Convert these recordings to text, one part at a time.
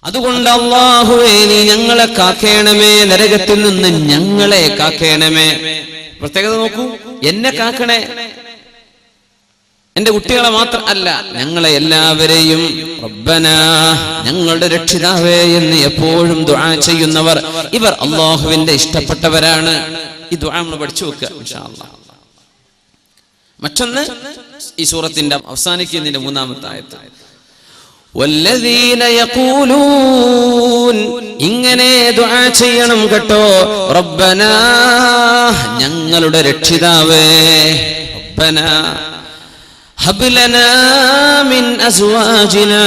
അതുകൊണ്ട് അല്ലാഹുവേ നീ ഞങ്ങളെ കാക്കേണമേ, നരകത്തിൽ നിന്ന് ഞങ്ങളെ കാക്കേണമേ. പ്രത്യേകത നോക്കൂ, എന്നെ കാക്കണേ, എന്റെ കുട്ടികളെ മാത്രം അല്ല, ഞങ്ങളെ എല്ലാവരെയും. റബ്ബനാ, ഞങ്ങളുടെ രക്ഷിതാവേ എന്ന് എപ്പോഴും ദുആ ചെയ്യുന്നവർ ഇവർ അല്ലാഹുവിന്റെ ഇഷ്ടപ്പെട്ടവരാണ്. ഈ ദുആ നമ്മൾ പഠിച്ചു വെക്കുക ഇൻഷാ അല്ലാഹ്. മറ്റൊന്ന് ഈ സൂറത്തിന്റെ അവസാനിക്കുന്നതിന്റെ 3-ാമത്തെ ആയത്ത്, വല്ലദീന യഖൂലൂൻ, ഇങ്ങനെ ദുആ ചെയ്യണം കേട്ടോ. റബ്ബനാ, ഞങ്ങളുടെ രക്ഷിതാവേ, റബ്ബനാ ഹബ് ലനാ മിൻ അസ്വാജിനാ,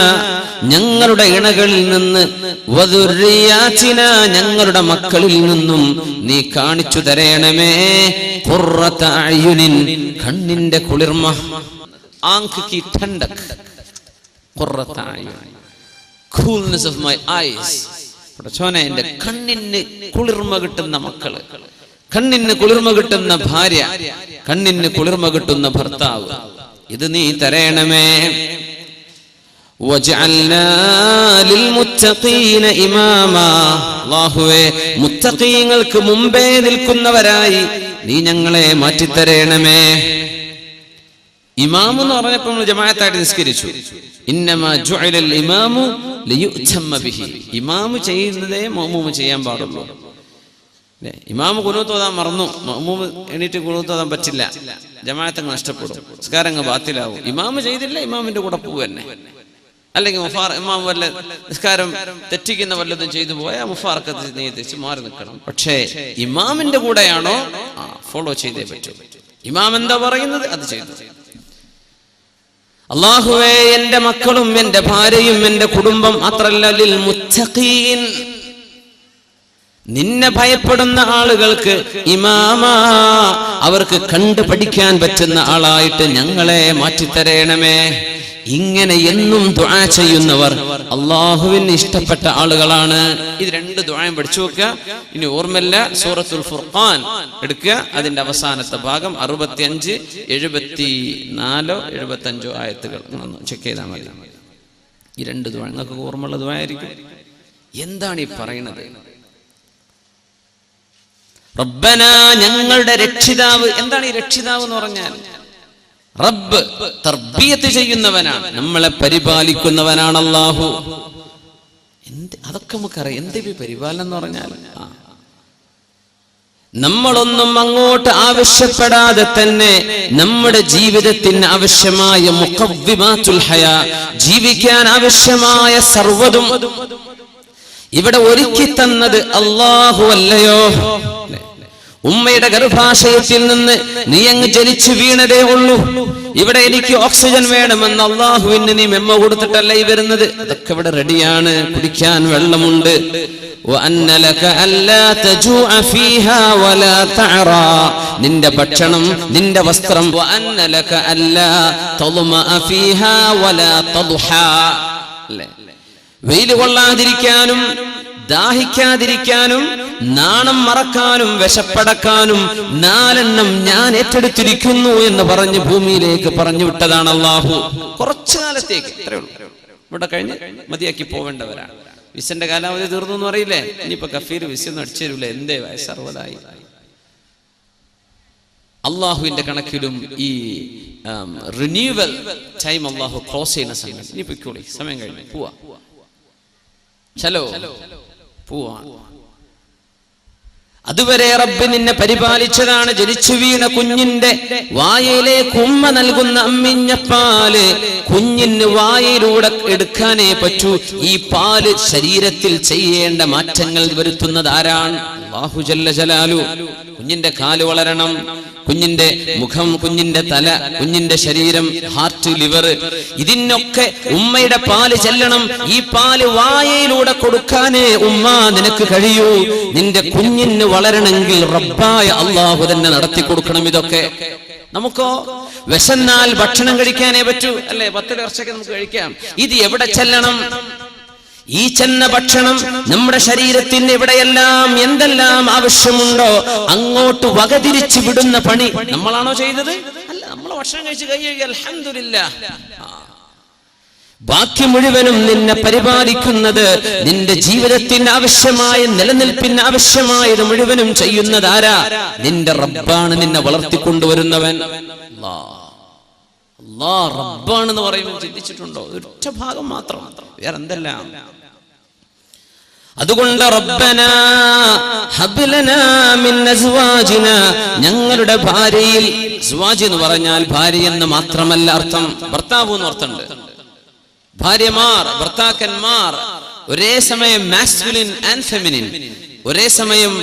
ഞങ്ങളുടെ ഇണകളിൽ നിന്ന്, വദുർരിയാതിനാ, ഞങ്ങളുടെ മക്കളിൽ നിന്നും നീ കാണിച്ചു തരേണമേ, ഖുർറത അയുനിൻ, കണ്ണിന്റെ കുളിർമ, ആങ്ക് കി ഠണ്ടക്, ഖുർറത അയുൻ, കൂൾനെസ് ഓഫ് മൈ ഐസ്. പടച്ചോനെ, എന്റെ കണ്ണിന് കുളിർമ കിട്ടുന്ന മക്കള്, കണ്ണിന് കുളിർമ കിട്ടുന്ന ഭാര്യ, കണ്ണിന് കുളിർമ കിട്ടുന്ന ഭർത്താവ്, ഇത് നീ തരേണമേ. വജഅൽനാ ലിൽമുത്തഖീന ഇമാമാ, അല്ലാഹുവേ മുത്തഖീങ്ങൾക്ക് മുമ്പേ നിൽക്കുന്നവരായി നീ ഞങ്ങളെ മാറ്റിത്തരേണമേ. ഇമാം എന്ന് പറഞ്ഞപ്പോൾ നമ്മൾ ജമാഅത്തായിട്ട് നിസ്കരിച്ചു. ഇന്നമാ ജുഅലൽ ഇമാമു ലിയുതമ്മ ബിഹി, ഇമാം ചെയ്യുന്നതേ മഅ്മൂം ചെയ്യാൻ പാടുള്ളൂ. ഇമാം ഖുനൂത്ത് ഓതാൻ മറന്നു, മഅ്മൂം എണീറ്റ് ഖുനൂത്ത് ഓതാൻ പറ്റില്ല, ജമാഅത്ത് നഷ്ടപ്പെടും, നിസ്കാരം ബാത്തിലാവും. ഇമാം ചെയ്തില്ല, ഇമാമിന്റെ കൂടെ പോവന്നെ. അല്ലെങ്കിൽ ഇമാം വല്ല നിസ്കാരം തെറ്റിക്കുന്ന വല്ലതും ചെയ്തു പോയാൽ മുഫാറക്കത്ത് നീതിച്ച് മാറി നിൽക്കണം. പക്ഷേ ഇമാമിന്റെ കൂടെയാണോ ഫോളോ ചെയ്തേ പറ്റൂ. ഇമാം എന്താ പറയുന്നത് അത് ചെയ്തു. അല്ലാഹുവേ, എന്റെ മക്കളും എന്റെ ഭാര്യയും എന്റെ കുടുംബം മാത്രല്ല, ലിൽ മുത്തഖീൻ, നിന്നെ ഭയപ്പെടുന്ന ആളുകൾക്ക് ഇമാമാ, അവർക്ക് കണ്ടു പഠിക്കാൻ പറ്റുന്ന ആളായിട്ട് ഞങ്ങളെ മാറ്റിത്തരേണമേ. ഇങ്ങനെ എന്നും ദുആ ചെയ്യുന്നവർ അല്ലാഹുവിന് ഇഷ്ടപ്പെട്ട ആളുകളാണ്. ഇത് 2 ദുആയും പഠിച്ചു വെക്കുക. ഇനി ഓർമ്മല്ല, സൂറത്തുൽ ഫുർഖാൻ എടുക്കുക, അതിന്റെ അവസാനത്തെ ഭാഗം 65, 74, 75 ആയത്തുകൾ ചെക്ക് ചെയ്താൽ മതി. ഈ 2 ദുആ നിങ്ങൾക്ക് ഓർമ്മയുള്ള ദുആ ആയിരിക്കും. എന്താണ് ഈ പറയുന്നത്? റബ്ബനാ, ഞങ്ങളുടെ രക്ഷിതാവ്. എന്താണ് ഈ രക്ഷിതാവ് എന്ന് പറഞ്ഞാൽ? റബ്ബ് തർബിയത്ത് ചെയ്യുന്നവനാണ്, നമ്മളെ പരിപാലിക്കുന്നവനാണ് അല്ലാഹു. അതൊക്കെ നമുക്കറിയാം. എന്ത് പരിപാലനം എന്ന് പറഞ്ഞാൽ, നമ്മളൊന്നും അങ്ങോട്ട് ആവശ്യപ്പെടാതെ തന്നെ നമ്മുടെ ജീവിതത്തിന് ആവശ്യമായ മുഖവ്വിമാത്തുൽ ഹയാ, ജീവിക്കാൻ ആവശ്യമായ സർവ്വതും ഇവിടെ ഒരുക്കി തന്നത് അല്ലാഹു അല്ലയോ? ഉമ്മയുടെ ഗർഭാശയത്തിൽ നിന്ന് നീ അങ്ങ് ജനിച്ചു വീണതേ ഉള്ളൂ. ഇവിടെ എനിക്ക് ഓക്സിജൻ വേണമെന്ന് അല്ലാഹുവിന് നീ മെമ്മ കൊടുത്തിട്ടല്ല ഈ വരുന്നത്. അതൊക്കെ ഇവിടെ റെഡിയാണ്. കുടിക്കാൻ വെള്ളമുണ്ട്. നിന്റെ ഭക്ഷണം, നിന്റെ വസ്ത്രം, വെയിൽ കൊള്ളാതിരിക്കാനും ദാഹിക്കാതിരിക്കാനും നാണം മറക്കാനും വിശപ്പടക്കാനും 4 ഞാൻ ഏറ്റെടുത്തിരിക്കുന്നു എന്ന് പറഞ്ഞ് ഭൂമിയിലേക്ക് പറഞ്ഞു വിട്ടതാണ് അല്ലാഹു. കുറച്ചു കാലത്തേക്ക്, ഇത്രേ ഉള്ളൂ. ഇവിടെ കഴിഞ്ഞ് മതിയാക്കി പോവേണ്ടവരാണ്. വിസന്റെ കാലാവധി തീർന്നു എന്ന് പറയില്ലേ? ഇനിയിപ്പോ കഫീർ വിസ ഒന്നും അടിച്ചു തരൂല, എന്തേ വയസ്സറുപതായി. അള്ളാഹുവിന്റെ കണക്കിലും ഈ റിന്യൂവൽ ടൈം അള്ളാഹു ക്ലോസ് ചെയ്യുന്ന സമയം. ഇനി പൊയ്ക്കോളി, സമയം കഴിഞ്ഞു, പോവാ, ചലോ പോവാ. അതുവരെ റബ്ബ് നിന്നെ പരിപാലിച്ചതാണ്. ജനിച്ചു വീണ കുഞ്ഞിന്റെ വായയിലേക്ക് ഉമ്മ നൽകുന്ന അമ്മിഞ്ഞ പാല് കുഞ്ഞിന് വായയിലൂടെ എടുക്കാനേ പറ്റൂ. ഈ പാല് ശരീരത്തിൽ ചെയ്യേണ്ട മാറ്റങ്ങൾ വരുത്തുന്നത് ആരാണ്? അല്ലാഹു ജല്ല ജലാലു. കുഞ്ഞിന്റെ കാല് വളരണം, കുഞ്ഞിന്റെ മുഖം, കുഞ്ഞിന്റെ തല, കുഞ്ഞിന്റെ ശരീരം, ഹാർട്ട്, ലിവർ, ഇതിനൊക്കെ ഉമ്മയുടെ പാല് ചെല്ലണം. ഈ പാല് വായയിലൂടെ കൊടുക്കാനേ ഉമ്മ നിനക്ക് കഴിയൂ. നിന്റെ കുഞ്ഞിന് വളരണമെങ്കിൽ റബ്ബായ അല്ലാഹു തന്നെ നടത്തി കൊടുക്കണം. ഇതൊക്കെ നമുക്കോ വിശന്നാൽ ഭക്ഷണം കഴിക്കാനേ പറ്റൂ, അല്ലെ? 10 വർഷമൊക്കെ നമുക്ക് കഴിക്കാം. ഇത് എവിടെ ചെല്ലണം? ഈ ചെന്ന ഭക്ഷണം നമ്മുടെ ശരീരത്തിന് എവിടെയെല്ലാം എന്തെല്ലാം ആവശ്യമുണ്ടോ അങ്ങോട്ട് വകതിരിച്ചു വിടുന്ന പണി നമ്മളാണോ ചെയ്തത്? അല്ല, നമ്മൾ ഭക്ഷണം കഴിച്ച് കൈ കഴുകി അൽഹംദുലില്ലാഹ്. ബാക്കി മുഴുവനും നിന്നെ പരിപാലിക്കുന്നത്, നിന്റെ ജീവിതത്തിന് ആവശ്യമായ നിലനിൽപ്പിന് ആവശ്യമായത് മുഴുവനും ചെയ്യുന്നതാരാ? നിന്റെ റബ്ബാണ്. നിന്നെ വളർത്തിക്കൊണ്ടുവരുന്നവൻ അല്ലാഹ് റബ്ബാണെന്ന് പറയുമ്പോൾ ചിന്തിച്ചിട്ടുണ്ടോ? ഒറ്റ ഭാഗം മാത്രം, വേറെ എന്തെല്ലാം. അതുകൊണ്ട് റബ്ബനാ ഹബ് ലനാ മിൻ അസ്വാജിനാ, ഞങ്ങളുടെ ഭാര്യയിൽ, അസ്വാജ് എന്ന് പറഞ്ഞാൽ ഭാര്യ എന്ന് മാത്രമല്ല അർത്ഥം, ഭർത്താവ് എന്ന് അർത്ഥമുണ്ട്. ഭാര്യമാർ, ഭർത്താക്കന്മാർ ഒരേ സമയം മാസ്കുലിൻ ആൻഡ് ഫെമിനിൻ, ഒരേ സമയം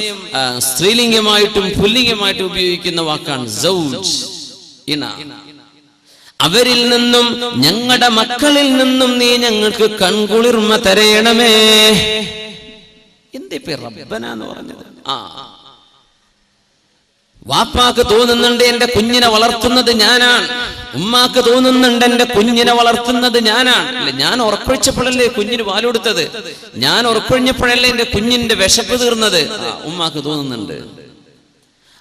സ്ത്രീലിംഗമായിട്ടും പുല്ലിംഗമായിട്ടും ഉപയോഗിക്കുന്ന വാക്കാണ് സൗജ്, ഇണ. അവരിൽ നിന്നും ഞങ്ങളുടെ മക്കളിൽ നിന്നും നീ ഞങ്ങൾക്ക് കൺകുളിർമ തരയണമേ. എന്തേ റബ്ബന എന്ന് പറഞ്ഞത്? വാപ്പാക്ക് തോന്നുന്നുണ്ട് എന്റെ കുഞ്ഞിനെ വളർത്തുന്നത് ഞാനാണ്, ഉമ്മാക്ക് തോന്നുന്നുണ്ട് എന്റെ കുഞ്ഞിനെ വളർത്തുന്നത് ഞാനാണ്. അല്ലെ, ഞാൻ ഉറക്കൊഴിച്ചപ്പോഴല്ലേ കുഞ്ഞിന് പാലുകൊടുത്തത്, ഞാൻ ഉറക്കൊഴിഞ്ഞപ്പോഴല്ലേ എന്റെ കുഞ്ഞിന്റെ വിശപ്പ് തീർന്നത്. ഉമ്മാക്ക് തോന്നുന്നുണ്ട്.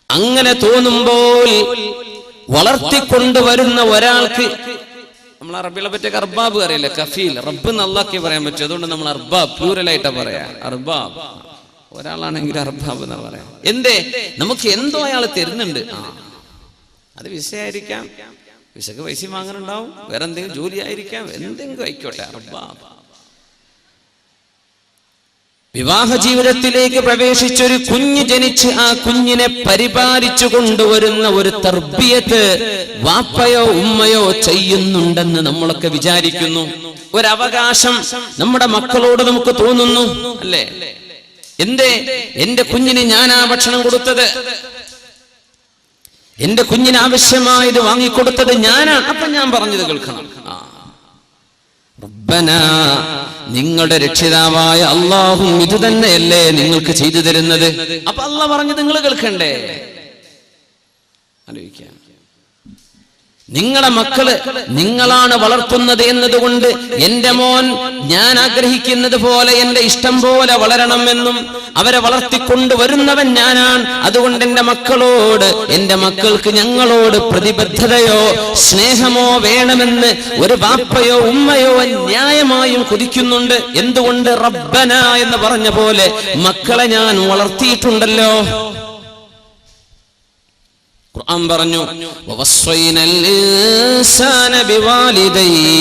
അങ്ങനെ തോന്നുമ്പോൾ വളർത്തിക്കൊണ്ടുവരുന്ന ഒരാൾക്ക്, നമ്മൾ അറബികളെ പറ്റിയൊക്കെ അർബാബ് അറിയില്ല, കഫീൽ, റബ്ബ് നല്ലാക്കി പറയാൻ പറ്റും. അതുകൊണ്ട് നമ്മൾ അർബാബ് പ്ലൂറലായിട്ടാ പറയാ. അർബാബ് ഒരാളാണെങ്കിൽ അർബാബ് എന്നാ പറയാ. എന്തേ? നമുക്ക് എന്തോ അയാൾ തരുന്നുണ്ട്. അത് വിസയായിരിക്കാം, വിസക്ക് പൈസ വാങ്ങാനുണ്ടാവും, വേറെ എന്തെങ്കിലും ജോലി ആയിരിക്കാം, എന്തെങ്കിലും ആയിക്കോട്ടെ. അർബാബ്. വിവാഹ ജീവിതത്തിലേക്ക് പ്രവേശിച്ചൊരു കുഞ്ഞ് ജനിച്ച് ആ കുഞ്ഞിനെ പരിപാലിച്ചു കൊണ്ടുവരുന്ന ഒരു തർബിയത്ത് വാപ്പയോ ഉമ്മയോ ചെയ്യുന്നുണ്ടെന്ന് നമ്മളൊക്കെ വിചാരിക്കുന്നു. ഒരവകാശം നമ്മുടെ മക്കളോട് നമുക്ക് തോന്നുന്നു, അല്ലേ? എന്തേ? എന്റെ കുഞ്ഞിന് ഞാനാ ഭക്ഷണം കൊടുത്തത്, എന്റെ കുഞ്ഞിന് ആവശ്യമായത് വാങ്ങിക്കൊടുത്തത് ഞാനാണ്, അപ്പൊ ഞാൻ പറഞ്ഞത് കേൾക്കണം. റബ്ബനാ, നിങ്ങളുടെ രക്ഷിതാവായ അല്ലാഹും ഇത് തന്നെയല്ലേ നിങ്ങൾക്ക് ചെയ്തു തരുന്നത്. അപ്പൊ അല്ലാഹ് പറഞ്ഞത് നിങ്ങൾ കേൾക്കണ്ടേ? ആലോചിക്കാം. നിങ്ങളുടെ മക്കള് നിങ്ങളാണ് വളർത്തുന്നത് എന്നതുകൊണ്ട് എന്റെ മോൻ ഞാൻ ആഗ്രഹിക്കുന്നത് പോലെ എന്റെ ഇഷ്ടം പോലെ വളരണമെന്നും അവരെ വളർത്തിക്കൊണ്ടുവരുന്നവൻ ഞാനാണ്. അതുകൊണ്ട് എന്റെ മക്കളോട്, എന്റെ മക്കൾക്ക് ഞങ്ങളോട് പ്രതിബദ്ധതയോ സ്നേഹമോ വേണമെന്ന് ഒരു ബാപ്പയോ ഉമ്മയോ ന്യായമായും കൊതിക്കുന്നുണ്ട്. എന്തുകൊണ്ട്? റബ്ബന എന്ന് പറഞ്ഞ പോലെ മക്കളെ ഞാൻ വളർത്തിയിട്ടുണ്ടല്ലോ. ഖുർആൻ പറഞ്ഞു, വവസ്വൈനൽ ഇൻസാന ബിവാലിദൈഹി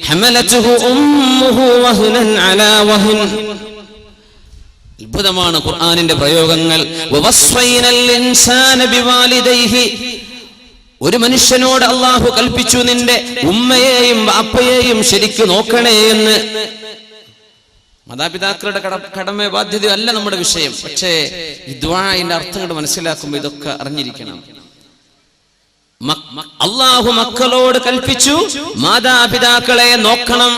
ഹമലതുഹു ഉമ്മുഹു വഹ്നൻ അലാ വഹ്ൻ. അത്ഭുതമാണ് ഖുർആനിന്റെ പ്രയോഗങ്ങൾ. വവസ്വൈനൽ ഇൻസാന ബിവാലിദൈഹി, ഒരു മനുഷ്യനോട് അല്ലാഹു കൽപ്പിച്ചു നിന്റെ ഉമ്മയെയും ബാപ്പയെയും ശരിക്കു നോക്കണേ എന്ന്. മാതാപിതാക്കളുടെ കടമ ബാധ്യത അല്ല നമ്മുടെ വിഷയം. പക്ഷേ ഈ ദുആഇന്റെ അർത്ഥങ്ങൾ മനസ്സിലാക്കുമ്പോൾ ഇതൊക്കെ അറിഞ്ഞിരിക്കണം. അല്ലാഹു മക്കളോട് കൽപ്പിച്ചു മാതാപിതാക്കളെ നോക്കണം,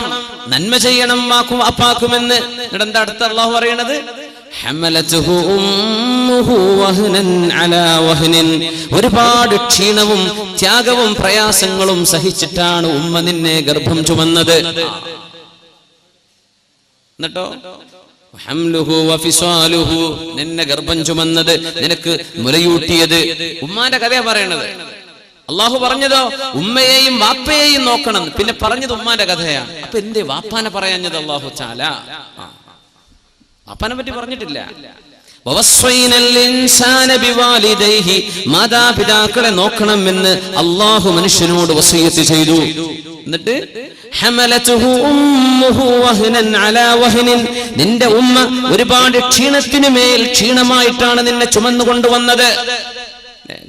നന്മ ചെയ്യണം വാക്കും വാപ്പാക്കുമെന്ന്. എന്താ അടുത്ത അല്ലാഹു പറയണത്? ഹമലതുഹു ഉമ്മുഹു വഹ്നൻ അലാ വഹ്നിൻ. ഒരുപാട് ക്ഷീണവും ത്യാഗവും പ്രയാസങ്ങളും സഹിച്ചിട്ടാണ് ഉമ്മ നിന്നെ ഗർഭം ചുമന്നത്. എന്നിട്ടോ ഹംലുഹു വഫിസാലുഹു, നിന്നെ ഗർഭം ചുമന്നത്, നിനക്ക് മുലയൂട്ടിയത്. ഉമ്മാന്റെ കഥയാ പറയണത്. അള്ളാഹു പറഞ്ഞതോ ഉമ്മയെയും വാപ്പയെയും നോക്കണം, പിന്നെ പറഞ്ഞത് ഉമ്മാന്റെ കഥയാണ്. അപ്പൊ എന്തേ വാപ്പാനെ പറയാഞ്ഞത് അള്ളാഹു ചാല? വാപ്പാനെ പറ്റി പറഞ്ഞിട്ടില്ല. മാതാപിതാക്കളെ നോക്കണമെന്ന് അള്ളാഹു മനുഷ്യനോട് വസിയ്യത്ത് ചെയ്തു. എന്നിട്ട് നിന്റെ ഉമ്മ ഒരുപാട് ക്ഷീണത്തിനു മേൽ ക്ഷീണമായിട്ടാണ് നിന്നെ ചുമന്നു കൊണ്ടുവന്നത്.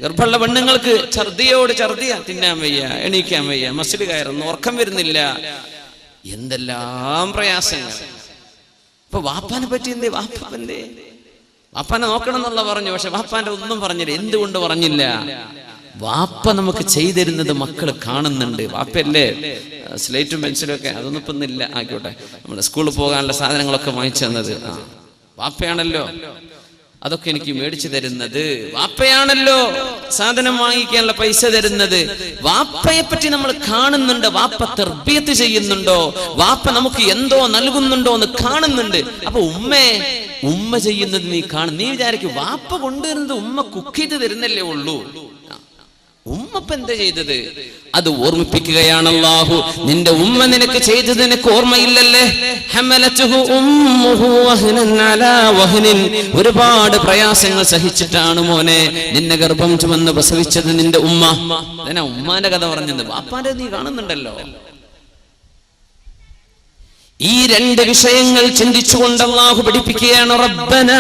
ഗർഭമുള്ള പെണ്ണുങ്ങൾക്ക് ഛർദിയോട് ഛർദിയാ, തിന്നാൻ വയ്യ, എണീക്കാൻ വയ്യ, മസില് കയറുന്നു, ഉറക്കം വരുന്നില്ല, എന്തെല്ലാം പ്രയാസങ്ങൾ. ഇപ്പൊ വാപ്പാനെ പറ്റി എന്തേ? വാപ്പാനെ നോക്കണം എന്നുള്ള പറഞ്ഞു, പക്ഷെ വാപ്പാന്റെ ഒന്നും പറഞ്ഞില്ല. എന്തുകൊണ്ട് പറഞ്ഞില്ല? വാപ്പ നമുക്ക് ചെയ്തിരുന്നത് മക്കൾ കാണുന്നുണ്ട്. വാപ്പയല്ലേ സ്ലേറ്റും പെൻസിലും ഒക്കെ, അതൊന്നും ഇപ്പൊ ഇല്ല, ആയിക്കോട്ടെ, നമ്മുടെ സ്കൂളിൽ പോകാനുള്ള സാധനങ്ങളൊക്കെ വാങ്ങിച്ചു തന്നത് വാപ്പയാണല്ലോ. അതൊക്കെ എനിക്ക് മേടിച്ചു തരുന്നത് വാപ്പയാണല്ലോ. സാധനം വാങ്ങിക്കാനുള്ള പൈസ തരുന്നത് വാപ്പയെ പറ്റി നമ്മൾ കാണുന്നുണ്ട്. വാപ്പ തർബിയത്ത് ചെയ്യുന്നുണ്ടോ, വാപ്പ നമുക്ക് എന്തോ നൽകുന്നുണ്ടോ എന്ന് കാണുന്നുണ്ട്. അപ്പൊ ഉമ്മ ചെയ്യുന്നത് നീ കാണും. നീ വിചാരിക്കും വാപ്പ കൊണ്ടുവരുന്നത് ഉമ്മ കുക്ക് ചെയ്ത് തരുന്നല്ലേ ഉള്ളൂ. ഉമ്മ എന്താ ചെയ്തത്? അത് ഓർമ്മിപ്പിക്കുകയാണ് അല്ലാഹു. നിന്റെ ഉമ്മ നിനക്ക് ചെയ്തത് നിനക്ക് ഓർമ്മയില്ലല്ലേ? ഹമലതുഹു ഉമ്മുഹു വഹ്നൻ അലാ വഹ്നിൻ, ഒരുപാട് പ്രയാസങ്ങൾ സഹിച്ചിട്ടാണ് മോനെ നിന്നെ ഗർഭം ചുമന്ന് പ്രസവിച്ചത് നിന്റെ ഉമ്മ. അതിനാ ഉമ്മാന്റെ കഥ പറഞ്ഞത്. ബാപ്പാന്റെ നീ കാണുന്നുണ്ടല്ലോ. ഈ രണ്ട് വിഷയങ്ങൾ ചിന്തിച്ചുകൊണ്ട് അല്ലാഹു പഠിപ്പിക്കുകയാണ്. റബ്ബനാ,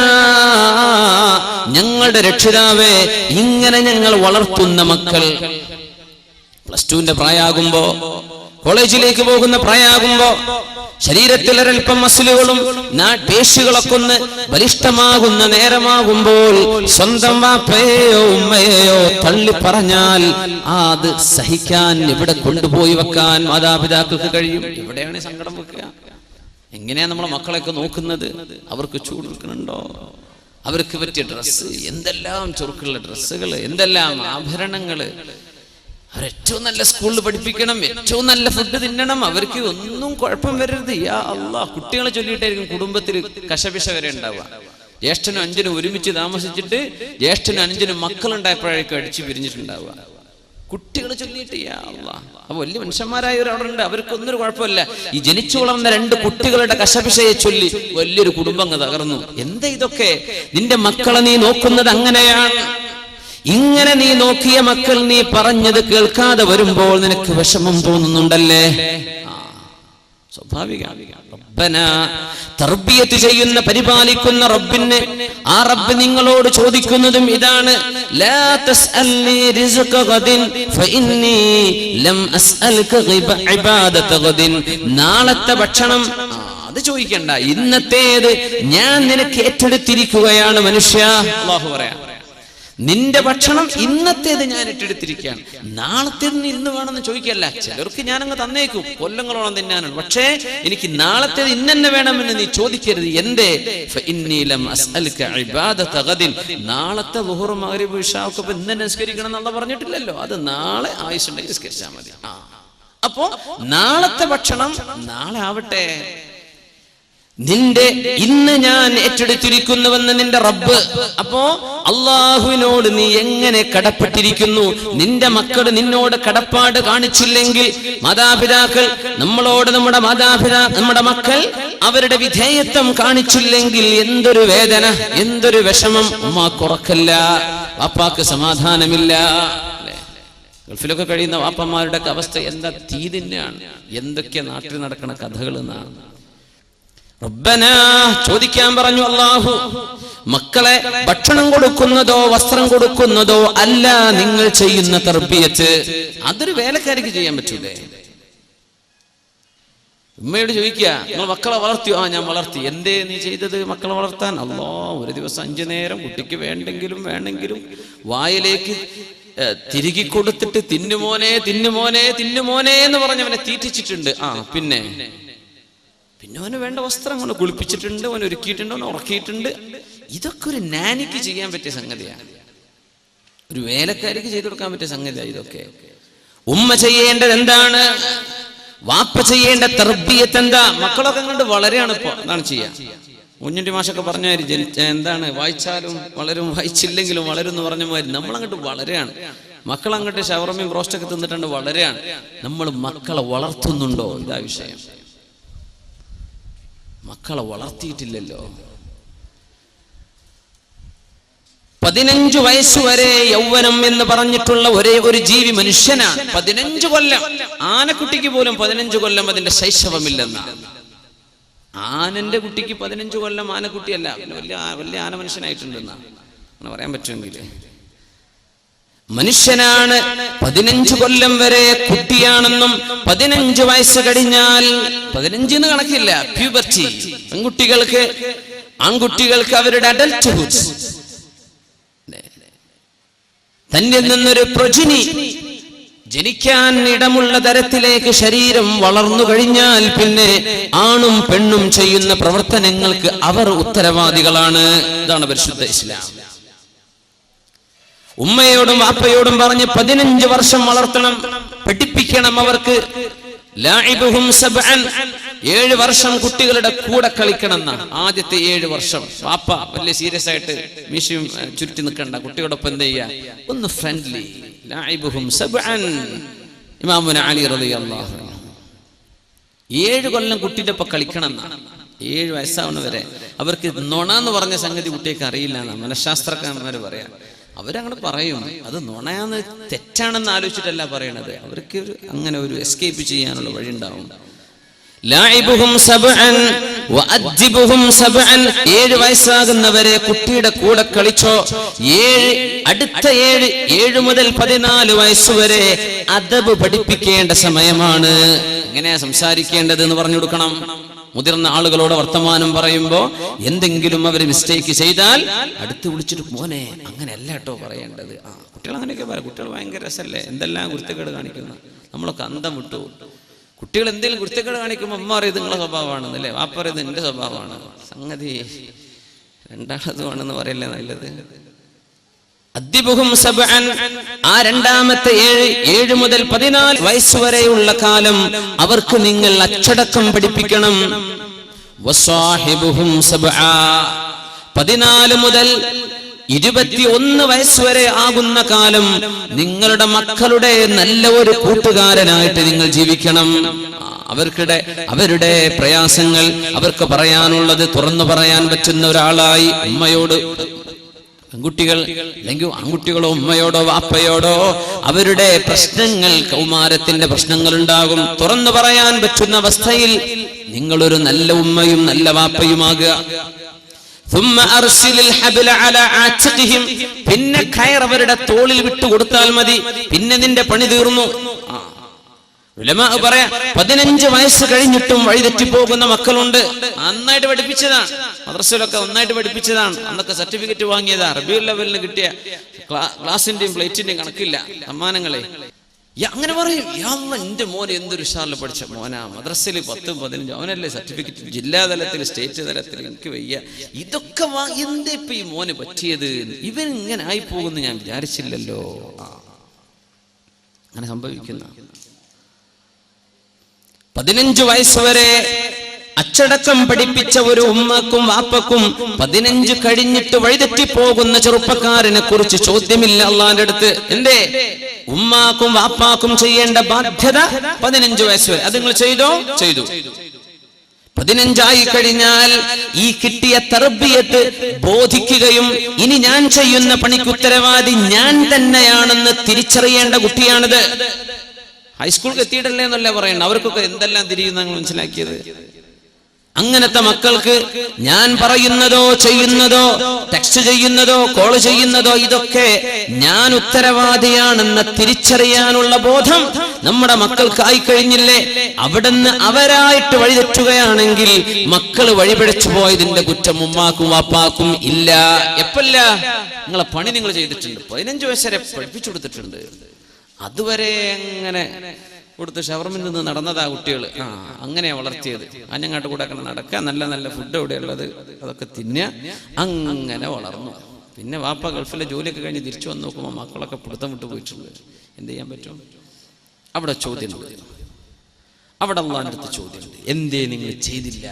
ഞങ്ങളുടെ രക്ഷിതാവേ, ഇങ്ങനെ ഞങ്ങൾ വളർത്തുന്ന മക്കൾ +2 പ്രായമാകുമ്പോ, കോളേജിലേക്ക് പോകുന്ന പ്രായമാകുമ്പോ, ശരീരത്തിൽ ഒരൽപ്പം മസിലുകളും പേശികളൊക്കെ ഒന്ന് ബലിഷ്ഠമാകുന്ന നേരമാകുമ്പോൾ സ്വന്തം വാപ്പയെയോ ഉമ്മയെയോ തള്ളി പറഞ്ഞാൽ അത് സഹിക്കാൻ, ഇവിടെ കൊണ്ടുപോയി വെക്കാൻ മാതാപിതാക്കൾക്ക് കഴിയും. എവിടെയാണ് സങ്കടം വെക്കുക? എങ്ങനെയാ നമ്മളെ മക്കളെയൊക്കെ നോക്കുന്നത്? അവർക്ക് ചൂട് വെക്കുന്നുണ്ടോ? അവർക്ക് പറ്റിയ ഡ്രസ്സ്, എന്തെല്ലാം ചുരുക്കുള്ള ഡ്രസ്സുകൾ, എന്തെല്ലാം ആഭരണങ്ങള്. അവരേറ്റവും നല്ല സ്കൂളിൽ പഠിപ്പിക്കണം, ഏറ്റവും നല്ല ഫുഡ് തിന്നണം, അവർക്ക് ഒന്നും കുഴപ്പം വരരുത്. യാ അല്ലാഹ്, കുട്ടികളെ ചൊല്ലിയിട്ടായിരിക്കും കുടുംബത്തിൽ കശപിശ വരെ ഉണ്ടാവുക. ജ്യേഷ്ഠനും അഞ്ചനും ഒരുമിച്ച് താമസിച്ചിട്ട് ജ്യേഷ്ഠനും അഞ്ചനും മക്കളുണ്ടായപ്പോഴേക്കും അടിച്ചു പിരിഞ്ഞിട്ടുണ്ടാവുക. കുട്ടികൾ ചൊല്ലിയിട്ട് യാ അല്ലാഹ്. അപ്പൊ വലിയ മനുഷ്യന്മാരായവർ അവിടെ ഉണ്ട്, അവർക്കൊന്നൊരു കുഴപ്പമില്ല. ഈ ജനിച്ചു വളർന്ന 2 കുട്ടികളുടെ കശപിശയെ ചൊല്ലി വലിയൊരു കുടുംബം തകർന്നു. എന്താ ഇതൊക്കെ? നിന്റെ മക്കളെ നീ നോക്കുന്നത് അങ്ങനെയാണ്. ഇങ്ങനെ നീ നോക്കിയ മക്കൾ നീ പറഞ്ഞത് കേൾക്കാതെ വരുമ്പോൾ നിനക്ക് വിഷമം തോന്നുന്നുണ്ടല്ലേ? സ്വാഭാവികമാണ്. റബ്ബനാ, തർബിയത്ത് ചെയ്യുന്ന പരിപാലിക്കുന്ന റബ്ബിനെ, ആ റബ്ബ് നിങ്ങളോട് ചോദിക്കുന്നതും ഇതാണ്. ലാ തസ്അൽനി റിസ്ഖ ഗദിൻ ഫഇന്നി ലം അസ്അൽക ഇബാദത ഗദിൻ. നാളത്തെ ഭക്ഷണം അത് ചോദിക്കണ്ട, ഇന്നത്തേത് ഞാൻ നിനക്ക് ഏറ്റെടുത്തിരിക്കുകയാണ് മനുഷ്യ. അല്ലാഹു പറയാം, നിന്റെ ഭക്ഷണം ഇന്നത്തേത് ഞാൻ ഏറ്റെടുത്തിരിക്കുകയാണ്, നാളത്തേത് നീ ഇന്ന് വേണമെന്ന് ചോദിക്കല്ല. ചിലർക്ക് ഞാനങ്ങ് തന്നേക്കും, കൊല്ലങ്ങളോളം തിന്നാനുണ്ട്, പക്ഷേ എനിക്ക് നാളത്തേത് ഇന്നെ വേണമെന്ന് നീ ചോദിക്കരുത്. എന്തേ? നാളത്തെ ളുഹ്ർ മഗ്രിബ് ഇശാ ഒക്കെ ഇന്ന് നിസ്കരിക്കണം എന്നുള്ള പറഞ്ഞിട്ടില്ലല്ലോ. അത് നാളെ ആയുസ്സുണ്ടെങ്കിൽ നിസ്കരിച്ചാൽ മതി. അപ്പോ നാളത്തെ ഭക്ഷണം നാളെ ആവട്ടെ. നിന്റെ ഇന്ന് ഞാൻ ഏറ്റെടുത്തിരിക്കുന്നുവെന്ന് നിന്റെ റബ്ബ്. അപ്പോ അള്ളാഹുവിനോട് നീ എങ്ങനെ കടപ്പെട്ടിരിക്കുന്നു? നിന്റെ മക്കൾ നിന്നോട് കടപ്പാട് കാണിച്ചില്ലെങ്കിൽ, മാതാപിതാക്കൾ നമ്മളോട്, നമ്മുടെ മക്കൾ അവരുടെ വിധേയത്വം കാണിച്ചില്ലെങ്കിൽ എന്തൊരു വേദന, എന്തൊരു വിഷമം. ഉമ്മാക്ക് ഉറക്കല്ല, വാപ്പാക്ക് സമാധാനമില്ല. ഗൾഫിലൊക്കെ കഴിയുന്ന വാപ്പന്മാരുടെ അവസ്ഥ എന്താ? തീ തന്നെയാണ്. എന്തൊക്കെ നാട്ടിൽ നടക്കുന്ന കഥകൾ എന്നാണ്. റബ്ബനാ, ചോദിക്കാൻ പറഞ്ഞു അല്ലാഹു. മക്കളെ ഭക്ഷണം കൊടുക്കുന്നതോ വസ്ത്രം കൊടുക്കുന്നതോ അല്ല നിങ്ങൾ ചെയ്യുന്ന തർബിയത്ത്. അതൊരു വേലക്കാരിക്ക് ചെയ്യാൻ പറ്റൂലേ? ഉമ്മയോട് ചോദിക്കുക, നിങ്ങൾ മക്കളെ വളർത്തിയോ? ഞാൻ വളർത്തി. എന്തേ നീ ചെയ്തത് മക്കളെ വളർത്താൻ? അല്ലാ, ഒരു ദിവസം 5 നേരം കുട്ടിക്ക് വേണമെങ്കിലും വായിലേക്ക് തിരികെ കൊടുത്തിട്ട് തിന്നുമോനെ തിന്നുമോനെ തിന്നുമോനെ എന്ന് പറഞ്ഞവനെ തീറ്റിച്ചിട്ടുണ്ട്. പിന്നെ അവന് വേണ്ട വസ്ത്രം കൊണ്ട് കുളിപ്പിച്ചിട്ടുണ്ട്, അവൻ ഒരുക്കിയിട്ടുണ്ട്, അവൻ ഉറക്കിയിട്ടുണ്ട്. ഇതൊക്കെ ഒരു നാനിക്ക് ചെയ്യാൻ പറ്റിയ സംഗതിയാണ്, ഒരു വേലക്കാരിക്ക് ചെയ്തു കൊടുക്കാൻ പറ്റിയ സംഗതിയാണ് ഇതൊക്കെ. ഉമ്മ ചെയ്യേണ്ടത് എന്താണ്? വാപ്പ ചെയ്യേണ്ട തർബിയത്ത് എന്താ? മക്കളൊക്കെ കണ്ട് വളരെയാണ് ഇപ്പൊ. എന്താണ് ചെയ്യാ? കുഞ്ഞുണ്ടി മാഷൊക്കെ പറഞ്ഞാല് എന്താണ്, വായിച്ചാലും വളരും, വായിച്ചില്ലെങ്കിലും വളരും എന്ന് പറഞ്ഞ മാതിരി നമ്മളങ്ങോട്ട് വളരെയാണ്. മക്കളങ്ങോട്ട് ഷവർമയും ബ്രോസ്റ്റൊക്കെ തിന്നിട്ടുണ്ട്, വളരെയാണ്. നമ്മൾ മക്കളെ വളർത്തുന്നുണ്ടോ? ഇതാ വിഷയം. മക്കളെ വളർത്തിയിട്ടില്ലല്ലോ. 15 വയസ്സുവരെ യൗവനം എന്ന് പറഞ്ഞിട്ടുള്ള ഒരേ ഒരു ജീവി മനുഷ്യനാണ്. 15 കൊല്ലം. ആനക്കുട്ടിക്ക് പോലും 15 കൊല്ലം അതിന്റെ ശൈശവമില്ലെന്നാണ്. ആനന്റെ കുട്ടിക്ക് 15 കൊല്ലം ആനക്കുട്ടിയല്ല, വലിയ ആന മനുഷ്യനായിട്ടുണ്ടെന്നാണ് അങ്ങനെ പറയാൻ പറ്റുമെങ്കിൽ. മനുഷ്യനാണ് 15 കൊല്ലം വരെ കുട്ടിയാണെന്നും 15 വയസ്സ് കഴിഞ്ഞാൽ 15 കണക്കില്ല, പ്യൂബർട്ടി. പെൺകുട്ടികൾക്ക് ആൺകുട്ടികൾക്ക് അവരുടെ അഡൽട്ട്ഹുഡ്, തന്നിൽ നിന്നൊരു പ്രൊജിനി ജനിക്കാൻ ഇടമുള്ള തരത്തിലേക്ക് ശരീരം വളർന്നു കഴിഞ്ഞാൽ പിന്നെ ആണും പെണ്ണും ചെയ്യുന്ന പ്രവർത്തനങ്ങൾക്ക് അവർ ഉത്തരവാദികളാണ്. ഇതാണ് പരിശുദ്ധ ഇസ്ലാം. ഉമ്മയോടും വാപ്പയോടും പറഞ്ഞ് 15 വർഷം വളർത്തണം, പഠിപ്പിക്കണം അവർക്ക്. 7 വർഷം കുട്ടികളുടെ കൂടെ കളിക്കണം എന്നാണ്. ആദ്യത്തെ 7 വർഷം വാപ്പ വലിയ സീരിയസ് ആയിട്ട് മീശയും ചുരുട്ടി നിൽക്കണ്ട, കുട്ടിയോടൊപ്പം എന്ത് ചെയ്യുക, ഒന്ന് ഫ്രണ്ട്ലി, ലഅബുഹും സബ്അൻ. ഇമാമുന അലി റളിയല്ലാഹു അൻഹു 7 കൊല്ലം കുട്ടിയുടെ ഒപ്പം കളിക്കണം എന്നാണ്. 7 വയസ്സാവുന്നവരെ അവർക്ക് നുണ എന്ന് പറഞ്ഞ സംഗതി കുട്ടിയൊക്കെ അറിയില്ല എന്നാണ് മനഃശാസ്ത്രജ്ഞന്മാർ പറയാം. അവരങ്ങനെ പറയും, അത് നുണയാന്ന് തെറ്റാണെന്ന് ആലോചിച്ചിട്ടല്ല പറയണത്. അവർക്ക് അങ്ങനെ ഒരു എസ്കേപ്പ് ചെയ്യാനുള്ള വഴി ഉണ്ടാവും. ലഅബുഹും സബ്അൻ വഅദ്ദിബുഹും സബ്അൻ. 7 വയസ്സാകുന്നവരെ കുട്ടിയുടെ കൂടെ കളിച്ചോ. അടുത്ത 7 മുതൽ 14 വയസ്സുവരെ അദബ് പഠിപ്പിക്കേണ്ട സമയമാണ്. എങ്ങനെയാ സംസാരിക്കേണ്ടത് എന്ന് പറഞ്ഞു കൊടുക്കണം. മുതിർന്ന ആളുകളോട് വർത്തമാനം പറയുമ്പോ എന്തെങ്കിലും അവർ മിസ്റ്റേക്ക് ചെയ്താൽ അടുത്ത് വിളിച്ചിട്ട് മോനെ അങ്ങനെയല്ല കേട്ടോ പറയേണ്ടത്. കുട്ടികൾ അങ്ങനെയൊക്കെ പറയാം. കുട്ടികൾ ഭയങ്കര രസമല്ലേ, എന്തെല്ലാം കുരുത്തക്കേട് കാണിക്കുന്ന. നമ്മളൊക്കെ അന്തം വിട്ടു. കുട്ടികൾ എന്തെങ്കിലും കുരുത്തക്കേട് കാണിക്കുമ്പോൾ അമ്മ അറിയത് നിങ്ങളെ സ്വഭാവമാണെന്നല്ലേ, വാപ്പ അറിയത് എന്റെ സ്വഭാവമാണ്. സംഗതി രണ്ടാമതുമാണെന്ന് പറയല്ലേ നല്ലത്. അദ്ദിബുഹും സബ്അൻ. ആ രണ്ടാമത്തെ 7 മുതൽ 14 വയസ്സുവരെയുള്ള കാലം അവർക്ക് നിങ്ങൾ അച്ചടക്കം പഠിപ്പിക്കണം. വസ്വാഹിബുഹും സബ്ആ. 14 മുതൽ 21 വയസ്സുവരെ ആകുന്ന കാലം നിങ്ങളുടെ മക്കളുടെ നല്ല ഒരു കൂട്ടുകാരനായിട്ട് നിങ്ങൾ ജീവിക്കണം. അവരുടെ പ്രയാസങ്ങൾ അവർക്ക് പറയാനുള്ളത് തുറന്നു പറയാൻ പറ്റുന്ന ഒരാളായി ഉമ്മയോട്, പെൺകുട്ടികൾ അല്ലെങ്കിൽ ആൺകുട്ടികളോ ഉമ്മയോടോ വാപ്പയോടോ അവരുടെ പ്രശ്നങ്ങൾ, കൗമാരത്തിന്റെ പ്രശ്നങ്ങൾ ഉണ്ടാകും. തുറന്നു പറയാൻ പറ്റുന്ന അവസ്ഥയിൽ നിങ്ങളൊരു നല്ല ഉമ്മയും നല്ല വാപ്പയുമാകുക. പിന്നെ കയർ അവരുടെ തോളിൽ വിട്ടുകൊടുത്താൽ മതി. പിന്നെ നിന്റെ പണി തീർന്നു. ഉലമാ പറയാ 15 വയസ്സ് കഴിഞ്ഞിട്ടും വഴിതെറ്റി പോകുന്ന മക്കളുണ്ട്. നന്നായിട്ട് പഠിപ്പിച്ചതാണ്, മദ്രസയിലൊക്കെ നന്നായിട്ട് പഠിപ്പിച്ചതാണ്. അന്നൊക്കെ സർട്ടിഫിക്കറ്റ് വാങ്ങിയതാ. റബീഉൽ അവ്വലിന് കിട്ടിയ ക്ലാസിന്റെയും പ്ലേറ്റിന്റെയും കണക്കില്ല സമ്മാനങ്ങളെ. അങ്ങനെ പറയും, എന്റെ മോൻ എന്തൊരു ഉഷാറിൽ പഠിച്ച മോനാ, മദ്രസയിൽ 10, 15 അവനല്ലേ സർട്ടിഫിക്കറ്റ്, ജില്ലാതലത്തിൽ സ്റ്റേറ്റ് തലത്തിൽ. എനിക്ക് വയ്യ ഇതൊക്കെ എന്താ ഇപ്പൊ ഈ മോന് പറ്റിയത്, ഇവൻ ഇങ്ങനെ ആയി പോകുന്നു ഞാൻ വിചാരിച്ചില്ലല്ലോ. അങ്ങനെ സംഭവിക്കുന്ന 15 വയസ്സുവരെ അച്ചടക്കം പഠിപ്പിച്ച ഒരു ഉമ്മക്കും വാപ്പക്കും 15 കഴിഞ്ഞിട്ട് വഴിതെറ്റിപ്പോകുന്ന ചെറുപ്പക്കാരനെ കുറിച്ച് ചോദ്യമില്ല അള്ളാന്റെ അടുത്ത്. എന്തേ ഉമ്മാക്കും വാപ്പാക്കും ചെയ്യേണ്ട ബാധ്യത 15 വയസ്സ് വരെ. അത് നിങ്ങൾ ചെയ്തു. 15 കഴിഞ്ഞാൽ ഈ കിട്ടിയ തർബിയത്ത് ബോധിക്കുകയും ഇനി ഞാൻ ചെയ്യുന്ന പണിക്ക് ഉത്തരവാദി ഞാൻ തന്നെയാണെന്ന് തിരിച്ചറിയേണ്ട കുട്ടിയാണിത്. ഹൈസ്കൂളിൽ എത്തിയിട്ടല്ലേ എന്നല്ല പറയണ്ട, അവർക്കൊക്കെ എന്തെല്ലാം തിരിയുന്ന മനസ്സിലാക്കിയത്. അങ്ങനത്തെ മക്കൾക്ക് ഞാൻ പറയുന്നതോ ചെയ്യുന്നതോ ടെക്സ്റ്റ് ചെയ്യുന്നതോ കോൾ ചെയ്യുന്നതോ ഇതൊക്കെ ഞാൻ ഉത്തരവാദിയാണെന്ന് തിരിച്ചറിയാനുള്ള ബോധം നമ്മുടെ മക്കൾക്കായി കഴിഞ്ഞില്ലേ? അവിടുന്ന് അവരായിട്ട് വഴിതെറ്റുകയാണെങ്കിൽ മക്കൾ വഴിപിഴച്ചു പോയതിന്റെ കുറ്റം ഉമ്മാക്കും വാപ്പാക്കും ഇല്ല. എപ്പല്ല? നിങ്ങളെ പണി നിങ്ങൾ ചെയ്തിട്ടുണ്ട്. 15 വയസ്സ് വരെ പഠിപ്പിച്ചു കൊടുത്തിട്ടുണ്ട്. അതുവരെ അങ്ങനെ കൊടുത്ത് ഷവർമിൽ നിന്ന് നടന്നതാ കുട്ടികൾ. അങ്ങനെയാ വളർത്തിയത്. അഞ്ഞങ്ങാട്ട് കൂടെ നടക്കുക, നല്ല നല്ല ഫുഡ് എവിടെ ഉള്ളത് അതൊക്കെ തിന്നുക, അങ്ങനെ വളർന്നു. പിന്നെ വാപ്പ ഗൾഫിലെ ജോലിയൊക്കെ കഴിഞ്ഞ് തിരിച്ചു വന്ന് നോക്കുമ്പോൾ മക്കളൊക്കെ പിടുത്തം വിട്ടു പോയിട്ടുണ്ട്. എന്ത് ചെയ്യാൻ പറ്റും? അവിടെ ചോദ്യമുണ്ട്, അവിടെ അള്ളാന്റെ അടുത്ത് ചോദ്യമുണ്ട്, എന്തേ നിങ്ങൾ ചെയ്തില്ല?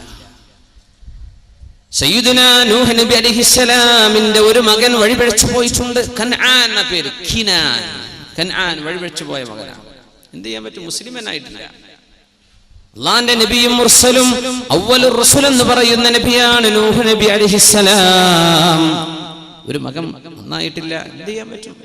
സയ്യിദുനാ നൂഹ് നബി അലൈഹിസ്സലാമിന്റെ ഒരു മകൻ വഴിപിഴച്ചു പോയിട്ടുണ്ട്. കൻആൻ എന്ന പേര്. കൻആൻ വഴിപിഴച്ചു പോയ മകനാണ്. എന്ത് ചെയ്യാൻ പറ്റും? മുസ്ലിമനായിട്ടില്ല. അള്ളാന്റെ നബിയും മുർസലും അവ്വലുർ റസൂൽ എന്ന് പറയുന്ന നബിയാണ് നൂഹ് നബി അലൈഹിസ്സലാം. ഒരു മകൻ നന്നായിട്ടില്ല. എന്ത് ചെയ്യാൻ പറ്റും?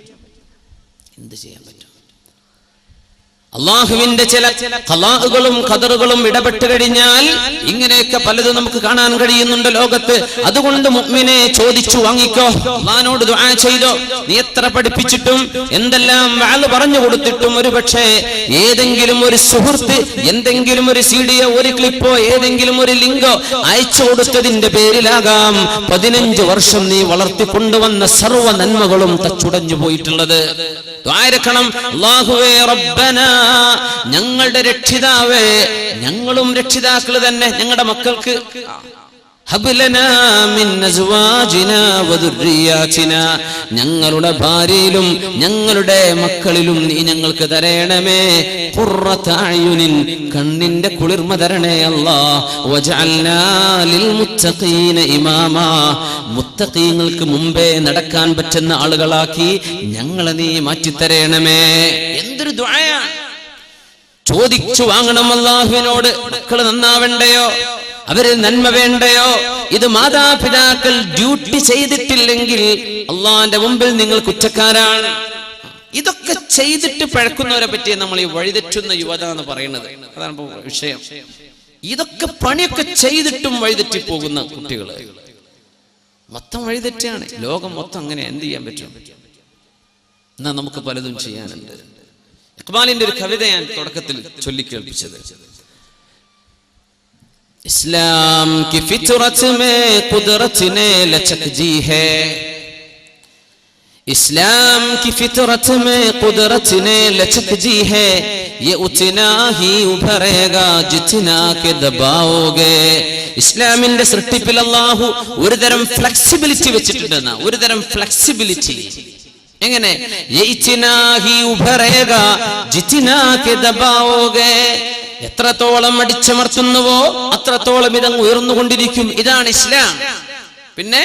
അള്ളാഹുവിന്റെ ചില ഖലാഉകളും ഖദറുകളും ഇടപെട്ട് കഴിഞ്ഞാൽ ഇങ്ങനെയൊക്കെ പലതും നമുക്ക് കാണാൻ കഴിയുന്നുണ്ട് ലോകത്ത്. അതുകൊണ്ട് മുഅ്മിനെ ചോദിച്ചു വാങ്ങിക്കോ, അള്ളാഹുവിനോട് ദുആ ചെയ്തോ. നീ എത്ര പഠിപ്പിച്ചിട്ടും എന്തെല്ലാം വഅദ് പറഞ്ഞു കൊടുത്തിട്ടും ഒരുപക്ഷേ ഏതെങ്കിലും ഒരു സുഹൃത്ത് എന്തെങ്കിലും ഒരു സീഡിയോ ഒരു ക്ലിപ്പോ ഏതെങ്കിലും ഒരു ലിങ്കോ അയച്ചു കൊടുത്തതിന്റെ പേരിലാകാം 15 വർഷം നീ വളർത്തിക്കൊണ്ടുവന്ന സർവ്വ നന്മകളും തച്ചുടഞ്ഞു പോയിട്ടുള്ളത്. ദ്വാരക്കണം, അല്ലാഹുവേ റബ്ബനാ, ഞങ്ങളുടെ രക്ഷിതാവേ, ഞങ്ങളും രക്ഷിതാക്കൾ തന്നെ ഞങ്ങളുടെ മക്കൾക്ക് ഹബ് ലനാ മിൻ അസ്വാജിനാ വദുർരിയാതിനാ, ഞങ്ങളുടെ ഭാര്യയിലും ഞങ്ങളുടെ മക്കളിലും നീ ഞങ്ങൾക്ക് തരണമേ ഖുർറത അയുനിൻ, കണ്ണിന്റെ കുളിർമ തരണേ അല്ലാഹ്. വജഅൽനാ ലിൽ മുത്തഖീന ഇമാമാ, മുത്തഖീങ്ങൾക്ക് മുമ്പേ നടക്കാൻ പറ്റുന്ന ആളുകളാക്കി ഞങ്ങളെ നീ മാറ്റിത്തരണമേ. എന്തൊരു ദുആയാണ്! ചോദിച്ചു വാങ്ങണം അല്ലാഹുവിനോട്. മക്കൾ നന്നാവണ്ടയോ, അവരിൽ നന്മ വേണ്ടയോ? ഇത് മാതാപിതാക്കൾ ഡ്യൂട്ടി ചെയ്തിട്ടില്ലെങ്കിൽ അള്ളാന്റെ മുമ്പിൽ നിങ്ങൾ കുറ്റക്കാരാണ്. ഇതൊക്കെ ചെയ്തിട്ട് പഴക്കുന്നവരെ പറ്റി നമ്മൾ ഈ വഴിതെറ്റുന്ന യുവത എന്ന് പറയുന്നത്. അതാണ് വിഷയം. ഇതൊക്കെ പണിയൊക്കെ ചെയ്തിട്ടും വഴിതെറ്റി പോകുന്ന കുട്ടികൾ മൊത്തം വഴിതെറ്റാണ്. ലോകം മൊത്തം അങ്ങനെ. എന്ത് ചെയ്യാൻ പറ്റും? എന്നാ നമുക്ക് പലതും ചെയ്യാനുണ്ട്. ഇഖ്ബാലിന്റെ ഒരു കവിത ഞാൻ തുടക്കത്തിൽ ചൊല്ലിക്കേൾപ്പിച്ചത്. इस्लाम की फितरत में कुदरत ने लचक दी है, इस्लाम की फितरत में कुदरत ने लचक दी है, ये उतना ही उभरेगा जितना के दबाओगे. ഇസ്ലാമിന്റെ സൃഷ്ടിപ്പിൽ അല്ലാഹു ഒരുതരം ഫ്ലെക്സിബിലിറ്റി വെച്ചിട്ടുണ്ടെന്ന, ഒരുതരം ഫ്ലെക്സിബിലിറ്റി. എങ്ങനെ? ये इतना ही उभरेगा जितना के दबाओगे, എത്രത്തോളം അടിച്ചമർത്തുന്നുവോ അത്രത്തോളം ഇതങ്ങ് ഉയർന്നുകൊണ്ടിരിക്കും. ഇതാണ് ഇസ്ലാം. പിന്നെ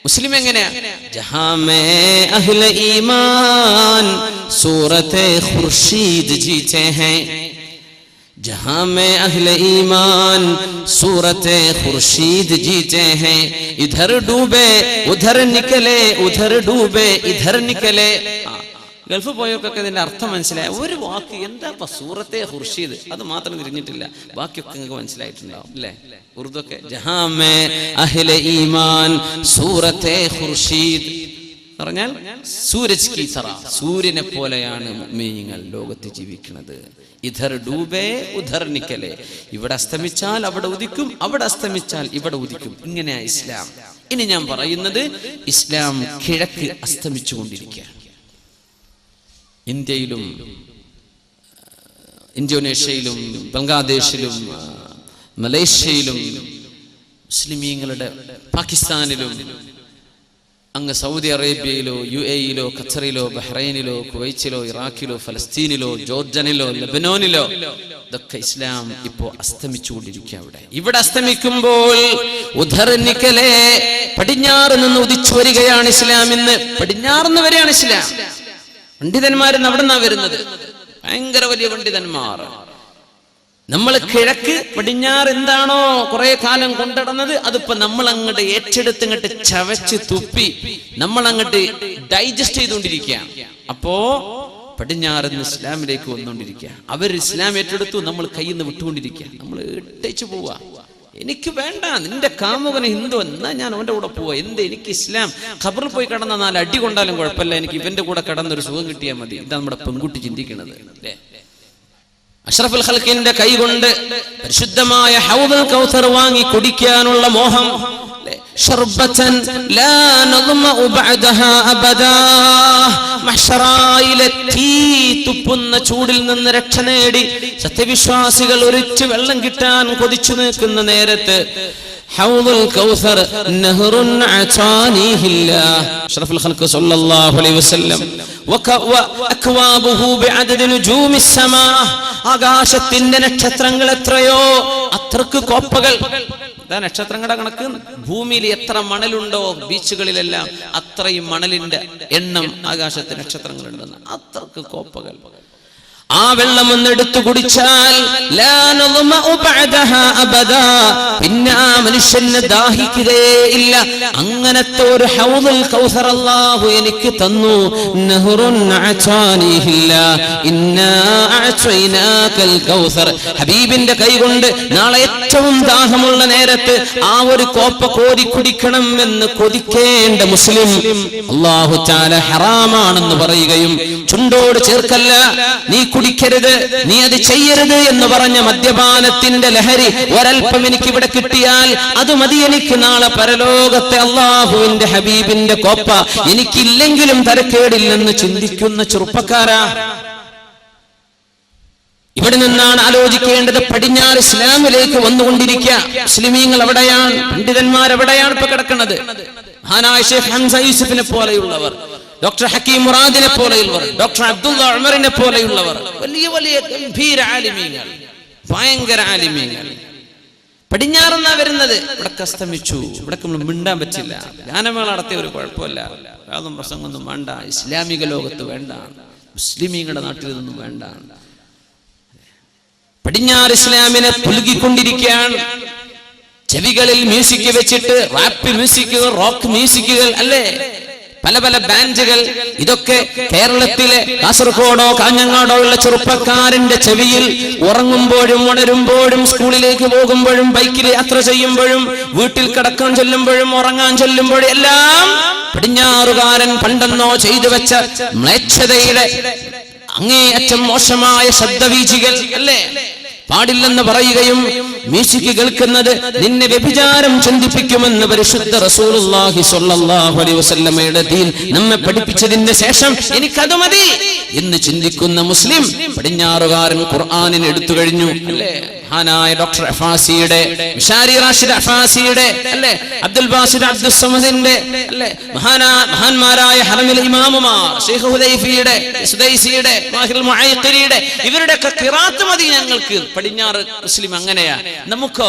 മുസ്ലിം എങ്ങനെയാ? ജഹാ മേ അഹ്ലെ ഈമാൻ സൂറത്തെ ഖുർശീദ് ജീത്തെ ഹൈ, जहां में अहले ईमान सूरते खुर्शीद जीते हैं, इधर डूबे उधर निकले, उधर डूबे इधर निकले. ഗൾഫ് പോയവർക്കൊക്കെ ഇതിന്റെ അർത്ഥം മനസ്സിലായ ഒരു വാക്ക് എന്താ സൂറത്തെ ഖുർശീദ്, അത് മാത്രം തിരിഞ്ഞിട്ടില്ല, ബാക്കിയൊക്കെ നിങ്ങൾക്ക് മനസ്സിലായിട്ടുണ്ടാവും അല്ലേ? ഉറുദു ഒക്കെ ജഹാ മേ അഹ്ലെ ഈമാൻ സൂറത്തെ ഖുർശീദ് പറഞ്ഞാൽ സൂരജ് കി തറ, സൂര്യനെ പോലെയാണ് മുഅ്മിനീങ്ങൾ ലോകത്ത് ജീവിക്കുന്നത്. ഇധർ ഡൂബേ ഉധർ നിക്കലേ, ഇവിടെ അസ്തമിച്ചാൽ അവിടെ ഉദിക്കും, അവിടെ അസ്തമിച്ചാൽ ഇവിടെ ഉദിക്കും. ഇങ്ങനെയാ ഇസ്ലാം. ഇനി ഞാൻ പറയുന്നത്, ഇസ്ലാം കിഴക്ക് അസ്തമിച്ചുകൊണ്ടിരിക്കുകയാണ്. ഇന്ത്യയിലും ഇന്തോനേഷ്യയിലും ബംഗ്ലാദേശിലും മലേഷ്യയിലും മുസ്ലിമീങ്ങളുടെ, പാകിസ്ഥാനിലും, അങ്ങ് സൗദി അറേബ്യയിലോ UAE-യിലോ ഖത്തറിലോ ബഹ്റൈനിലോ കുവൈറ്റിലോ ഇറാഖിലോ ഫലസ്തീനിലോ ജോർഡനിലോ ലബനോനിലോ ഇതൊക്കെ ഇസ്ലാം ഇപ്പോ അസ്തമിച്ചുകൊണ്ടിരിക്കുക. ഇവിടെ അസ്തമിക്കുമ്പോൾ ഉധർ നിക്കലേ, പടിഞ്ഞാറ് നിന്ന് ഉദിച്ചു വരികയാണ് ഇസ്ലാം. ഇന്ന് പടിഞ്ഞാറുന്ന് വരെയാണ് ഇസ്ലാം. പണ്ഡിതന്മാരെന്ന് അവിടെ നിന്നാ വരുന്നത്, ഭയങ്കര വലിയ പണ്ഡിതന്മാർ. നമ്മൾ കിഴക്ക് പടിഞ്ഞാറ് എന്താണോ കുറെ കാലം കൊണ്ടിടുന്നത്, അതിപ്പോ നമ്മൾ അങ്ങോട്ട് ഏറ്റെടുത്ത് ഇങ്ങോട്ട് ചവച്ച് തുപ്പി നമ്മൾ അങ്ങോട്ട് ഡൈജസ്റ്റ് ചെയ്തുകൊണ്ടിരിക്കുകയാണ്. അപ്പോ പടിഞ്ഞാറിന്ന് ഇസ്ലാമിലേക്ക് വന്നുകൊണ്ടിരിക്കുക. അവർ ഇസ്ലാം ഏറ്റെടുത്തു, നമ്മൾ കയ്യിൽ നിന്ന് വിട്ടുകൊണ്ടിരിക്കുക. നമ്മൾ ഇട്ടേച്ചു പോവാ. എനിക്ക് വേണ്ട, നിന്റെ കാമുകന് ഹിന്ദു, എന്നാ ഞാൻ അവന്റെ കൂടെ പോവാ. എന്ത് എനിക്ക് ഇസ്ലാം? ഖബറിൽ പോയി കിടന്ന 4 അടി കൊണ്ടാലും കുഴപ്പമില്ല, എനിക്ക് ഇവന്റെ കൂടെ കിടന്നൊരു സുഖം കിട്ടിയാൽ മതി. ഇതാണ് നമ്മുടെ പെൺകുട്ടി ചിന്തിക്കുന്നത് അല്ലേ? അഷ്റഫുൽ ഖൽഖിന്റെ കൈകൊണ്ട് പരിശുദ്ധമായ ഹൗദുൽ കൗസർ വാങ്ങി കുടിക്കാനുള്ള മോഹം. ശർബതൻ ലാ നദ്മഉ ബഅദഹാ അബദാ, മഹ്ശറായിലെ തീ തുപ്പുന്ന ചൂടിൽ നിന്ന് രക്ഷ നേടി സത്യവിശ്വാസികൾ ഒരിറ്റു വെള്ളം കിട്ടാൻ കൊതിച്ചു നിൽക്കുന്ന നേരത്ത് ഹൗദുൽ കൗസർ നഹറുൻ അതാനിഹില്ലാഹ്, അഷ്റഫുൽ ഖൽഖ് സല്ലല്ലാഹു അലൈഹി വസല്ലം വഅക്വാബുഹു ബിഅദദി നുജൂമിസ് സമാ, ആകാശത്തിന്റെ നക്ഷത്രങ്ങൾ എത്രയോ അത്രക്ക് കോപ്പകൾ. ഇതാ നക്ഷത്രങ്ങളുടെ കണക്ക്. ഭൂമിയിൽ എത്ര മണലുണ്ടോ ബീച്ചുകളിലെല്ലാം അത്രയും മണലിന്റെ എണ്ണം ആകാശത്ത് നക്ഷത്രങ്ങളുണ്ടെന്ന്, അത്രക്ക് കോപ്പകൾ. ആ വെള്ളം ഒന്നെടുത്തു കുടിച്ചാൽ പിന്നെ ആ മനുഷ്യന് ദാഹിക്കുകയേ ഇല്ല. അങ്ങനത്തെ ഒരു ഹൗദുൽ കൗസർ അല്ലാഹു എനിക്ക് തന്നു. ഹബീബിന്റെ കൈകൊണ്ട് നാളെ ഏറ്റവും ദാഹമുള്ള നേരത്ത് ആ ഒരു കോപ്പ കോരി കുടിക്കണം എന്ന് കൊതിക്കേണ്ട മുസ്ലിം അല്ലാഹു തആല ഹറാമാണെന്ന് പറയുകയും ചുണ്ടോട് ചേർക്കല്ല, നീ കുടിക്കരുത്, നീ അത് ചെയ്യരുത് എന്ന് പറഞ്ഞ മദ്യപാനത്തിന്റെ ലഹരി ഒരൽപ്പം എനിക്ക് ഇവിടെ കിട്ടിയാൽ അത് മതി എനിക്ക് നാളെ പരലോകത്തെ അല്ലാഹുവിന്റെ ഹബീബിന്റെ കോപ്പ എനിക്കില്ലെങ്കിലും തരക്കേടില്ലെന്ന് ചിന്തിക്കുന്ന ചെറുപ്പക്കാരാ. ഇവിടെ നിന്നാണ് ആലോചിക്കേണ്ടത്. പടിഞ്ഞാറ് ഇസ്ലാമിലേക്ക് വന്നുകൊണ്ടിരിക്കുക. മുസ്ലിമീങ്ങൾ എവിടെയാണ്? പണ്ഡിതന്മാർ എവിടെയാണ് ഇപ്പൊ കിടക്കുന്നത്? മഹാനായ ഷെയ്ഖ് ഹംസ യൂസുഫിനെ പോലെയുള്ളവർ, ഡോക്ടർ ഹക്കീം മുറാദിനെ പോലെയുള്ളവർ, ഡോക്ടർ അബ്ദുള്ള ഉമറിനെ പോലെയുള്ളവർ, വലിയ വലിയ ഗംഭീര ആലിമീങ്ങൾ, ഭയങ്കര ആലിമീങ്ങൾ പടിഞ്ഞാറെന്നാ വരുന്നത്. ഇവിടെ അസ്തമിച്ചു. ഇവിടെ നമ്മൾ മിണ്ടാൻ പറ്റില്ല. ഗാനമേള നടത്തിയ ഒരു കുഴപ്പമില്ല. യാതൊന്നും പ്രസംഗമൊന്നും വേണ്ട. ഇസ്ലാമിക ലോകത്ത് വേണ്ട. മുസ്ലിമീങ്ങളുടെ നാട്ടിൽ ഇതൊന്നും വേണ്ട. പടിഞ്ഞാറ് ഇസ്ലാമിനെ പുലുകിക്കൊണ്ടിരിക്കുകയാണ്. ചെവികളിൽ മ്യൂസിക് വെച്ചിട്ട് റാപ്പ് മ്യൂസിക്കുകൾ, റോക്ക് മ്യൂസിക്കുകൾ, അല്ലേ, പല പല ബാൻഡുകൾ. ഇതൊക്കെ കേരളത്തിലെ കാസർഗോഡോ കാഞ്ഞങ്ങാടോ ഉള്ള ചെറുപ്പക്കാരന്റെ ചെവിയിൽ ഉറങ്ങുമ്പോഴും ഉണരുമ്പോഴും സ്കൂളിലേക്ക് പോകുമ്പോഴും ബൈക്കിൽ യാത്ര ചെയ്യുമ്പോഴും വീട്ടിൽ കിടക്കാൻ ചെല്ലുമ്പോഴും ഉറങ്ങാൻ ചെല്ലുമ്പോഴും എല്ലാം പടിഞ്ഞാറുകാരൻ പണ്ടെന്നോ ചെയ്തു വെച്ച മ്ലേച്ഛതയുടെ അങ്ങേയറ്റം മോശമായ ശബ്ദവീചികൾ, അല്ലേ, പാടില്ലെന്ന് പറയുകയും മ്യൂസിക് കേൾക്കുന്നത് നിന്നെ വ്യഭിചാരം ചിന്തിപ്പിക്കുമെന്ന് പരിശുദ്ധ റസൂലുള്ളാഹി സ്വല്ലല്ലാഹു അലൈഹി വസല്ലമയുടെ ദീൻ നമ്മെ പഠിപ്പിച്ചതിന് ശേഷം എനിക്കത് മതി എന്ന് ചിന്തിക്കുന്ന മുസ്ലിം പടിഞ്ഞാറുകാരൻ ഖുർആനിനെ എടുത്തു കഴിഞ്ഞു, അല്ലേ. മഹാനായ ഡോക്ടർ അഫാസിയുടെ, മിഷാരി റാഷിദ് അഫാസിയുടെ, അല്ലേ, അബ്ദുൽ ബാസിദ് അബ്ദുൽ സമദിന്റെ, അല്ലേ, മഹാന്മാരായ ഹറമിലെ ഇമാമുമാർ, ശൈഖ് ഹുദൈഫിയുടെ, സുദൈസിയുടെ, മാഹിൽ മുഅയ്ഖിരിയുടെ, ഇവരുടെയൊക്കെ ഖിറാത്ത് മതി ഞങ്ങൾക്ക്. പടിഞ്ഞാറ് മുസ്ലിം അങ്ങനെയാ. നമുക്ക്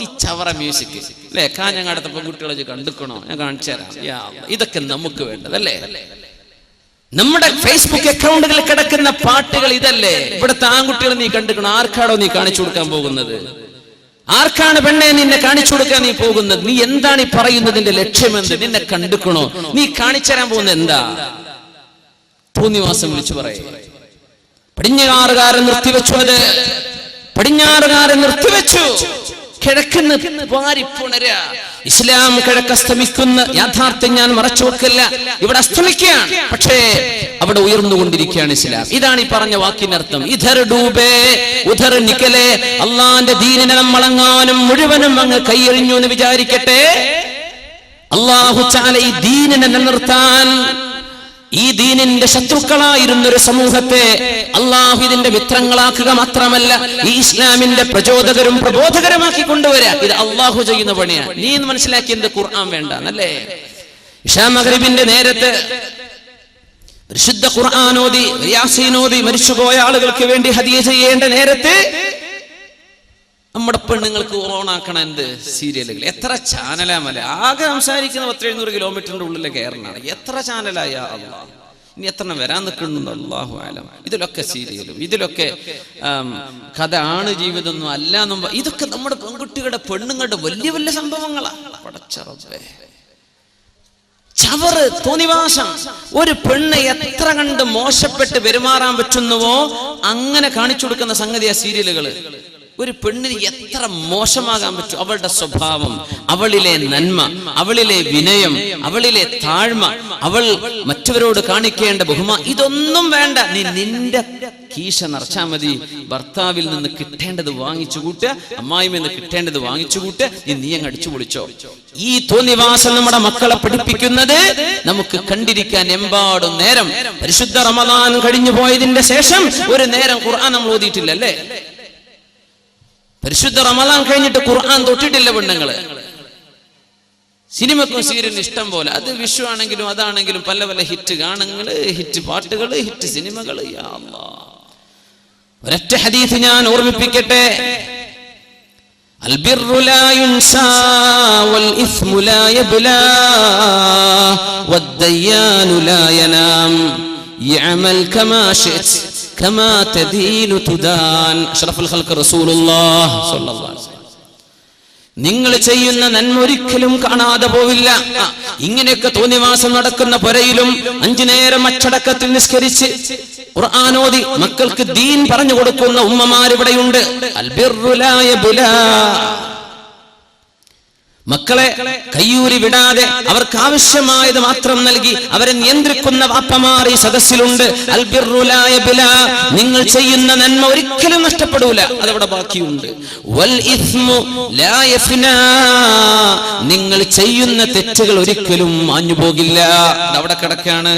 ഈ ചവറ മ്യൂസിക്, അല്ലേ, കാഞ്ഞങ്ങാടത്തെ പെൺകുട്ടികളെ കണ്ടുക്കണോ? ഞാൻ കാണിച്ചു തരാം. ഇതൊക്കെ നമുക്ക് വേണ്ടതല്ലേ. നമ്മുടെ ഫേസ്ബുക്ക് അക്കൗണ്ടുകളിൽ കിടക്കുന്ന പാട്ടുകൾ ഇതല്ലേ. ഇവിടുത്തെ ആൺകുട്ടികൾ നീ കണ്ടുക്കണോ? ആർക്കാടോ നീ കാണിച്ചു കൊടുക്കാൻ പോകുന്നത്? ആർക്കാണ് പെണ്ണെ നിന്നെ കാണിച്ചു കൊടുക്കാൻ നീ പോകുന്നത്? നീ എന്താണ് ഈ പറയുന്നതിന്റെ ലക്ഷ്യമെന്ത്? നിന്നെ കണ്ടുക്കണോ? നീ കാണിച്ചു തരാൻ പോകുന്നത് എന്താ? തോന്നിവാസം വിളിച്ചു പറയും. പടിഞ്ഞാറുകാരൻ നിർത്തിവെച്ചു. അത് പടിഞ്ഞാറുകാരൻ നിർത്തിവെച്ചു. കിഴക്കുന്ന് വാരിപ്പുണര. ഇസ്ലാം കിഴക്കസ്തമിക്കുന്ന യാഥാർത്ഥ്യം ഞാൻ മറച്ചു വെക്കില്ല. ഇവിടെ അസ്തമിക്കുകയാണ്, പക്ഷേ അവിടെ ഉയർന്നുകൊണ്ടിരിക്കുകയാണ് ഇസ്ലാം. ഇതാണ് ഈ പറഞ്ഞ വാക്കിനർത്ഥം. ഇധർ ഡൂബേ ഉധർ നിക്കലേ. അള്ളാന്റെ ദീനിനെ നമ്മളെങ്ങാനും മുഴുവനും അങ്ങ് കൈയെറിഞ്ഞു എന്ന് വിചാരിക്കട്ടെ. അള്ളാഹു തആല ഈ ദീനിനെ നിലനിർത്താൻ, ഈ ദീനിന്റെ ശത്രുക്കളായിരുന്ന ഒരു സമൂഹത്തെ അള്ളാഹു ഇതിന്റെ മിത്രങ്ങളാക്കുക മാത്രമല്ല, ഈ ഇസ്ലാമിന്റെ പ്രചോദകരും പ്രബോധകരമാക്കി കൊണ്ടുവരിക. ഇത് അള്ളാഹു ചെയ്യുന്ന പണിയാണ്. നീ എന്ന് മനസ്സിലാക്കിയത് ഖുർആൻ വേണ്ട, അല്ലേ. ഇശാ മഗ്രിബിന്റെ നേരത്ത് പരിശുദ്ധ ഖുർആൻ ഓതി, യാസീൻ ഓതി മരിച്ചുപോയ ആളുകൾക്ക് വേണ്ടി ഹദിയ ചെയ്യേണ്ട നേരത്ത് നമ്മുടെ പെണ്ണുങ്ങൾക്ക് ഓണാക്കണ എന്ത് സീരിയലുകൾ. എത്ര ചാനലാ മല. ആകെ സംസാരിക്കുന്ന 700 കിലോമീറ്ററിന്റെ ഉള്ളിലെ കേരളമാണ്. എത്ര ചാനലായ അള്ളാഹ്. ഇനി എത്ര വരാൻ നിൽക്കുന്നുണ്ട് അല്ലാഹു ആലം. ഇതിലൊക്കെ സീരിയലും, ഇതിലൊക്കെ കഥ ആണ്, ജീവിതമൊന്നും അല്ല എന്നും. ഇതൊക്കെ നമ്മുടെ പെൺകുട്ടികളുടെ പെണ്ണുങ്ങളുടെ വലിയ വലിയ സംഭവങ്ങളാണ്. പടച്ചറബേ, ചവറ്, തോന്നിവാസം. ഒരു പെണ്ണ് എത്ര കണ്ട് മോശപ്പെട്ട് പെരുമാറാൻ പറ്റുന്നുവോ അങ്ങനെ കാണിച്ചു കൊടുക്കുന്ന സംഗതിയാ സീരിയലുകള്. ഒരു പെണ്ണിന് എത്ര മോശമാകാൻ പറ്റും? അവളുടെ സ്വഭാവം, അവളിലെ നന്മ, അവളിലെ വിനയം, അവളിലെ താഴ്മ, അവൾ മറ്റവരോട് കാണിക്കേണ്ട ബഹുമാനം, ഇതൊന്നും വേണ്ട. നീ നിന്റെ കീശ നിറച്ചാ മതി. ഭർത്താവിൽ നിന്ന് കിട്ടേണ്ടത് വാങ്ങിച്ചു കൂട്ടുക, അമ്മായിയിൽ നിന്ന് കിട്ടേണ്ടത് വാങ്ങിച്ചു കൂട്ടുക. നീ അങ്ങ് അടിച്ചു പൊളിച്ചോ. ഈ തോന്നിവാസം നമ്മുടെ മക്കളെ പഠിപ്പിക്കുന്നത് നമുക്ക് കണ്ടിരിക്കാൻ എമ്പാടും നേരം. പരിശുദ്ധ റമദാൻ കഴിഞ്ഞു പോയതിന്റെ ശേഷം ഒരു നേരം ഖുർആൻ നമ്മൾ ഓതിയിട്ടില്ല, അല്ലേ. പരിശുദ്ധ റമദാൻ കഴിഞ്ഞിട്ട് ഖുർആൻ തൊട്ടിട്ടില്ല പെണ്ണുങ്ങള്. സിനിമക്കും സീരിയലിനും ഇഷ്ടം പോലെ. അത് വിഷു ആണെങ്കിലും അതാണെങ്കിലും പല പല ഹിറ്റ് ഗാനങ്ങള്, ഹിറ്റ് പാട്ടുകള്, ഹിറ്റ് സിനിമകള്. യാ അല്ലാഹ്, ഒരൊറ്റ ഹദീസ് ഞാൻ ഓർമ്മിപ്പിക്കട്ടെ. അൽബിറു ലാ യുൻസാ വൽ ഇസ്മു ലാ യബ്ലാ വദ്ദയ്യാനു ലാ യനാം യഅമൽ കമാ ശിഅ്ത കമാ തദീനു തുദാൻ. അഷ്റഫുൽ ഖൽഖ് റസൂലുള്ളാഹി സ്വല്ലല്ലാഹു അലൈഹി വസല്ലം. നിങ്ങൾ ചെയ്യുന്ന നന്മ ഒരിക്കലും കാണാതെ പോവില്ല. ഇങ്ങനെയൊക്കെ തോന്നിവാസം നടക്കുന്ന പുരയിലും 5 നേരം അച്ചടക്കത്തിൽ നിസ്കരിച്ച് ഖുർആൻ ഓതി മക്കൾക്ക് ദീൻ പറഞ്ഞു കൊടുക്കുന്ന ഉമ്മമാരിവിടെയുണ്ട്. അൽബിറു ലാ യബ്ലാ. മക്കളെ കയ്യൂരി വിടാതെ അവർക്ക് ആവശ്യമായത് മാത്രം നൽകി അവരെ നിയന്ത്രിക്കുന്ന വാപ്പമാർ ഈ സദസ്സിലുണ്ട്. അൽബിറു ലാ യബ്ലാ. നിങ്ങൾ ചെയ്യുന്ന നന്മ ഒരിക്കലും നഷ്ടപ്പെടൂല, അതവിടെ ബാക്കിയുണ്ട്. വൽ ഇസ്മു ലാ യഫ്നാ. നിങ്ങൾ ചെയ്യുന്ന തെറ്റുകൾ ഒരിക്കലും മാഞ്ഞു പോകില്ല, അതവിടെ കിടക്കാണ്.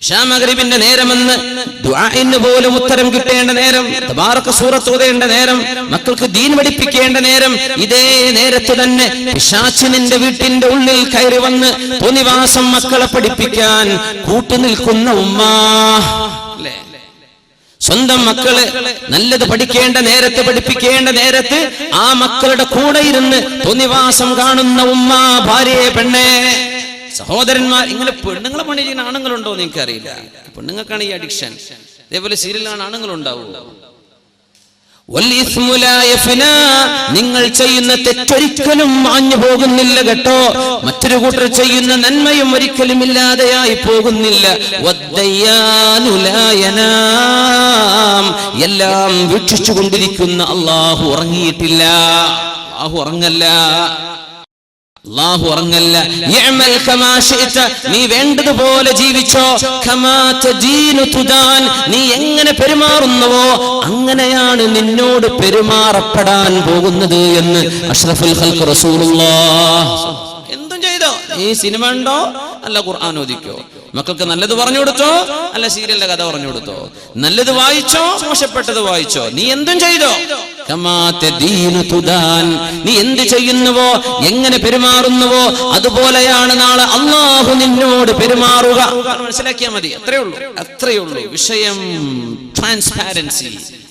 ഇശാ മഗ്രിബിന്റെ നേരമെന്ന് ദുആഇന് പോലും ഉത്തരം കിട്ടേണ്ട നേരം, തബാറക സൂറത്ത് ഓതേണ്ട നേരം, മക്കൾക്ക് ദീൻ പഠിപ്പിക്കേണ്ട നേരം, ഇതേ നേരത്ത് തന്നെ പിശാച് നിന്റെ വീട്ടിന്റെ ഉള്ളിൽ കയറി വന്ന് തോന്നിവാസം മക്കളെ പഠിപ്പിക്കാൻ കൂട്ടുനിൽക്കുന്ന ഉമ്മ. സ്വന്തം മക്കള് നല്ലത് പഠിക്കേണ്ട നേരത്ത്, പഠിപ്പിക്കേണ്ട നേരത്ത് ആ മക്കളുടെ കൂടെ ഇരുന്ന് തോന്നിവാസം കാണുന്ന ഉമ്മ, ഭാര്യയെ, പെണ്ണെ, സഹോദരന്മാർ. ഇങ്ങനെ പെണ്ണുങ്ങളെ പണി ചെയ്യുന്ന ആണുങ്ങളുണ്ടോ എന്ന് എനിക്കറിയില്ല. പെണ്ണുങ്ങൾക്കാണ് ഈ അഡിക്ഷൻ. ഇതേപോലെ സീരിയലാണ് ആണുങ്ങളുണ്ടാവും. നിങ്ങൾ ചെയ്യുന്ന തെറ്റൊരിക്കലും മാഞ്ഞു പോകുന്നില്ല കേട്ടോ. മറ്റൊരു കൂട്ടർ ചെയ്യുന്ന നന്മയും ഒരിക്കലും ഇല്ലാതെയായി പോകുന്നില്ല. എല്ലാം വീക്ഷിച്ചു കൊണ്ടിരിക്കുന്ന അള്ളാഹു ഉറങ്ങിയിട്ടില്ല. അള്ളാഹു ഉറങ്ങല്ല. അല്ലാഹു ഉറങ്ങല്ല. യഅമൽ കമാ ശിഅത, നീ വേണ്ടതുപോലെ ജീവിച്ചോ. കമാ തദീനു തുദാൻ, നീ എങ്ങനെ പെരുമാറുന്നുവോ അങ്ങനെയാണ് നിന്നോട് പെരുമാറപ്പെടാൻ പോകുന്നത് എന്ന് അഷ്റഫുൽ ഖൽഖ് റസൂലുള്ളാഹ്. എന്തും ചെയ്തോ, നീ സിനിമ ഉണ്ടോ അല്ല ഖുർആൻ ഓദിക്കോ, മക്കൾക്ക് നല്ലത് പറഞ്ഞു കൊടുത്തോ അല്ല സീരിയലിന്റെ കഥ പറഞ്ഞു കൊടുത്തോ, നല്ലത് വായിച്ചോ മോശപ്പെട്ടത് വായിച്ചോ, നീ എന്തും ചെയ്തോ. നീ എന്ത് ചെയ്യുന്നുവോ, എങ്ങനെ പെരുമാറുന്നുവോ അതുപോലെയാണ് നാളെ അള്ളാഹു നിന്നോട് പെരുമാറുക. മനസ്സിലാക്കിയാൽ മതി. അത്രയേ ഉള്ളൂ വിഷയം. ട്രാൻസ്പാരൻസി.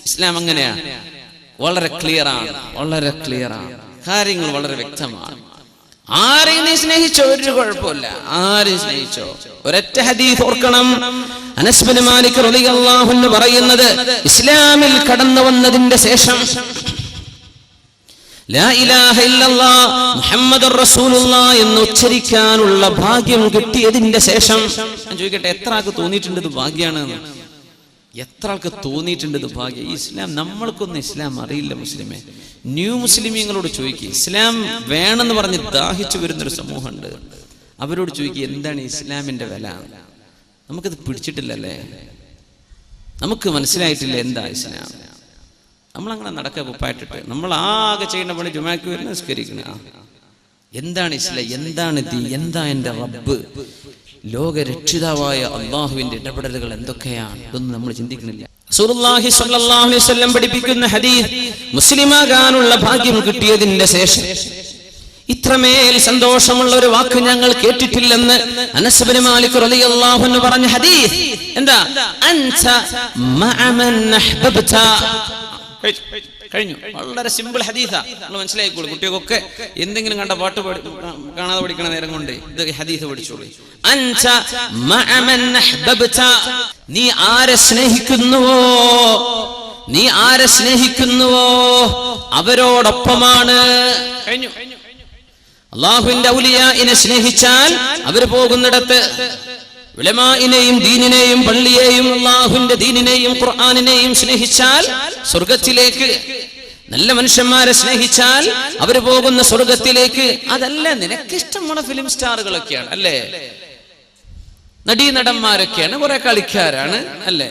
ഇസ്ലാം അങ്ങനെയാ, വളരെ ക്ലിയർ ആണ്. കാര്യങ്ങൾ വളരെ വ്യക്തമാണ്. ആരെയും നീ സ്നേഹിച്ചോ, ഒരു കുഴപ്പമില്ല. ആരെയും സ്നേഹിച്ചോ. ഒരൊറ്റ ഹദീസ് ഓർക്കണം. അനസ് ബിൻ മാലിക് റളിയല്ലാഹു അൻഹു പറയുന്നത്, ഇസ്ലാമിൽ കടന്നു വന്നതിന്റെ ശേഷം ലാ ഇലാഹ ഇല്ലല്ലാഹ് മുഹമ്മദുർ റസൂലുള്ളാഹ് എന്ന് ഉച്ചരിക്കാനുള്ള ഭാഗ്യം കിട്ടിയതിന്റെ ശേഷം, ഞാൻ ചോദിക്കട്ടെ, എത്ര ആൾക്ക് തോന്നിയിട്ടുണ്ട് ഇത് ഭാഗ്യാണെന്ന്? എത്ര ആൾക്ക് തോന്നിയിട്ടുണ്ട് ഇത് ഭാഗ്യം? ഈ ഇസ്ലാം, നമ്മൾക്കൊന്നും ഇസ്ലാം അറിയില്ല മുസ്ലിമേ. ന്യൂ മുസ്ലിമീങ്ങളോട് ചോദിക്കുക, ഇസ്ലാം വേണമെന്ന് പറഞ്ഞ് ദാഹിച്ചു വരുന്നൊരു സമൂഹമുണ്ട്. അവരോട് ചോദിക്കുക, എന്താണ് ഇസ്ലാമിന്റെ വില? നമുക്കത് പിടിച്ചിട്ടില്ലല്ലേ, നമുക്ക് മനസ്സിലായിട്ടില്ല എന്താ ഇസ്ലാം. നമ്മളങ്ങനെ നടക്കുക കുപ്പായിട്ടിട്ട്. നമ്മൾ ആകെ ചെയ്യുന്ന പണി ജുമാക്ക് വരുന്ന നിസ്കരിക്കണ. എന്താണ് ഇസ്ലാം, എന്താണ് ദീൻ, എന്താ എൻ്റെ റബ്ബ്, ലോകരക്ഷിതാവായ അള്ളാഹുവിന്റെ ഇടപെടലുകൾ എന്തൊക്കെയാണ്, ഇതൊന്നും നമ്മൾ ചിന്തിക്കുന്നില്ല. റസൂലുള്ളാഹി സ്വല്ലല്ലാഹു അലൈഹി വസല്ലം പഠിപ്പിക്കുന്ന ഹദീസ്, മുസ്ലിമാകാനുള്ള ഭാഗ്യം കിട്ടിയതിന്റെ ശേഷം ഇത്രമേൽ സന്തോഷമുള്ള ഒരു വാക്ക് ഞങ്ങൾ കേട്ടിട്ടില്ലെന്ന് അനസ് ബിൻ മാലിക് റളിയല്ലാഹു അൻഹു പറഞ്ഞ ഹദീസ്. എന്താ? അൻത മഅ മൻ അഹ്ബബ്ത. കഴിഞ്ഞു. വളരെ സിമ്പിൾ ഹദീസാ, നമ്മൾ മനസ്സിലാക്കിക്കോളൂ. കുട്ടികൾക്കൊക്കെ എന്തെങ്കിലും കണ്ട പാട്ട് കാണാതെ പഠിക്കണ നേരം കൊണ്ട് ഇത് ഹദീസ് പഠിച്ചോളൂ. അൻത മഅ മൻ അഹ്ബബ്ത, നീ ആരെ സ്നേഹിക്കുന്നുവോ അവരോടൊപ്പമാണ്. കഴിഞ്ഞു. അല്ലാഹുവിന്റെ ഔലിയാഇനെ സ്നേഹിച്ചാൽ അവർ പോകുന്നിടത്ത്, ഉലമാഇനെയും ദീനിനെയും പള്ളിയെയും അല്ലാഹുവിന്റെ ദീനിനെയും ഖുർആനിനെയും സ്നേഹിച്ചാൽ സ്വർഗത്തിലേക്ക്, നല്ല മനുഷ്യന്മാരെ സ്നേഹിച്ചാൽ അവർ പോകുന്ന സ്വർഗത്തിലേക്ക്. അതല്ല, നിനക്കിഷ്ടമുള്ള ഫിലിം സ്റ്റാറുകളൊക്കെയാണ് അല്ലേ, നടീനടന്മാരൊക്കെയാണ്, കുറെ കളിക്കാരാണ് അല്ലേ,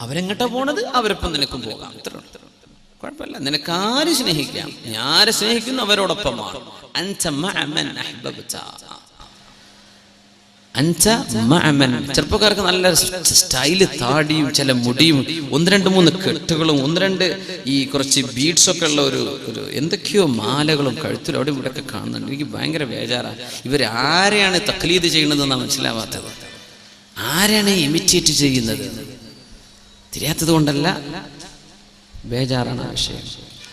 അവരെങ്ങോട്ടാ പോണത്, അവരൊപ്പം നിനക്കും പോകാം. കുഴപ്പമില്ല, നിനക്ക് ആര് സ്നേഹിക്കാം. നീ ആരെ സ്നേഹിക്കുന്നു അവരോടൊപ്പമാണ്. അൻത മഅ മൻ അഹ്ബബ്ത. ചെറുപ്പക്കാർക്ക് നല്ല സ്റ്റൈല്, താടിയും ചില മുടിയും, 1-2-3 കെട്ടുകളും 1-2 ഈ കുറച്ച് ബീഡ്സ് ഒക്കെ ഉള്ള ഒരു എന്തൊക്കെയോ മാലകളും കഴുത്തിലും അവിടെ ഇവിടെ ഒക്കെ കാണുന്നുണ്ട്. എനിക്ക് ഭയങ്കര ബേജാറാണ്. ഇവരാരെയാണ് തഖ്ലീദ് ചെയ്യുന്നതെന്നാണ് മനസ്സിലാവാത്തത്. ആരാണ് ഇമിറ്റേറ്റ് ചെയ്യുന്നത്? തിരിയാത്തത് കൊണ്ടല്ല, ബേജാറാണ് ആ വിഷയം.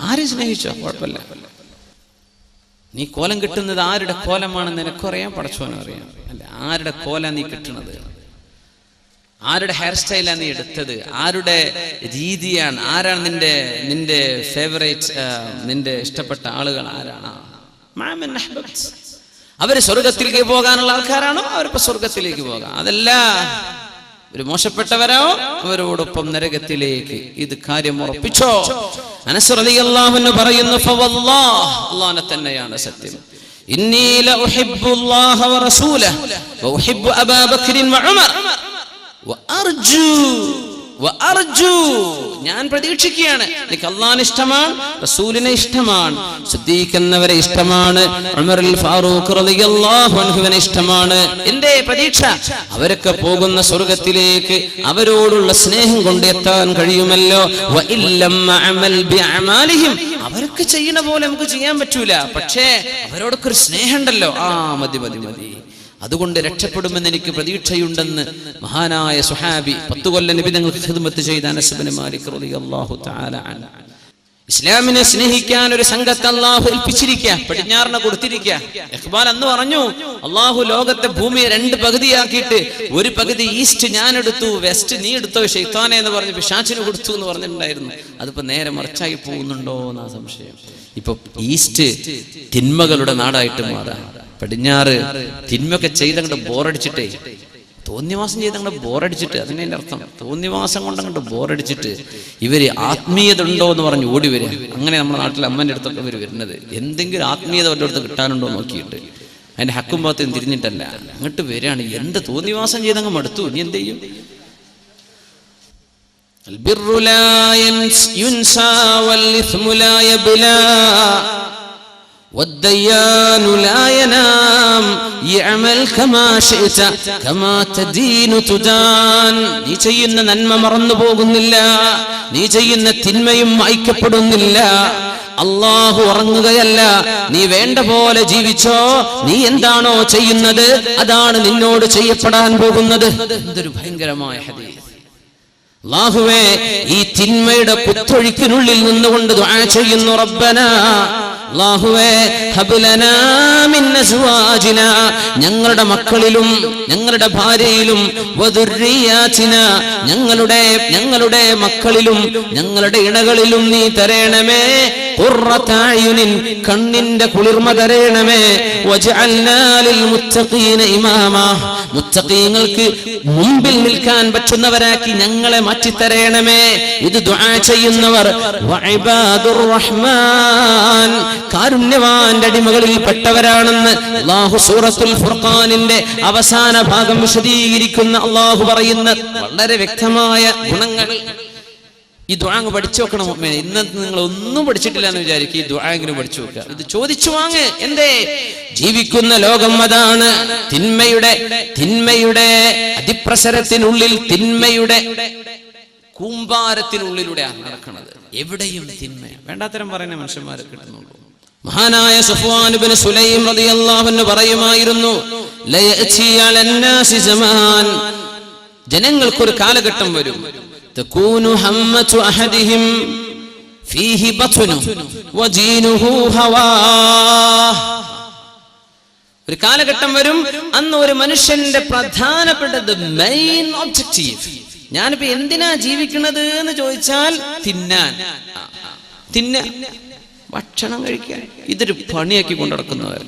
ആരെയും സ്നേഹിച്ചോ, കുഴപ്പമില്ല. നീ കോലം കിട്ടുന്നത് ആരുടെ കോലമാണെന്ന് നിനക്കറിയാം, പടച്ചോനും അറിയാം. അല്ല, ആരുടെ കോല നീ കിട്ടുന്നത്, ആരുടെ ഹെയർ സ്റ്റൈലാണ് നീ എടുത്തത്, ആരുടെ രീതിയാണ്, ആരാണ് നിന്റെ ഫേവറേറ്റ്, നിന്റെ ഇഷ്ടപ്പെട്ട ആളുകൾ ആരാണ്? അവര് സ്വർഗത്തിലേക്ക് പോകാനുള്ള ആൾക്കാരാണോ, അവരിപ്പോ സ്വർഗത്തിലേക്ക് പോകാം. അതല്ല, ഒരു മോശപ്പെട്ടവരോ അവരോടൊപ്പം നരകത്തിലേക്ക്. ഇത് കാര്യം ഉറപ്പിച്ചോ. അനസ് റളിയല്ലാഹു അൻഹു പറയുന്നു, ഫവല്ലാഹ്, അല്ലാഹുവിനെ തന്നെയാണ് സത്യം, ഇന്നി ലഉഹിബ്ബുല്ലാഹ വറസൂലഹു വഉഹിബ്ബു അബാ ബക്രിൻ വഉമർ വഅർജു ഞാൻ പ്രതീക്ഷിക്കുകയാണ്, എനിക്ക് അള്ളാഹിനെ ഇഷ്ടമാണ്, റസൂലിനെ ഇഷ്ടമാണ്, സിദ്ദീഖ് എന്നവരെ ഇഷ്ടമാണ്, ഉമറുൽ ഫാറൂഖ് റളിയല്ലാഹു അൻഹുവിനെ ഇഷ്ടമാണ്. എന്റെ പ്രതീക്ഷ അവരൊക്കെ പോകുന്ന സ്വർഗ്ഗത്തിലേക്ക് അവരോടുള്ള സ്നേഹം കൊണ്ട് എത്താൻ കഴിയുമല്ലോ. അവർക്ക് ചെയ്യുന്ന പോലെ നമുക്ക് ചെയ്യാൻ പറ്റൂല, പക്ഷേ അവരോടൊക്കെ ഒരു സ്നേഹം ഉണ്ടല്ലോ, മതി മതി മതി, അതുകൊണ്ട് രക്ഷപ്പെടുമെന്ന് എനിക്ക് പ്രതീക്ഷയുണ്ടെന്ന് മഹാനായ സുഹാബി 10 കൊല്ലം നബി തങ്ങൾക്ക് ഖിദ്മത്ത് ചെയ്ത അനസ് ഇബ്നു മാലിക് റളിയല്ലാഹു തആല അൻഹു. ഇസ്ലാമിനെ സ്നേഹിക്കാൻ ഒരു സംഘത്തെ അള്ളാഹു ഏൽപ്പിച്ചിരിക്കുക, പടിഞ്ഞാറിനെ കൊടുത്തിരിക്കുക. ഇഖ്ബാൽ അന്ന് പറഞ്ഞു, അള്ളാഹു ലോകത്തെ ഭൂമിയെ 2 പകുതിയാക്കിയിട്ട് ഒരു പകുതി ഈസ്റ്റ് ഞാൻ എടുത്തു, വെസ്റ്റ് നീ എടുത്തോ ശൈത്താനെ എന്ന് പറഞ്ഞ് പിശാചിന് കൊടുത്തു എന്ന് പറഞ്ഞിട്ടുണ്ടായിരുന്നു. അതിപ്പോ നേരെ മറിച്ചായി പോകുന്നുണ്ടോ എന്നാ സംശയം. ഇപ്പൊ ഈസ്റ്റ് തിന്മകളുടെ നാടായിട്ട് മാറാം, പടിഞ്ഞാറ് തിന്മയൊക്കെ ചെയ്തങ്ങോട്ട് ബോറടിച്ചിട്ടേ, തോന്നിവാസം ചെയ്തങ്ങോട്ട് ബോറടിച്ചിട്ട്, അതിനെ അർത്ഥം തോന്നിവാസം കൊണ്ടങ്ങോട്ട് ബോറടിച്ചിട്ട് ഇവര് ആത്മീയത ഉണ്ടോ എന്ന് പറഞ്ഞ് ഓടി വരിക. അങ്ങനെ നമ്മുടെ നാട്ടിലെ അമ്മൻ്റെ അടുത്തൊക്കെ ഇവർ വരുന്നത്, എന്തെങ്കിലും ആത്മീയത അവരുടെ അടുത്ത് കിട്ടാനുണ്ടോ നോക്കിയിട്ട്, അതിന്റെ ഹക്കും ഭാഗത്തും തിരിഞ്ഞിട്ടല്ല, അങ്ങോട്ട് വരികയാണ്. എന്ത് തോന്നിവാസം ചെയ്തങ്ങ് മടുത്തു, ഇനി എന്ത് ചെയ്യും? والديان لا ينام يعمل كما شئت كما تدين تدان. നീ ചെയ്യുന്ന നന്മ മറന്നു പോകുന്നില്ല, നീ ചെയ്യുന്ന തിന്മയും മായ്ക്കപ്പെടുന്നില്ല. അല്ലാഹു ഉറങ്ങുകയല്ല, നീ വേണ്ട പോലെ ജീവിച്ചോ, നീ എന്താണോ ചെയ്യുന്നത് അതാണ് നിന്നോട് ചെയ്യപ്പെടാൻ പോകുന്നത്. എന്തൊരു ഭയങ്കരമായ ഹദീസ്. അല്ലാഹുവേ, ഈ തിന്മയുടെ കുത്തൊഴുക്കിനുള്ളിൽ നിന്നുകൊണ്ട് ദുആ ചെയ്യുന്നു, റബ്ബനാ, അല്ലാഹുവേ, ഹബ് ലനാ മിൻ അസ്വാജിനാ, ഞങ്ങളുടെ മക്കളിലും ഞങ്ങളുടെ ഭാര്യയിലും, വദുർരിയാതിനാ, ഞങ്ങളുടെ മക്കളിലും ഞങ്ങളുടെ ഇണകളിലും നീ തരേണമേ, ഖുർറത അയുനിൻ, കണ്ണിന്റെ കുളിർമ തരേണമേ, വജഅൽനാ ലിൽ മുത്തഖീന ഇമാമാ, മുത്തഖീങ്ങൾക്ക് മുമ്പിൽ നിൽക്കാൻ പറ്റുന്നവരാക്കി ഞങ്ങളെ മാറ്റിത്തരേണമേ. ഇത് ദുആ ചെയ്യുന്നവർ വഇബാദുർ റഹ്മാൻ, കാരുണ്യവാന്റെ അടിമകളിൽ പെട്ടവരാണെന്ന് അല്ലാഹു സൂറത്തുൽ ഫുർഖാനിന്റെ അവസാന ഭാഗം വിശദീകരിക്കുന്ന അല്ലാഹു പറയുന്ന വളരെ വ്യക്തമായ ഗുണങ്ങൾ. ഈ ദുആ പഠിച്ചു വെക്കണം. ഇന്നത്തെ നിങ്ങൾ ഒന്നും പഠിച്ചിട്ടില്ല എന്ന് വിചാരിക്കും, ഈ ദുആ പഠിച്ചു വെക്കുക, ഇത് ചോദിച്ചു വാങ്ങ്. എന്തേ? ജീവിക്കുന്ന ലോകം അതാണ്. തിന്മയുടെ അതിപ്രസരത്തിനുള്ളിൽ, തിന്മയുടെ കൂമ്പാരത്തിനുള്ളിലൂടെയാണ് നടക്കുന്നത്. എവിടെയും തിന്മ, വേണ്ടാത്തരം പറയുന്ന മനുഷ്യന്മാരെ കിട്ടുന്നുള്ളൂ. മഹാനായ സഫ്വാൻ ഇബ്നു സുലൈം റളിയല്ലാഹു അൻഹു പറയുമായിരുന്നു, ലയഅതി അലന്നാസി സമാൻ, ജനങ്ങൾക്കൊരു കാലഘട്ടം വരും, തകൂനു ഹമ്മതു അഹദിഹിം ഫീഹി ബത്നു വദീനുഹു ഹവാ. ഒരു കാലഘട്ടം വരും, അന്ന് ഒരു മനുഷ്യന്റെ പ്രധാനപ്പെട്ട മെയിൻ ഒബ്ജക്റ്റീവ്, ഞാനിപ്പോ എന്തിനാ ജീവിക്കുന്നത് എന്ന് ചോദിച്ചാൽ തിന്നാൻ, ഭക്ഷണം കഴിക്കാൻ, ഇതൊരു പണിയാക്കി കൊണ്ടു നടക്കുന്നവർ.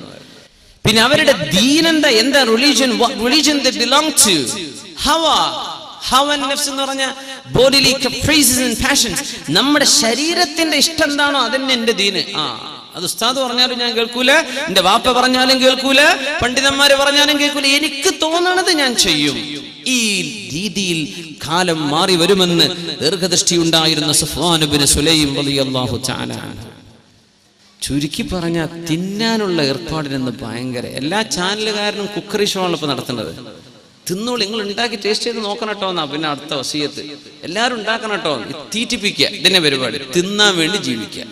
പിന്നെ അവരുടെ ദീനെന്താ, എന്താ റിലീജിയൻ they belong to, ഹവ നഫ്സ് എന്ന് പറഞ്ഞ bodily caprices and passions, നമ്മുടെ ശരീരത്തിന്റെ ഇഷ്ടം എന്താണോ അതന്നെ എന്റെ ദീന്. അത് ഉസ്താദ് പറഞ്ഞാലും ഞാൻ കേൾക്കൂല, എന്റെ വാപ്പ പറഞ്ഞാലും കേൾക്കൂല, പണ്ഡിതന്മാര് പറഞ്ഞാലും കേൾക്കൂല, എനിക്ക് തോന്നണത് ഞാൻ ചെയ്യും. ഈ രീതിയിൽ കാലം മാറി വരുമെന്ന് ദീർഘദൃഷ്ടി ഉണ്ടായിരുന്ന സഫ്വാൻ ഇബ്നു സുലൈം റളിയല്ലാഹു തആല അൻഹു. ചുരുക്കി പറഞ്ഞ തിന്നാനുള്ള ഏർപ്പാടിനെന്ന് ഭയങ്കര. എല്ലാ ചാനലുകാരനും കുക്കറി ഷോ ആണ് ഇപ്പൊ നടത്തുന്നത്. തിന്നോളൂ, നിങ്ങൾ ഉണ്ടാക്കി ടേസ്റ്റ് ചെയ്ത് നോക്കണം കേട്ടോ എന്നാ പിന്നെ അടുത്ത വസിയത്ത്. എല്ലാവരും ഉണ്ടാക്കണം കേട്ടോ, തീറ്റിപ്പിക്കുക, ഇതിന്റെ പരിപാടി. തിന്നാൻ വേണ്ടി ജീവിക്കുക.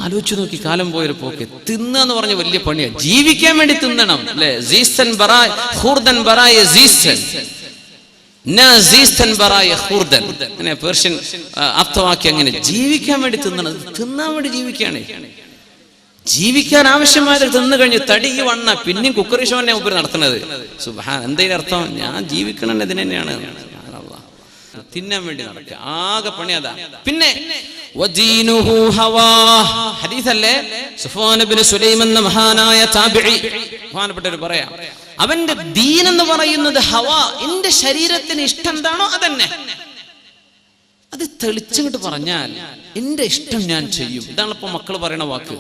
ആലോചിച്ചു നോക്കി കാലം പോയൊരു പോക്ക്. തിന്നാന്ന് പറഞ്ഞ വലിയ പണിയാണ്. ജീവിക്കാൻ വേണ്ടി തിന്നണം അല്ലെ? പേർഷ്യൻ അർത്ഥവാക്യം അങ്ങനെ. ജീവിക്കാൻ വേണ്ടി തിന്നണം, തിന്നാൻ വേണ്ടി ജീവിക്കുകയാണ്. ജീവിക്കാൻ ആവശ്യമായത് തിന്നു കഴിഞ്ഞു തടി വണ്ണ പിന്നെയും കുക്കറി ഷോനെ മുമ്പ് നടത്തുന്നത്. സുബ്ഹാൻ, എന്തെങ്കിലും അർത്ഥം? ഞാൻ ജീവിക്കണം ഇതിന് തന്നെയാണ്. തിന്നാൻ വേണ്ടി നടക്കുക, ആകെ പണി അതാ. പിന്നെ ഹദീസല്ലേ, സഫ്വാൻ ഇബ്നു സുലൈം എന്ന മഹാനായ താബിഈ, മഹാനപ്പെട്ടവർ പറയാം, അവന്റെ ദീൻ എന്ന് പറയുന്നത് ഹവാ, എന്റെ ശരീരത്തിന് ഇഷ്ടം എന്താണോ അതന്നെ. അത് തെളിച്ചിട്ട് പറഞ്ഞാൽ എന്റെ ഇഷ്ടം ഞാൻ ചെയ്യും. ഇതാണ് ഇപ്പൊ മക്കൾ പറയണ വാക്ക്.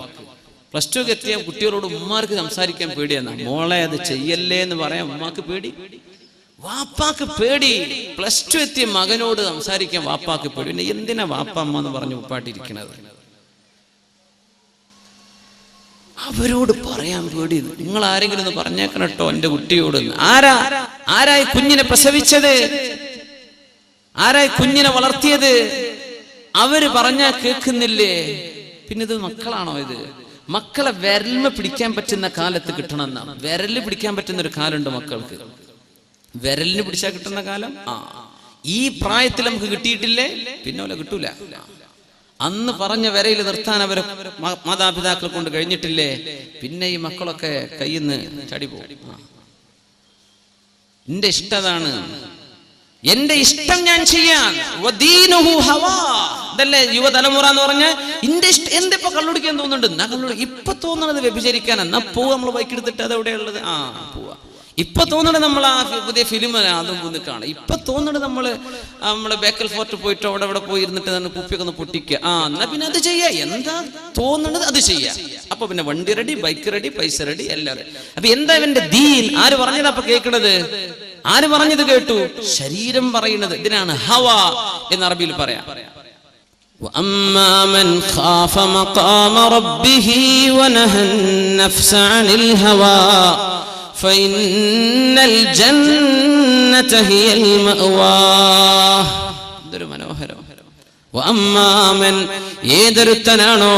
പ്ലസ് ടു എത്തിയ കുട്ടികളോട് ഉമ്മാർക്ക് സംസാരിക്കാൻ പേടിയാണ്. മോളെ അത് ചെയ്യല്ലേ എന്ന് പറയാൻ ഉമ്മാക്ക് പേടി. വാപ്പാക്ക് പേടി. +2 എത്തിയ മകനോട് സംസാരിക്കാൻ വാപ്പാക്ക് പേടി. പിന്നെ എന്തിനാ വാപ്പ അമ്മ എന്ന് പറഞ്ഞു ഉപ്പാട്ടിരിക്കണത്? അവരോട് പറയാൻ പേടി. നിങ്ങൾ ആരെങ്കിലും ഒന്ന് പറഞ്ഞേക്കണം കേട്ടോ എന്റെ കുട്ടിയോട്. ആരായി കുഞ്ഞിനെ പ്രസവിച്ചത്? ആരായി കുഞ്ഞിനെ വളർത്തിയത്? അവര് പറഞ്ഞാ കേൾക്കുന്നില്ലേ? പിന്നെ ഇത് മക്കളാണോ? ഇത് മക്കളെ വിരലിന് പിടിക്കാൻ പറ്റുന്ന കാലത്ത് കിട്ടണമെന്നാണ്. വിരലിന് പിടിക്കാൻ പറ്റുന്ന ഒരു കാലമുണ്ട് മക്കൾക്ക്. വിരലിന് പിടിച്ചാൽ കിട്ടുന്ന കാലം ഈ പ്രായത്തിൽ നമുക്ക് കിട്ടിയിട്ടില്ലേ, പിന്നെ കിട്ടൂല. അന്ന് പറഞ്ഞ വരയിൽ നിർത്താൻ അവരെ മാതാപിതാക്കൾ കൊണ്ട് കഴിഞ്ഞിട്ടില്ലേ, പിന്നെ ഈ മക്കളൊക്കെ കയ്യിൽ നിന്ന് ചാടി പോകും. എന്റെ ഇഷ്ടതാണ്, എന്റെ ഇഷ്ടം ഞാൻ ചെയ്യാൻ. ഇതല്ലേ യുവതലമുറ എന്ന് പറഞ്ഞാൽ എന്റെ ഇഷ്ടം. എന്തിപ്പോ കള്ളുടിക്കാൻ തോന്നുന്നുണ്ട്? എന്നാ കള്ളുടി. ഇപ്പൊ തോന്നണത് വ്യഭിചരിക്കാൻ. എന്നാ പോവാ, നമ്മൾ ബൈക്ക് എടുത്തിട്ട് അത് എവിടെയുള്ളത്? പോവാ. ഇപ്പൊ തോന്നണത് നമ്മൾ ആ പുതിയ ഫിലിം അതും ഒന്ന് കാണാം. ഇപ്പൊ തോന്നണത് നമ്മള് ബേക്കൽ ഫോർട്ട് പോയിട്ട് അവിടെ പോയി ഇരുന്നിട്ട് കുപ്പിയൊക്കെ ഒന്ന് പൊട്ടിക്കുക. എന്നാ പിന്നെ അത് ചെയ്യാ. എന്താ തോന്നണത് അത് ചെയ്യാ. അപ്പൊ പിന്നെ വണ്ടി റെഡി, ബൈക്ക് റെഡി, പൈസ റെഡി, എല്ലാം റെഡി. അപ്പൊ എന്താ ഇവന്റെ ദീൻ? ആര് പറഞ്ഞത് അപ്പൊ കേൾക്കണത്? ആര് പറഞ്ഞത് കേട്ടു? ശരീരം പറയുന്നത്. ഇതിനാണ് ഹവ എന്ന് അറബിയിൽ പറയാം. وَأَمَّا مَنْ خَافَ مَقَامَ رَبِّهِ وَنَهَى النَّفْسَ عَنِ الْهَوَى فَإِنَّ الْجَنَّةَ هِيَ الْمَأْوَى. ഇതൊരു മനോഹരം. وَأَمَّا مَنْ ഏതൊരുത്തനാണോ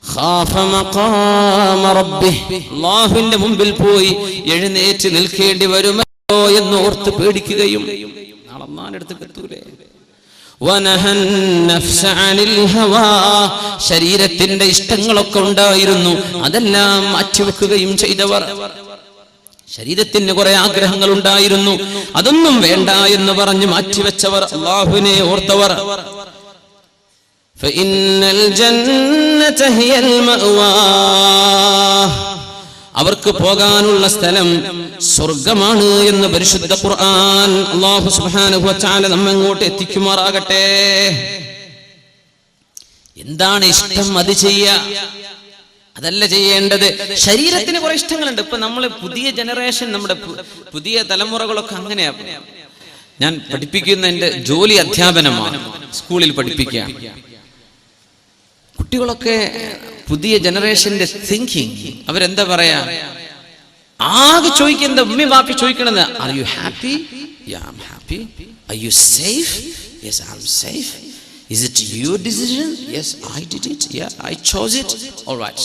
ഖാഫ മഖാമ റബ്ബിഹി അല്ലാഹുവിന്റെ മുമ്പിൽ പോയി എഴുന്നേറ്റ് നിൽക്കേണ്ടി വരുമോ എന്ന് ഓർത്ത് പേടിക്കുകയും നാളെ അല്ലാഹുവിന്റെ അടുത്ത് എത്തൂലേ. വനഹൻ നഫ്സ അനിൽ ഹവാ ശരീരത്തിന്റെ ഇഷ്ടങ്ങളൊക്കെ ഉണ്ടായിരുന്നു, അതെല്ലാം മാറ്റിവെക്കുകയും ചെയ്തവർ. ശരീരത്തിന് കുറെ ആഗ്രഹങ്ങൾ ഉണ്ടായിരുന്നു, അതൊന്നും വേണ്ട എന്ന് പറഞ്ഞ് മാറ്റിവെച്ചവർ, അല്ലാഹുവിനെ ഓർത്തവർ. ഫഇന്നൽ ജന്നത ഹിയൽ മഅവാ അവർക്ക് പോകാനുള്ള സ്ഥലം സ്വർഗമാണ് എന്ന് പരിശുദ്ധ ഖുർആൻ. അല്ലാഹു സുബ്ഹാനഹു വ തആല നമ്മെ അങ്ങോട്ട് എത്തിക്കുമാറാകട്ടെ. എന്താണ് ഇഷ്ടം അത് ചെയ്യുക, അതല്ല ചെയ്യേണ്ടത്. ശരീരത്തിന് കുറെ ഇഷ്ടങ്ങളുണ്ട്. ഇപ്പൊ നമ്മള് പുതിയ ജനറേഷൻ, നമ്മുടെ പുതിയ തലമുറകളൊക്കെ അങ്ങനെയാ. ഞാൻ പഠിപ്പിക്കുന്ന എന്റെ ജോലി അധ്യാപനമാണ്, സ്കൂളിൽ പഠിപ്പിക്കുക. കുട്ടികളൊക്കെ പുതിയ ജനറേഷന്റെ തിങ്കിങ്, അവരെന്താ പറയാ, ആകെ ചോദിക്കുന്നത് ഉമ്മി ബാപ്പി ചോദിക്കണത്, are you happy? Yeah I am happy. Are you safe? Yes I am safe. Is it your decision? Yes, I did it. Yeah, I chose it. All right.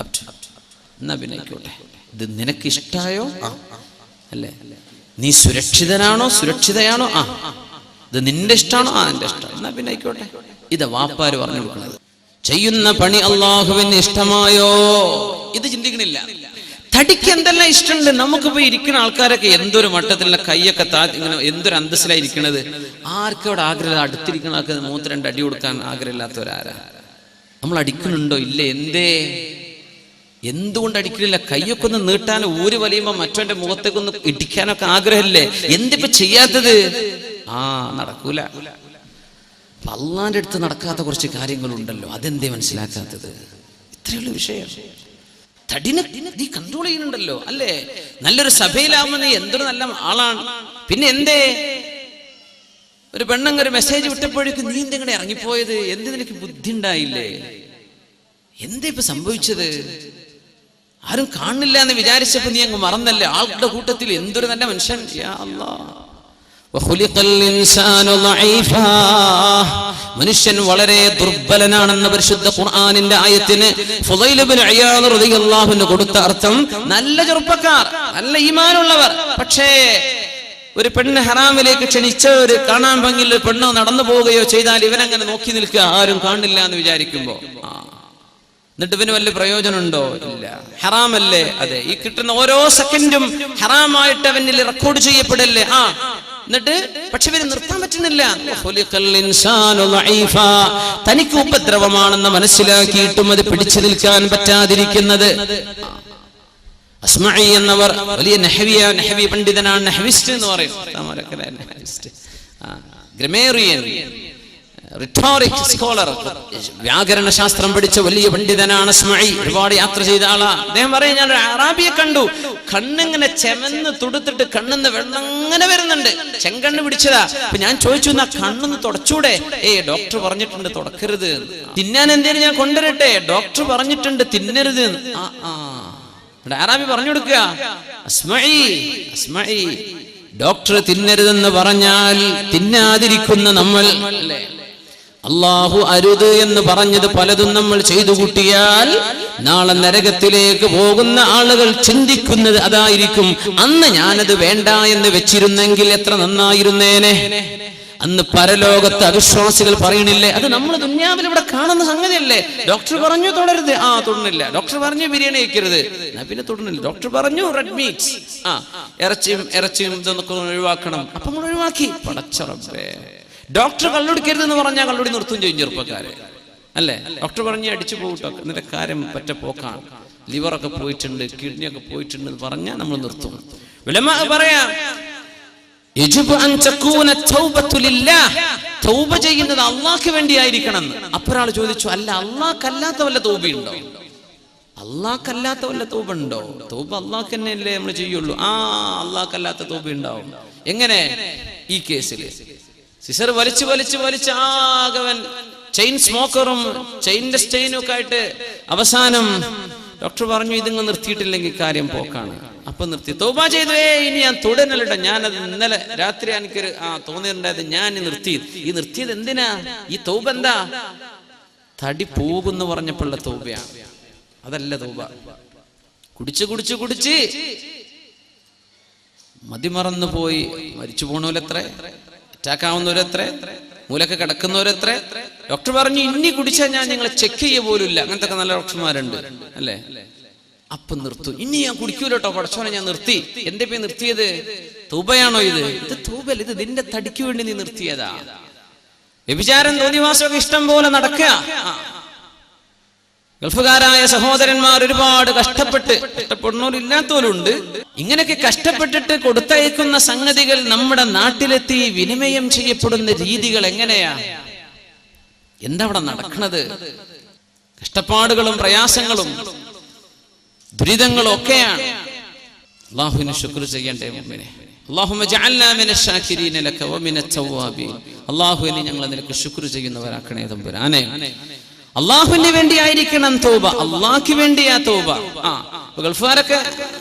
Up to. എന്നാ പിന്നെ ആയിക്കോട്ടെ. ഇത് നിനക്ക് ഇഷ്ടായോ? അല്ലേ? നീ സുരക്ഷിതനാണോ, സുരക്ഷിതയാണോ? ഇത് നിന്റെ ഇഷ്ടമാണോ? എന്റെ ഇഷ്ടം. എന്നാ പിന്നെ ആയിക്കോട്ടെ. ഇത് വാപ്പാര് പറഞ്ഞു കൊടുക്കുന്നത്. ചെയ്യുന്ന പണി അള്ളാഹുവിന് ഇഷ്ടമായോ? ഇത് ചിന്തിക്കണില്ല. തടിക്ക് എന്തെല്ലാം ഇഷ്ടമുണ്ട്. നമുക്ക് പോയി ഇരിക്കുന്ന ആൾക്കാരൊക്കെ എന്തൊരു മട്ടത്തിലുള്ള കൈയൊക്കെ ഇങ്ങനെ എന്തൊരു അന്തസ്സിലായിരിക്കണത്. ആർക്കും അവിടെ ആഗ്രഹം? അടുത്തിരിക്കുന്ന ആൾക്ക് 3-2 അടി കൊടുക്കാൻ ആഗ്രഹമില്ലാത്തവരാരാ? നമ്മൾ അടിക്കുന്നുണ്ടോ? ഇല്ല. എന്തുകൊണ്ട് അടിക്കണില്ല? കൈയൊക്കെ ഒന്ന് നീട്ടാൻ ഊര് വലിയുമ്പോ മറ്റവന്റെ മുഖത്തേക്കൊന്ന് ഇടിക്കാനൊക്കെ ആഗ്രഹമില്ലേ? എന്തിപ്പോ ചെയ്യാത്തത്? നടക്കൂല. അള്ളാന്റെ അടുത്ത് നടക്കാത്ത കുറച്ച് കാര്യങ്ങളുണ്ടല്ലോ, അതെന്തേ മനസ്സിലാക്കാത്തത്? ഇത്രയുള്ള വിഷയം. തടിനെ നീ കൺട്രോൾ ചെയ്യുന്നുണ്ടല്ലോ, അല്ലേ? നല്ലൊരു സഭയിലാവുമ്പോ നീ എന്തൊരു നല്ല ആളാണ്. പിന്നെ എന്തേ ഒരു പെണ്ണങ്ങ ഒരു മെസ്സേജ് വിട്ടപ്പോഴേക്കും നീ എന്തെങ്ങനെ ഇറങ്ങിപ്പോയത്? എന്ത് നിനക്ക് ബുദ്ധി ഉണ്ടായില്ലേ? എന്തേ ഇപ്പൊ സംഭവിച്ചത്? ആരും കാണില്ല എന്ന് വിചാരിച്ചപ്പോ നീ അങ്ങ് മറന്നല്ലേ? ആളുടെ കൂട്ടത്തിൽ എന്തൊരു നല്ല മനുഷ്യൻ. യാ അല്ലാഹ്. മനുഷ്യൻ വളരെ ദുർബലനാണെന്ന് പരിശുദ്ധ ഖുർആനിന്റെ ആയത്തിന് ഫുളൈൽ ഇബ്നു ഇയാദ് റളിയല്ലാഹു അൻഹു കൊടുത്ത അർത്ഥം, നല്ല ചെറുപ്പക്കാർ, നല്ല ഈമാനുള്ളവർ, പക്ഷേ ഒരു പെണ്ണ് ഹറാമിലേക്ക് ക്ഷണിച്ച ഒരു കാണാൻ ഭംഗിയുള്ള ഒരു പെണ്ണ് നടന്നു പോവുകയോ ചെയ്താൽ ഇവനങ്ങനെ നോക്കി നിൽക്കുക, ആരും കാണില്ല എന്ന് വിചാരിക്കുമ്പോ. എന്നിട്ട് ഇവന് വല്ല പ്രയോജനമുണ്ടോ? ഇല്ല. ഹറാമല്ലേ? അതെ. ഈ കിട്ടുന്ന ഓരോ സെക്കൻഡും ഹറാമായിട്ട് അവനിൽ റെക്കോർഡ് ചെയ്യപ്പെടല്ലേ? എന്നിട്ട് പക്ഷെ ഇവര് നിർത്താൻ പറ്റുന്നില്ല. തനിക്ക് ഉപദ്രവമാണെന്ന് മനസ്സിലാക്കിയിട്ടും അത് പിടിച്ചു നിൽക്കാൻ പറ്റാതിരിക്കുന്നത്. അസ്മഈ എന്നവർ വലിയ നഹവി പണ്ഡിതനാണ്, നഹവിസ്റ്റ് എന്ന് പറയും, ഗ്രമേറിയൻ, റിട്ടോറിക് സ്കോളർ, വ്യാകരണ ശാസ്ത്രം പഠിച്ച വലിയ പണ്ഡിതനാണ് അസ്മഈ. ഒരുപാട് യാത്ര ചെയ്ത ആളാ. അദ്ദേഹം പറയും, ഞാൻ ഒരു അറാബിയെ കണ്ടു, കണ്ണിങ്ങനെ ചെമന്ന് തുടുത്തിട്ട് കണ്ണിന്ന് വെള്ളം അങ്ങനെ വരുന്നുണ്ട്, ചെങ്കണ്ണ് പിടിച്ചതാ. അപ്പൊ ഞാൻ ചോദിച്ചു, എന്നാ കണ്ണൊന്ന് തുടച്ചൂടെ? ഡോക്ടർ പറഞ്ഞിട്ടുണ്ട് തുടക്കരുത്. തിന്നാൻ എന്തേലും ഞാൻ കൊണ്ടുവരട്ടെ? ഡോക്ടർ പറഞ്ഞിട്ടുണ്ട് തിന്നരുത്. അറാബി പറഞ്ഞു കൊടുക്കുക, അസ്മഈ ഡോക്ടർ തിന്നരുതെന്ന് പറഞ്ഞാൽ തിന്നാതിരിക്കുന്ന നമ്മൾ അല്ലേ? അല്ലാഹു അരുത് എന്ന് പറഞ്ഞത് പലതും നമ്മൾ ചെയ്തു കൂട്ടിയാൽ നാളെ നരകത്തിലേക്ക് പോകുന്ന ആളുകൾ ചിന്തിക്കുന്നത് അതായിരിക്കും. അന്ന് ഞാനത് വേണ്ട എന്ന് വെച്ചിരുന്നെങ്കിൽ എത്ര നന്നായിരുന്നേനെ. അന്ന് പരലോകത്ത് അവിശ്വാസികൾ പറയണില്ലേ, അത് നമ്മൾ ദുന്യാവിൽ ഇവിടെ കാണുന്ന സംഗതിയല്ലേ? ഡോക്ടർ പറഞ്ഞു തുടരുത്, തൊടുന്നില്ല. ഡോക്ടർ പറഞ്ഞു ബിരിയാണി കഴിക്കരുത്, പിന്നെ തൊടുന്നില്ല. ഡോക്ടർ പറഞ്ഞു റെഡ് മീറ്റ്, ഇറച്ചിയും ഇതൊക്കെ ഒഴിവാക്കണം, അപ്പൊ നമ്മൾ ഒഴിവാക്കി. പടച്ച റബ്ബേ, ഡോക്ടർ കള്ളുടിക്കരുത് എന്ന് പറഞ്ഞാൽ കള്ളുടി നിർത്തും ചെയ്യും ചെറുപ്പക്കാരെ അല്ലേ? ഡോക്ടർ പറഞ്ഞ് അടിച്ചു പോകട്ടോ, എന്നിട്ട് കാര്യം പറ്റ പോക്കാണ്, ലിവറൊക്കെ പോയിട്ടുണ്ട്, കിഡ്നിയൊക്കെ പോയിട്ടുണ്ട് എന്ന് പറഞ്ഞാൽ നമ്മൾ നിർത്തും. ഉലമാ പറയാം, തൗബ ചെയ്യുന്നത് അള്ളാഹ്ക്ക് വേണ്ടിയായിരിക്കണം. അപ്പൊരാൾ ചോദിച്ചു, അല്ല അള്ളാഹ്ക്കല്ലാത്ത വല്ല തൗബയുണ്ടോ? അള്ളാഹ്ക്കല്ലാത്ത വല്ല തൗബ ഉണ്ടോ? തൗബ അള്ളാഹ്ക്ക് തന്നെയല്ലേ നമ്മൾ ചെയ്യുള്ളൂ. അള്ളാഹ്ക്കല്ലാത്ത തൗബ ഉണ്ടാവും. എങ്ങനെ? ഈ കേസിൽ സിസർ വലിച്ച് ആകവൻ ചെയിൻ സ്മോക്കറും ചെയിൻ്റെ സ്റ്റെയിനും ഒക്കെ ആയിട്ട് അവസാനം ഡോക്ടർ പറഞ്ഞു, ഇതിങ്ങ് നിർത്തിയിട്ടില്ലെങ്കിൽ കാര്യം പോക്കാണ്. അപ്പൊ നിർത്തി. തൗബ ചെയ്തു, ഇനി ഞാൻ തുടരല്ലോ, ഞാനത് ഇന്നലെ രാത്രി എനിക്കൊരു തോന്നിയിട്ടുണ്ടായത്, ഞാൻ നിർത്തിയത് എന്തിനാ? ഈ തൗബ എന്താ? തടി പോകുന്നു പറഞ്ഞപ്പോഴുള്ള തൗബയാണ്, അതല്ല തൗബ. കുടിച്ച് മതിമറന്നു പോയി മരിച്ചു പോണോലെത്ര, അറ്റാക്കാവുന്നവരെത്ര, മൂലൊക്കെ കിടക്കുന്നവരെത്ര. ഡോക്ടർ പറഞ്ഞു, ഇനി കുടിച്ചാൽ ഞാൻ നിങ്ങളെ ചെക്ക് ചെയ്യ പോലുമില്ല. അങ്ങനത്തെ ഒക്കെ നല്ല ഡോക്ടർമാരുണ്ട് അല്ലേ? അപ്പൊ നിർത്തും. ഇനി ഞാൻ കുടിക്കൂലോട്ടോ പടച്ചോനെ, ഞാൻ നിർത്തി. എന്റെ പേര് നിർത്തിയത് തൗബയാണോ? ഇത് തൗബല്ല, ഇത് നിന്റെ തടിക്ക് വേണ്ടി നീ നിർത്തിയതാ. വ്യഭിചാരം തോന്നിവാസമൊക്കെ ഇഷ്ടം പോലെ നടക്കുക. ഗൾഫുകാരായ സഹോദരന്മാർ ഒരുപാട് കഷ്ടപ്പെടുന്നവരില്ലാത്തവരുണ്ട്. ഇങ്ങനെയൊക്കെ കഷ്ടപ്പെട്ടിട്ട് കൊടുത്തയക്കുന്ന സംഗതികൾ നമ്മുടെ നാട്ടിലെത്തി വിനിമയം ചെയ്യപ്പെടുന്ന രീതികൾ എങ്ങനെയാ? എന്താ അവിടെ നടക്കുന്നത്? കഷ്ടപ്പാടുകളും പ്രയാസങ്ങളും ദുരിതങ്ങളും ഒക്കെയാണ്. അല്ലാഹുവിനെ ശുക്ർ ചെയ്യണ്ടേ മുഅ്മിനേ? അല്ലാഹുമ്മ ജഅൽനാ മിനശ് ശാകിരീന ലക വമിനത് തവ്വാബീൻ. അല്ലാഹുവിനെ ഞങ്ങൾ നിനക്ക് ശുക്ർ ചെയ്യുന്നവരാക്കണേ തമ്പുരാനെ. അള്ളാഹുവിന് വേണ്ടിയായിരിക്കണം തൗബ, അള്ളാഹ്ക്ക് വേണ്ടിയാ തൗബ. ഗൾഫുകാരൊക്കെ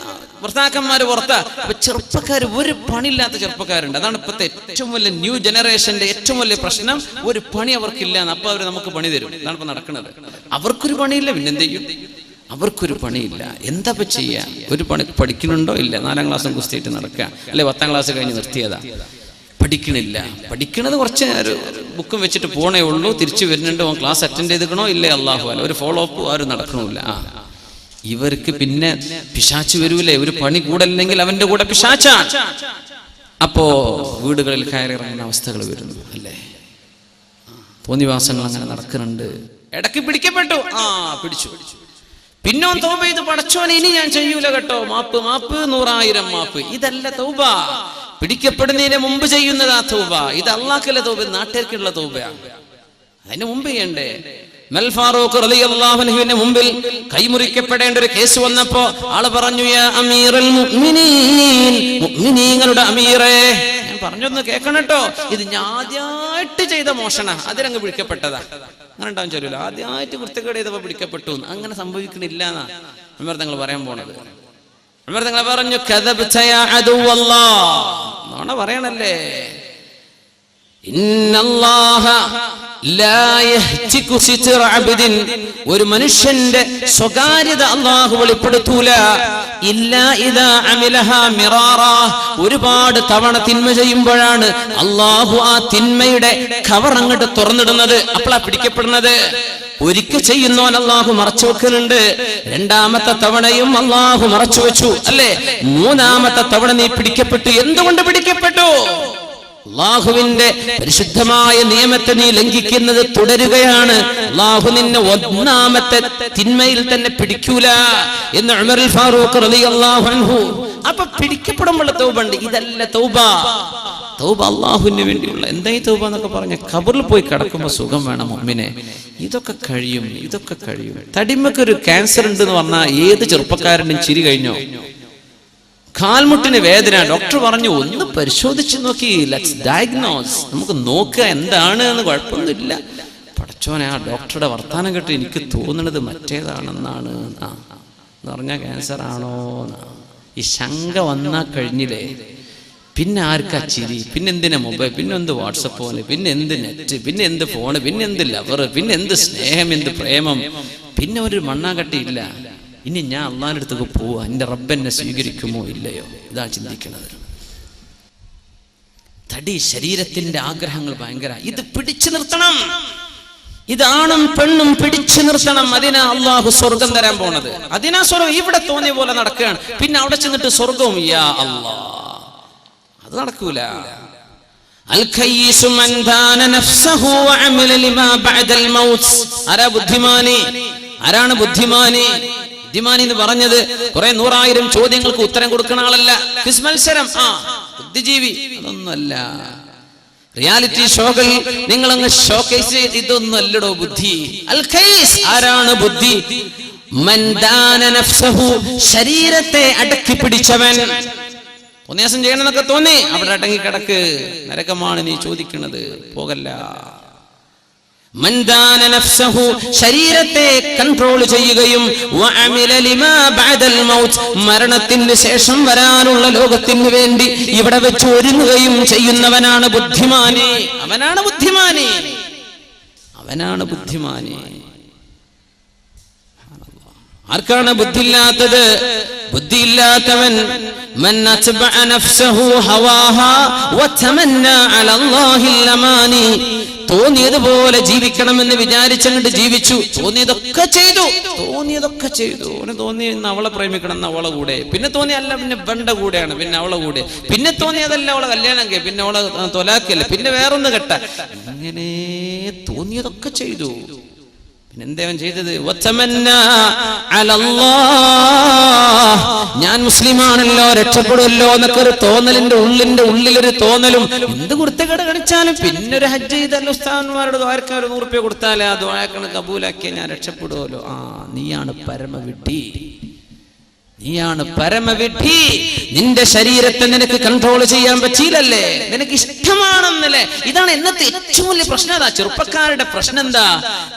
ഭർത്താക്കന്മാര് പുറത്താ. അപ്പൊ ചെറുപ്പക്കാർ, ഒരു പണിയില്ലാത്ത ചെറുപ്പക്കാരുണ്ട്. അതാണ് ഇപ്പോഴത്തെ ഏറ്റവും വലിയ ന്യൂ ജനറേഷന്റെ ഏറ്റവും വലിയ പ്രശ്നം. ഒരു പണി അവർക്കില്ല, അപ്പൊ അവര് നമുക്ക് പണി തരും. അതാണ് ഇപ്പൊ നടക്കുന്നത്. അവർക്കൊരു പണിയില്ല, പിന്നെന്ത് ചെയ്യും? അവർക്കൊരു പണിയില്ല, എന്താ ചെയ്യാ? ഒരു പണി പഠിക്കുന്നുണ്ടോ? ഇല്ല. 4ാം ക്ലാസ്സും കുസ്തിയിട്ട് നടക്കുക, അല്ലെ 10ാം ക്ലാസ് കഴിഞ്ഞ് നിർത്തിയതാ. പഠിക്കണില്ല. പഠിക്കണത് കുറച്ച് ബുക്കും വെച്ചിട്ട് പോണേ ഉള്ളൂ, തിരിച്ചു വരുന്നുണ്ട്, ക്ലാസ് അറ്റൻഡ് ചെയ്തിക്കണോ ഇല്ലേ, അള്ളാഹു അല്ല, ഒരു ഫോളോ അപ്പ് ആരും നടക്കണില്ല. ഇവർക്ക് പിന്നെ പിശാച്ച് വരൂലേ? ഒരു പണി കൂടല്ലെങ്കിൽ അവന്റെ കൂടെ പിശാച്ചാണ്. അപ്പോ വീടുകളിൽ കയറിയിറങ്ങുന്ന അവസ്ഥകൾ വരുന്നു അല്ലേ? തോന്നിവാസങ്ങൾ അങ്ങനെ നടക്കുന്നുണ്ട്. ഇടയ്ക്ക് പിടിക്കപ്പെട്ടു, പിടിച്ചു. പിന്നെ തൗബ ചെയ്ത്, പടച്ചോനെ ഇനി ഞാൻ ചെയ്യൂല കേട്ടോ, മാപ്പ് 100,000 മാപ്പ്. ഇതല്ല തൗബ. പിടിക്കപ്പെടുന്നതിന് മുമ്പ് ചെയ്യുന്നതാ തൗബ. ഇത് അള്ളാഹ്ക്കുള്ള തൗബ, നാട്ടുകാർക്കുള്ള തൗബയാണ്. അതിന് മുമ്പ് ചെയ്യണ്ടേ? ഉമർ ഫാറൂഖ് റളിയല്ലാഹു അൻഹുവിന്റെ മുമ്പിൽ കൈമുറിക്കപ്പെടേണ്ട ഒരു കേസ് വന്നപ്പോ ആള് പറഞ്ഞു, യാ അമീറുൽ മുഅ്മിനീൻ, മുഅ്മിനീങ്ങളുടെ അമീറേ. ഞാൻ പറഞ്ഞൊന്ന് കേൾക്കണം കേട്ടോ, ഇത് ഞാൻ ആദ്യമായിട്ട് ചെയ്ത മോഷണ, അതിലങ്ങ് പിടിക്കപ്പെട്ടതാ. അങ്ങനെ ഉണ്ടാവും ചൊല്ലൂല, ആദ്യമായിട്ട് വൃത്തികേട് ചെയ്തപ്പോ പിടിക്കപ്പെട്ടു. അങ്ങനെ സംഭവിക്കണില്ല എന്നാ ഉമർ തങ്ങൾ പറയാൻ പോണത്. ഉമർ തങ്ങൾ പറഞ്ഞു, കദബ്ത യാ അദുവല്ലാഹ്, നോണ പറയണല്ലേ. ഇന്നല്ലാഹ ലാ യഹ്തികു സിത്ര അബ്ദിൻ, ഒരു മനുഷ്യന്റെ സ്വകാര്യത അല്ലാഹു വെളിപ്പെടുത്തൂല. ഇല്ലാ ഇദാ അമിലഹാ മിറാറാ, ഒരുപാട് തവണ തിന്മ ചെയ്യുമ്പോഴാണ് അല്ലാഹു ആ തിന്മയുടെ കവർ അങ്ങോട്ട് തുറന്നിടുന്നത്. അപ്പോഴാ പിടിക്കപ്പെടുന്നത്. ഒരിക്കൽ ചെയ്യുന്നവൻ അല്ലാഹു മറച്ചു വെക്കുന്നുണ്ട്, 2ാമത്തെ തവണയും അല്ലാഹു മറച്ചു വെച്ചു അല്ലേ? 3ാമത്തെ തവണ നീ പിടിക്കപ്പെട്ടു. എന്തുകൊണ്ട് പിടിക്കപ്പെട്ടു? അല്ലാഹുവിന്റെ പരിശുദ്ധമായ നിയമത്തെ നീ ലംഘിക്കുന്നത് തുടരുകയാണ്. അല്ലാഹു നിന്നെ 1ാമത്തെ തിന്മയിൽ തന്നെ പിടിക്കൂല എന്ന് ഉമർ ഫാറൂഖ് റളിയല്ലാഹു അൻഹു. അപ്പൊ പിടിക്കപ്പെടുമ്പോൾ തൗബ ഉണ്ട്. ഇതല്ല തൗബ. തൗബ അള്ളാഹുവിന് വേണ്ടിയുള്ള. എന്തായി തൗബ എന്നൊക്കെ പറഞ്ഞ ഖബറിൽ പോയി കിടക്കുമ്പോൾ സുഖം വേണം മുഅ്മിനെ. ഇതൊക്കെ കഴിയും. തടിമക്കൊരു ക്യാൻസർ ഉണ്ട് എന്ന് പറഞ്ഞാൽ ഏത് ചെറുപ്പക്കാരനും ചിരി കഴിഞ്ഞോ? കാൽമുട്ടിന് വേദന, ഡോക്ടർ പറഞ്ഞു ഒന്ന് പരിശോധിച്ച് നോക്കി, ലെറ്റ്സ് ഡയഗ്നോസ്, നമുക്ക് നോക്കുക എന്താണ് എന്ന്. കുഴപ്പമൊന്നുമില്ല. പടച്ചോനെ, ആ ഡോക്ടറുടെ വർത്താനം കേട്ട് എനിക്ക് തോന്നുന്നത് മറ്റേതാണെന്നാണ് എന്ന് പറഞ്ഞാൽ ക്യാൻസർ ആണോ? ഈ ശങ്ക വന്നാൽ കഴിഞ്ഞില്ലേ, പിന്നെ ആർക്കാ ചിരി, പിന്നെ എന്തിനാ മൊബൈൽ, പിന്നെ എന്ത് വാട്സപ്പ് ഫോണ്, പിന്നെ എന്ത് നെറ്റ്, പിന്നെ എന്ത് ഫോണ്, പിന്നെ എന്ത് ലവർ, പിന്നെ എന്ത് സ്നേഹം, എന്ത് പ്രേമം, പിന്നെ ഒരു മണ്ണാകട്ടിയില്ല. ഇനി ഞാൻ അള്ളാഹിന്റെ അടുത്തേക്ക് പോവാ, എൻ്റെ റബ്ബ് എന്നെ സ്വീകരിക്കുമോ ഇല്ലയോ? ഇതാ ചിന്തിക്കുന്നത്. തടി, ശരീരത്തിന്റെ ആഗ്രഹങ്ങൾ ഭയങ്കര. ഇത് പിടിച്ചു നിർത്തണം. ഇതാണും പെണ്ണും പിടിച്ചു നിർത്തണം. അതിനാ അള്ളാഹു സ്വർഗം തരാൻ പോണത്. അതിനാ സ്വർഗം. ഇവിടെ തോന്നിയ പോലെ നടക്കുകയാണ്, പിന്നെ അവിടെ ചെന്നിട്ട് സ്വർഗവും യാ അല്ലാ, അത് നടക്കൂല. ആരാണ് ബുദ്ധിമാനി? ബുദ്ധിമാനി എന്ന് പറഞ്ഞത് കുറെ 100,000 ചോദ്യങ്ങൾക്ക് ഉത്തരം കൊടുക്കുന്ന ആളല്ല. ക്വിസ് മത്സരം, ബുദ്ധിജീവി അതൊന്നുമല്ല. റിയാലിറ്റി ഷോകൾ നിങ്ങളങ്ങ് ഷോക്കേസ് ചെയ്ത് ഇതൊന്നും അല്ലടോ ബുദ്ധി. ആരാണ് ബുദ്ധി? ശരീരത്തെ അടക്കി പിടിച്ചവൻ. തോന്നിയാസം ചെയ്യണമെന്നൊക്കെ തോന്നി, അവിടെ അടങ്ങി കിടക്ക്, നരകമാണ് നീ ചോദിക്കുന്നത്, പോകല്ല. ശരീരത്തെ കൺട്രോൾ ചെയ്യുകയും മരണത്തിന് ശേഷം വരാനുള്ള ലോകത്തിന് വേണ്ടി ഇവിടെ വെച്ച് ഒരുങ്ങുകയും ചെയ്യുന്നവനാണ് ബുദ്ധിമാനി. അവനാണ് ബുദ്ധിമാനി. ആർക്കാണ് ബുദ്ധിയില്ലാത്തത്? ബുദ്ധിയില്ലാത്തവൻ മൻ അത്ബഅ നഫ്സഹു ഹവാഹാ വതമന്നാ അലല്ലാഹിൽ അമാനി. തോന്നിയതുപോലെ ജീവിക്കണമെന്ന് വിചാരിച്ചങ്ങോട്ട് ജീവിച്ചു, തോന്നിയതൊക്കെ ചെയ്തു. അവന് തോന്നി ഇന്ന് അവളെ പ്രേമിക്കണം എന്ന് അവളെ കൂടെ, പിന്നെ തോന്നി അല്ല പിന്നെ ബണ്ട കൂടെയാണ്, പിന്നെ അവളെ കൂടെ, പിന്നെ തോന്നിയതല്ല അവളെ കല്യാണം കെ, പിന്നെ അവളെ തൊലാക്കല്ലേ, പിന്നെ വേറൊന്ന് കെട്ട, ഇങ്ങനെ തോന്നിയതൊക്കെ ചെയ്തു. പിന്നെന്തേവൻ ചെയ്തത്? ഞാൻ മുസ്ലിമാണല്ലോ, രക്ഷപ്പെടുമല്ലോ എന്നൊക്കെ ഒരു തോന്നലിന്റെ ഉള്ളിലൊരു തോന്നലും. എന്ത് കുർത്തക്കേട് കാണിച്ചാലും പിന്നെ ഒരു ഹജ്ജ് ചെയ്തല്ലോ, ഉസ്താദന്മാരോട് ദ്വാരക്കാൻ ഒരു 100 രൂപ കൊടുത്താലേ ആ ദ്വാരക്കണ് കബൂലാക്കിയ ഞാൻ രക്ഷപ്പെടുമല്ലോ. നീയാണ് പരമവിഡ്ഢി. നിന്റെ ശരീരത്തെ നിനക്ക് കൺട്രോൾ ചെയ്യാൻ പറ്റിയില്ലല്ലേ, നിനക്ക് ഇഷ്ടമാണെന്നല്ലേ. ഇതാണ് ഇന്നത്തെ ഏറ്റവും വലിയ പ്രശ്നം. അതാ ചെറുപ്പക്കാരുടെ പ്രശ്നം. എന്താ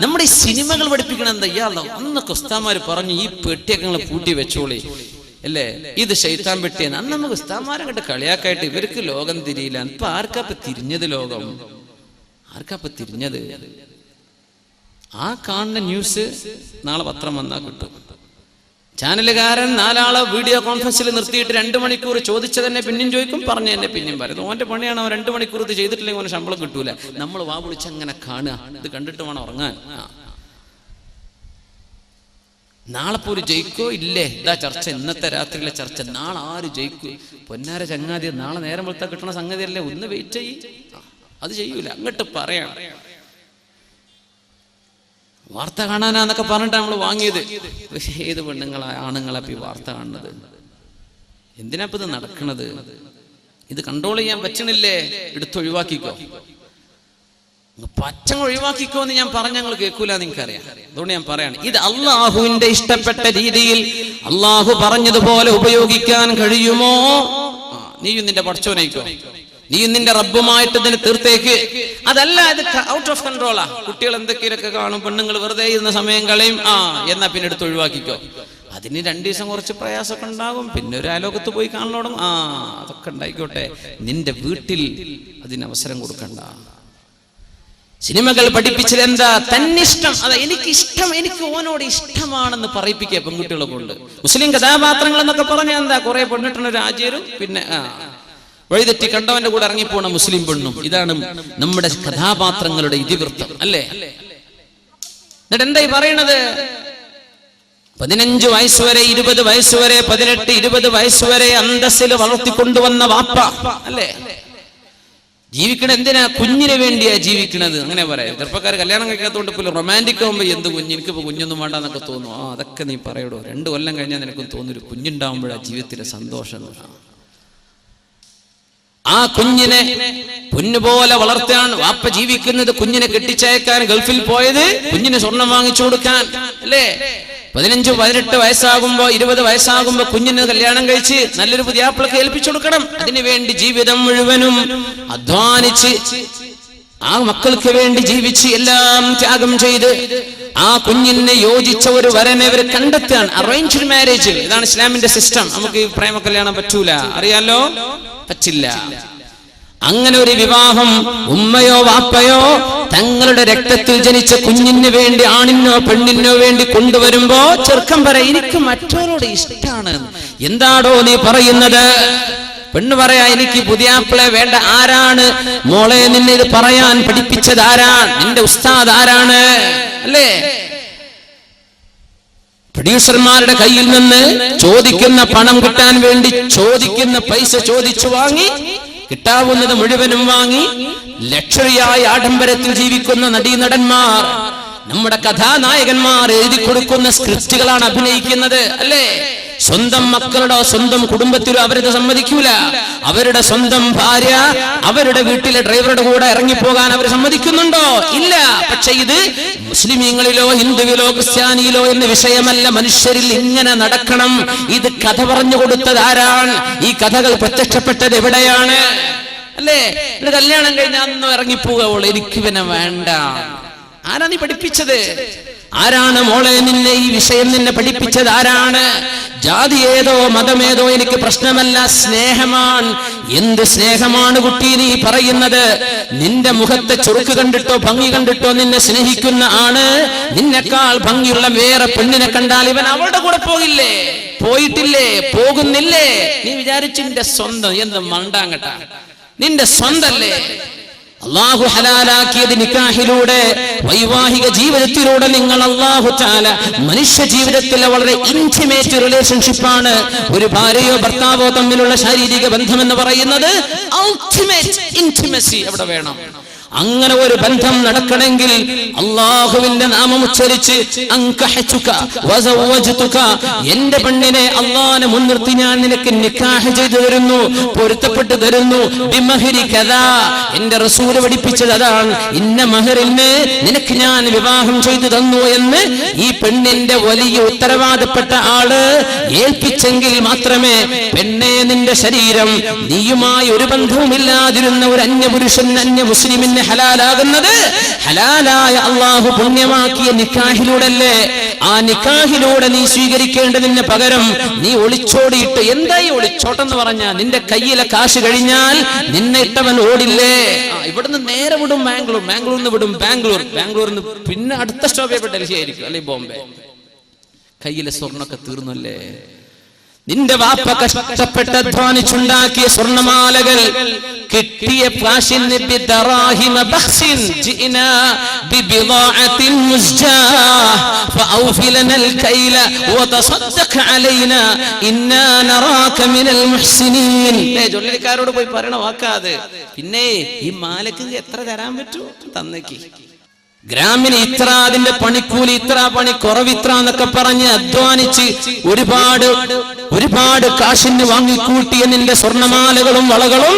നമ്മുടെ ഈ സിനിമകൾ പഠിപ്പിക്കണം? എന്താ ഇയാളോ അന്നൊക്കെ ഉസ്താദ്മാര് പറഞ്ഞു ഈ പെട്ടിയൊക്കെ പൂട്ടി വെച്ചോളി അല്ലേ, ഇത് ശൈത്താൻ പെട്ടിയെന്ന്. അന്ന് നമുക്ക് ഉസ്താദ്മാരെ കണ്ട് കളിയാക്കായിട്ട് ഇവർക്ക് ലോകം തിരിയില്ല. ഇപ്പൊ ആർക്കാപ്പ തിരിഞ്ഞത്? ലോകം ആർക്കാപ്പ തിരിഞ്ഞത്? ആ കാണുന്ന ന്യൂസ് നാളെ പത്രം വന്നാൽ കിട്ടും. ചാനലുകാരൻ 4 ആളെ വീഡിയോ കോൺഫറൻസിൽ നിർത്തിയിട്ട് 2 മണിക്കൂർ ചോദിച്ചതന്നെ പിന്നെയും ചോദിക്കും, പറഞ്ഞു തന്നെ പിന്നെയും പറയും. ഓന്റെ പണിയാണ്. അവൻ 2 മണിക്കൂർ ഇത് ചെയ്തിട്ടില്ലെങ്കിൽ അവന് ശമ്പളം കിട്ടൂല. നമ്മൾ വാ വിളിച്ച് അങ്ങനെ കാണുക, ഇത് കണ്ടിട്ട് വേണം ഉറങ്ങാൻ. നാളെ പോലും ജയിക്കോ ഇല്ലേ? ഇതാ ചർച്ച, ഇന്നത്തെ രാത്രിയിലെ ചർച്ച. നാളെ ആര് ജയിക്കൂ? പൊന്നാര ചങ്ങാതി, നാളെ നേരം വെളുത്താ കിട്ടണ സംഗതിയല്ലേ, ഒന്ന് വെയിറ്റ് ചെയ്യ്. അത് ചെയ്യൂല, അങ്ങോട്ട് പറയണം. വാർത്ത കാണാനാന്നൊക്കെ പറഞ്ഞിട്ട് നമ്മൾ വാങ്ങിയത്. ഏത് ആണുങ്ങളെ ഈ വാർത്ത കാണുന്നത്? എന്തിനാ ഇത് നടക്കണത്? ഇത് കൺട്രോൾ ചെയ്യാൻ പറ്റണില്ലേ? എടുത്തൊഴിവാക്കിക്കോ, പച്ചങ്ങ് ഒഴിവാക്കിക്കോ എന്ന് ഞാൻ പറഞ്ഞ ഞങ്ങൾ കേൾക്കൂല, നിങ്ങൾക്കറിയാം. അതുകൊണ്ട് ഞാൻ പറയാണ്, ഇത് അള്ളാഹുവിന്റെ ഇഷ്ടപ്പെട്ട രീതിയിൽ അള്ളാഹു പറഞ്ഞതുപോലെ ഉപയോഗിക്കാൻ കഴിയുമോ? നീയും നിന്റെ പടച്ചോനേക്കോ, നീ നിന്റെ റബ്ബുമായിട്ട് ഇതിന് തീർത്തേക്ക്. അതല്ല, ഇത് ഔട്ട് ഓഫ് കൺട്രോളാ. കുട്ടികൾ എന്തൊക്കെയൊക്കെ കാണും, പെണ്ണുങ്ങൾ വെറുതെ ഇരുന്ന സമയം കളയും, എന്നാ പിന്നെ എടുത്ത് ഒഴിവാക്കിക്കോ. അതിന് 2 ദിവസം കുറച്ച് പ്രയാസമൊക്കെ ഉണ്ടാകും, പിന്നെ ഒരു അയലോകത്ത് പോയി കാണലോടും. അതൊക്കെ ഉണ്ടായിക്കോട്ടെ, നിന്റെ വീട്ടിൽ അതിനവസരം കൊടുക്കണ്ട. സിനിമകൾ പഠിപ്പിച്ചത് എന്താ? തന്നിഷ്ടം. അതാ എനിക്കിഷ്ടം, എനിക്ക് ഓനോട് ഇഷ്ടമാണെന്ന് പറയിപ്പിക്കുക പെൺകുട്ടികളെ കൊണ്ട്. മുസ്ലിം കഥാപാത്രങ്ങൾ എന്നൊക്കെ പറഞ്ഞാൽ എന്താ? കുറെ പെണ്ണിട്ടുള്ള രാജ്യരും പിന്നെ വഴിതെറ്റി കണ്ടവന്റെ കൂടെ ഇറങ്ങിപ്പോണ മുസ്ലിം പെണ്ണും. ഇതാണ് നമ്മുടെ കഥാപാത്രങ്ങളുടെ ഇതിവൃത്തം അല്ലേ? എന്നിട്ട് എന്തായി പറയണത്? 15 വയസ്സുവരെ 20 വയസ്സുവരെ 18 20 വയസ്സുവരെ അന്തസ്സിൽ വളർത്തിക്കൊണ്ടുവന്ന വാപ്പ അല്ലേ? ജീവിക്കണ എന്തിനാ? കുഞ്ഞിന് വേണ്ടിയാ ജീവിക്കണത്. അങ്ങനെ പറയാം. ചെറുപ്പക്കാർ കല്യാണം കഴിക്കാത്തതുകൊണ്ട് ഇപ്പോൾ റൊമാൻറ്റിക് ആകുമ്പോൾ എന്ത് കുഞ്ഞ്, എനിക്കിപ്പോൾ കുഞ്ഞൊന്നും വേണ്ടെന്നൊക്കെ തോന്നും. അതൊക്കെ നീ പറയടോ. 2 കൊല്ലം കഴിഞ്ഞാൽ നിനക്കും തോന്നൊരു കുഞ്ഞുണ്ടാവുമ്പോഴാണ് ജീവിതത്തിലെ സന്തോഷം. ആ ആ കുഞ്ഞിനെ പൊന്നുപോലെ വളർത്താൻ വാപ്പ ജീവിക്കുന്നത്, കുഞ്ഞിനെ കെട്ടിച്ചയക്കാൻ ഗൾഫിൽ പോയത് കുഞ്ഞിന് സ്വർണം വാങ്ങിച്ചു കൊടുക്കാൻ അല്ലേ? 15-18 വയസ്സാകുമ്പോ 20 വയസ്സാകുമ്പോ കുഞ്ഞിന് കല്യാണം കഴിച്ച് നല്ലൊരു പുതിയാപ്പിളക്ക് ഏൽപ്പിച്ചു കൊടുക്കണം. അതിനുവേണ്ടി ജീവിതം മുഴുവനും അധ്വാനിച്ച് ആ മക്കൾക്ക് വേണ്ടി ജീവിച്ച് എല്ലാം ത്യാഗം ചെയ്ത് ആ കുഞ്ഞിനെ യോജിച്ച ഒരു വരനെ ഇവർ കണ്ടെത്താൻ അറേഞ്ച്ഡ് മാരേജ്. ഇതാണ് ഇസ്ലാമിന്റെ സിസ്റ്റം. നമുക്ക് ഈ പ്രേമ കല്യാണം പറ്റൂല, അറിയാലോ, പറ്റില്ല. അങ്ങനെ ഒരു വിവാഹം ഉമ്മയോ വാപ്പയോ തങ്ങളുടെ രക്തത്തിൽ ജനിച്ച കുഞ്ഞിന് വേണ്ടി ആണിനോ പെണ്ണിനോ വേണ്ടി കൊണ്ടുവരുമ്പോ ചെറുക്കൻ പറയും, എനിക്ക് മറ്റവരോട് ഇഷ്ടമാണ്. എന്താടോ നീ പറയുന്നത്? പെണ്ണ് പറയാ, എനിക്ക് പുതിയാപ്പിളെ വേണ്ട. ആരാണ് മോളെ നിന്നെ ഇത് പറയാൻ പഠിപ്പിച്ചത്? ആരാണ് നിന്റെ ഉസ്താദ്? ആരാണ്? അല്ലേ? പ്രൊഡ്യൂസർമാരുടെ കയ്യിൽ നിന്ന് ചോദിക്കുന്ന പണം കിട്ടാൻ വേണ്ടി ചോദിക്കുന്ന പൈസ ചോദിച്ചു വാങ്ങി കിട്ടാവുന്നത് മുഴുവനും വാങ്ങി ലക്ഷറിയായ ആഡംബരത്തിൽ ജീവിക്കുന്ന നടീനടന്മാർ, നമ്മുടെ കഥാനായകന്മാർ എഴുതി കൊടുക്കുന്ന സ്ക്രിപ്റ്റുകളാണ് അഭിനയിക്കുന്നത് അല്ലേ? സ്വന്തം മക്കളുടെ സ്വന്തം കുടുംബത്തിലും അവരത് സമ്മതിക്കൂല. അവരുടെ സ്വന്തം ഭാര്യ അവരുടെ വീട്ടിലെ ഡ്രൈവറുടെ കൂടെ ഇറങ്ങിപ്പോകാൻ അവർ സമ്മതിക്കുന്നുണ്ടോ? ഇല്ല. പക്ഷെ ഇത് മുസ്ലിമീങ്ങളിലോ ഹിന്ദുവിലോ ക്രിസ്ത്യാനിയിലോ എന്ന വിഷയമല്ല. മനുഷ്യരിൽ ഇങ്ങനെ നടക്കണം. ഇത് കഥ പറഞ്ഞു കൊടുത്തത് ആരാണ്? ഈ കഥകൾ പ്രത്യക്ഷപ്പെട്ടത് എവിടെയാണ്? അല്ലേ? കല്യാണം കഴിഞ്ഞാൽ അന്ന് ഇറങ്ങിപ്പോകുള്ളൂ, എനിക്ക് പിന്നെ വേണ്ട. ആരാ നീ പഠിപ്പിച്ചത്? ആരാണ് മോളെ നിന്നെ ഈ വിഷയം നിന്നെ പഠിപ്പിച്ചത്? ആരാണ്? ജാതി ഏതോ മതമേതോ എനിക്ക് പ്രശ്നമല്ല, സ്നേഹമാണ്. എന്ത് സ്നേഹമാണ് കുട്ടി നീ പറയുന്നത്? നിന്റെ മുഖത്തെ ചുറുക്ക് കണ്ടിട്ടോ ഭംഗി കണ്ടിട്ടോ നിന്നെ സ്നേഹിക്കുന്ന ആണ് നിന്നെക്കാൾ ഭംഗിയുള്ള വേറെ പെണ്ണിനെ കണ്ടാൽ ഇവൻ അവളുടെ കൂടെ പോകില്ലേ? പോയിട്ടില്ലേ? പോകുന്നില്ലേ? നീ വിചാരിച്ചു നിന്റെ സ്വന്തം എന്ത് മണ്ടാങ്കട്ട, നിന്റെ സ്വന്തല്ലേ? അല്ലാഹു ഹലാലാക്കിയത് നിക്കാഹിലൂടെ, വൈവാഹിക ജീവിതത്തിലൂടെ. നിങ്ങൾ അല്ലാഹു തആല മനുഷ്യ ജീവിതത്തിലെ വളരെ ഇന്റിമേറ്റ് റിലേഷൻഷിപ്പാണ് ഒരു ഭാര്യയോ ഭർത്താവോ തമ്മിലുള്ള ശാരീരിക ബന്ധം എന്ന് പറയുന്നത്. അൾട്ടിമേറ്റ് ഇന്റിമസി അവിടെ വേണം. അങ്ങനെ ഒരു ബന്ധം നടക്കണമെങ്കിൽ അല്ലാഹുവിന്റെ നാമം ഉച്ചരിച്ച് അൻകഹതുക വസവ്വജ്തുക, എന്റെ പെണ്ണിനെ അല്ലാഹുവിനെ മുൻനിർത്തി ഞാൻ നിനക്ക് നിക്കാഹ് ചെയ്തു തരുന്നു, പൊരുത്തപ്പെട്ടു തരുന്നു. ബിമഹരി കദാ, എന്റെ റസൂൽ പഠിപ്പിച്ചത് അതാണ്. ഇന്ന മഹറിന് നിനക്ക് ഞാൻ വിവാഹം ചെയ്തു തന്നു എന്ന് ഈ പെണ്ണിന്റെ വലിയ ഉത്തരവാദപ്പെട്ട ആള് ഏൽപ്പിച്ചെങ്കിൽ മാത്രമേ പെണ്ണെ നിന്റെ ശരീരം നീയുമായി ഒരു ബന്ധവുമില്ലാതിരുന്ന ഒരു അന്യപുരുഷൻ അന്യ മുസ്ലിമിന് ഹലാലാകുന്നത് ഹലാലായ അല്ലാഹു പുണ്യമാക്കിയ നിക്കാഹിലൂടെയല്ലേ? ആ നിക്കാഹിലൂടെ നീ സ്വീകരിക്കേണ്ടതിന് പകരം നീ ഒളിച്ചോടിയിട്ട്, എന്തായി ഒളിച്ചോട്ടെന്ന് പറഞ്ഞാൽ നിന്റെ കയ്യിലെ കാശ് കഴിഞ്ഞാൽ നിന്നെ ഇട്ടവൻ ഓടില്ലേ? ഇവിടുന്ന് നേരെ വിടും ബാംഗ്ലൂർ, ബാംഗ്ലൂരിൽ നിന്ന് വിടും ബാംഗ്ലൂരിൽ നിന്ന് പിന്നെ അടുത്ത സ്റ്റോപ്പ് ഡൽഹി ആയിരിക്കും, അല്ലെ ബോംബെ. കയ്യിലെ സ്വർണ്ണൊക്കെ തീർന്നല്ലേ? നിന്റെ വാപ്പ കഷ്ടപ്പെട്ട് അധ്വാനിച്ചുണ്ടാക്കിയ സ്വർണ്ണമാലകൾ കിട്ടിയ ഫ്ലാഷിന് ബിദറാഹിമ ബഖ്സിൻ ജിനാ ബിബിദാഅത്തിൻ മുസ്ജാഹ് ഫഔഫി ലനൽ കൈല വതസദ്ദഖ് അലൈനാ ഇന്നാ നറാക മിനൽ മുഹ്സിനീൻ. ജോലിക്കാരോട് പോയി പറയണ വാക്കാത്. പിന്നെ ഈ മാലക്ക് എത്ര തരാൻ പറ്റൂ? തന്നേക്ക്. ഗ്രാമിന് ഇത്ര, അതിന്റെ പണിക്കൂലി ഇത്ര, പണി കുറവിത്ര എന്നൊക്കെ പറഞ്ഞ് അധ്വാനിച്ച് ഒരുപാട് കാശിന് വാങ്ങിക്കൂട്ടിയ നിന്റെ സ്വർണ്ണമാലകളും വളകളും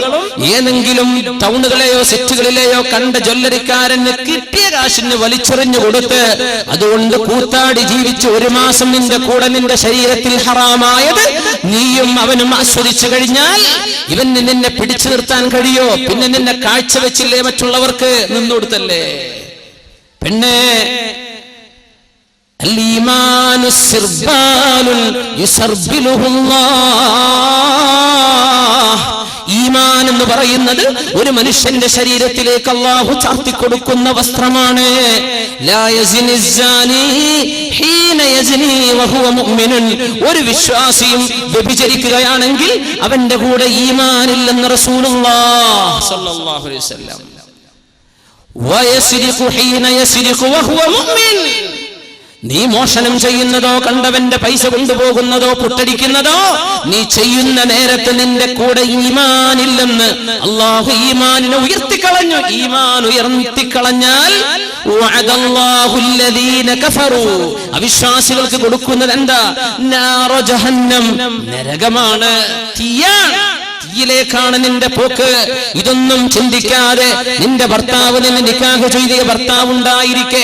ഏതെങ്കിലും ടൗണുകളെയോ സെറ്റുകളിലെയോ കണ്ട ജ്വല്ലറിക്കാരന് കിട്ടിയ കാശിന് വലിച്ചെറിഞ്ഞു കൊടുത്ത് അതുകൊണ്ട് കൂത്താടി ജീവിച്ച് 1 മാസം നിന്റെ കൂടെ നിന്റെ ശരീരത്തിൽ ഹറാമായത് നീയും അവനും ആസ്വദിച്ചു കഴിഞ്ഞാൽ ഇവന് നിന്നെ പിടിച്ചു നിർത്താൻ കഴിയോ? പിന്നെ നിന്നെ കാഴ്ചവെച്ചില്ലേ മറ്റുള്ളവർക്ക്? നിന്നുകൊടുത്തല്ലേ? പെണ്ണേ, അൽ-ഈമാനു സിർബാലുൻ യുസർബിലുഹുല്ലാഹ്. ഈമാൻ എന്ന് പറയുന്നത് ഒരു മനുഷ്യന്റെ ശരീരത്തിലേക്ക് അല്ലാഹു ചാർത്തി കൊടുക്കുന്ന വസ്ത്രമാണ്. ലാ യസ്നി الزാനി ഹീന യസ്നി വഹുവ മുഅ്മിനുൻ. ഒരു വിശ്വാസിയും വ്യഭിചരിക്കുകയാണെങ്കിൽ അവന്റെ കൂടെ ഈമാൻ ഇല്ലെന്ന് റസൂലുള്ളാഹി സ്വല്ലല്ലാഹു അലൈഹി വസല്ലം. വയസ്രിഖു ഹീന യസ്രിഖു വഹുവ മുഅ്മിൻ. നീ മോഷണം ചെയ്യുന്നതോ കണ്ടവന്റെ പൈസ കൊണ്ടുപോകുന്നതോ പുട്ടടിക്കുന്നതോ നീ ചെയ്യുന്ന നേരത്ത് നിന്റെ കൂടെ ഈമാൻ ഇല്ലെന്ന് അല്ലാഹു ഈമാനിനെ ഉയർത്തിക്കളഞ്ഞു. ഈമാൻ ഉയർത്തിക്കളഞ്ഞാൽ വഅദല്ലാഹു അല്ലദീന കഫറു, അവിശ്വാസികൾക്ക് കൊടുക്കുന്നത് എന്താ? നാറ ജഹന്നം, നരകമാണ്, തീയാണ്. ഹയ്യിലേക്കാണ് നിന്റെ പോക്ക്. ഇതൊന്നും ചിന്തിക്കാതെ നിന്റെ ഭർത്താവ് നിന്നെ നിക്കാഹ് ചെയ്ത ഭർത്താവ് ഉണ്ടായിരിക്കെ,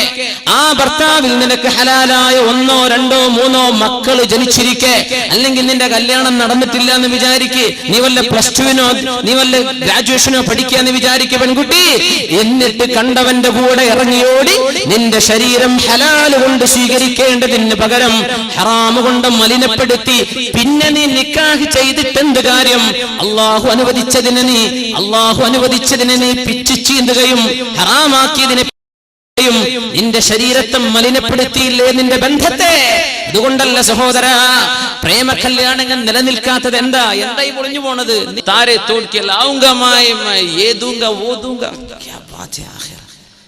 ആ ഭർത്താവിൽ നിനക്ക് ഹലാലായ 1, 2, 3 മക്കൾ ജനിച്ചിരിക്കെ, അല്ലെങ്കിൽ നിന്റെ കല്യാണം നടന്നിട്ടില്ല എന്ന് വിചാരിക്ക്, നീ വല്ല +2നോ നീ വല്ല ഗ്രാജുവേഷനോ പഠിക്കാന്ന് വിചാരിക്കുക പെൺകുട്ടി. എന്നിട്ട് കണ്ടവന്റെ കൂടെ ഇറങ്ങിയോടി നിന്റെ ശരീരം ഹലാല് കൊണ്ട് സ്വീകരിക്കേണ്ടതിന് പകരം ഹറാമ് കൊണ്ട് മലിനപ്പെടുത്തി പിന്നെ നീ നിക്കാഹ് ചെയ്തിട്ട് എന്ത് കാര്യം? അള്ളാഹു അനുവദിച്ചതിനെ നീ പിച്ചു ചീന്തുകയും ഹറാമാക്കിയതിനെ നിന്റെ ശരീരത്തെ മലിനപ്പെടുത്തിയില്ലേ നിന്റെ ബന്ധത്തെ? അതുകൊണ്ടല്ല സഹോദര, പ്രേമ കല്യാണങ്ങൾ നിലനിൽക്കാത്തത് എന്താ ഈ പൊളിഞ്ഞു പോണത്? താരെ തോൽക്കിയല്ല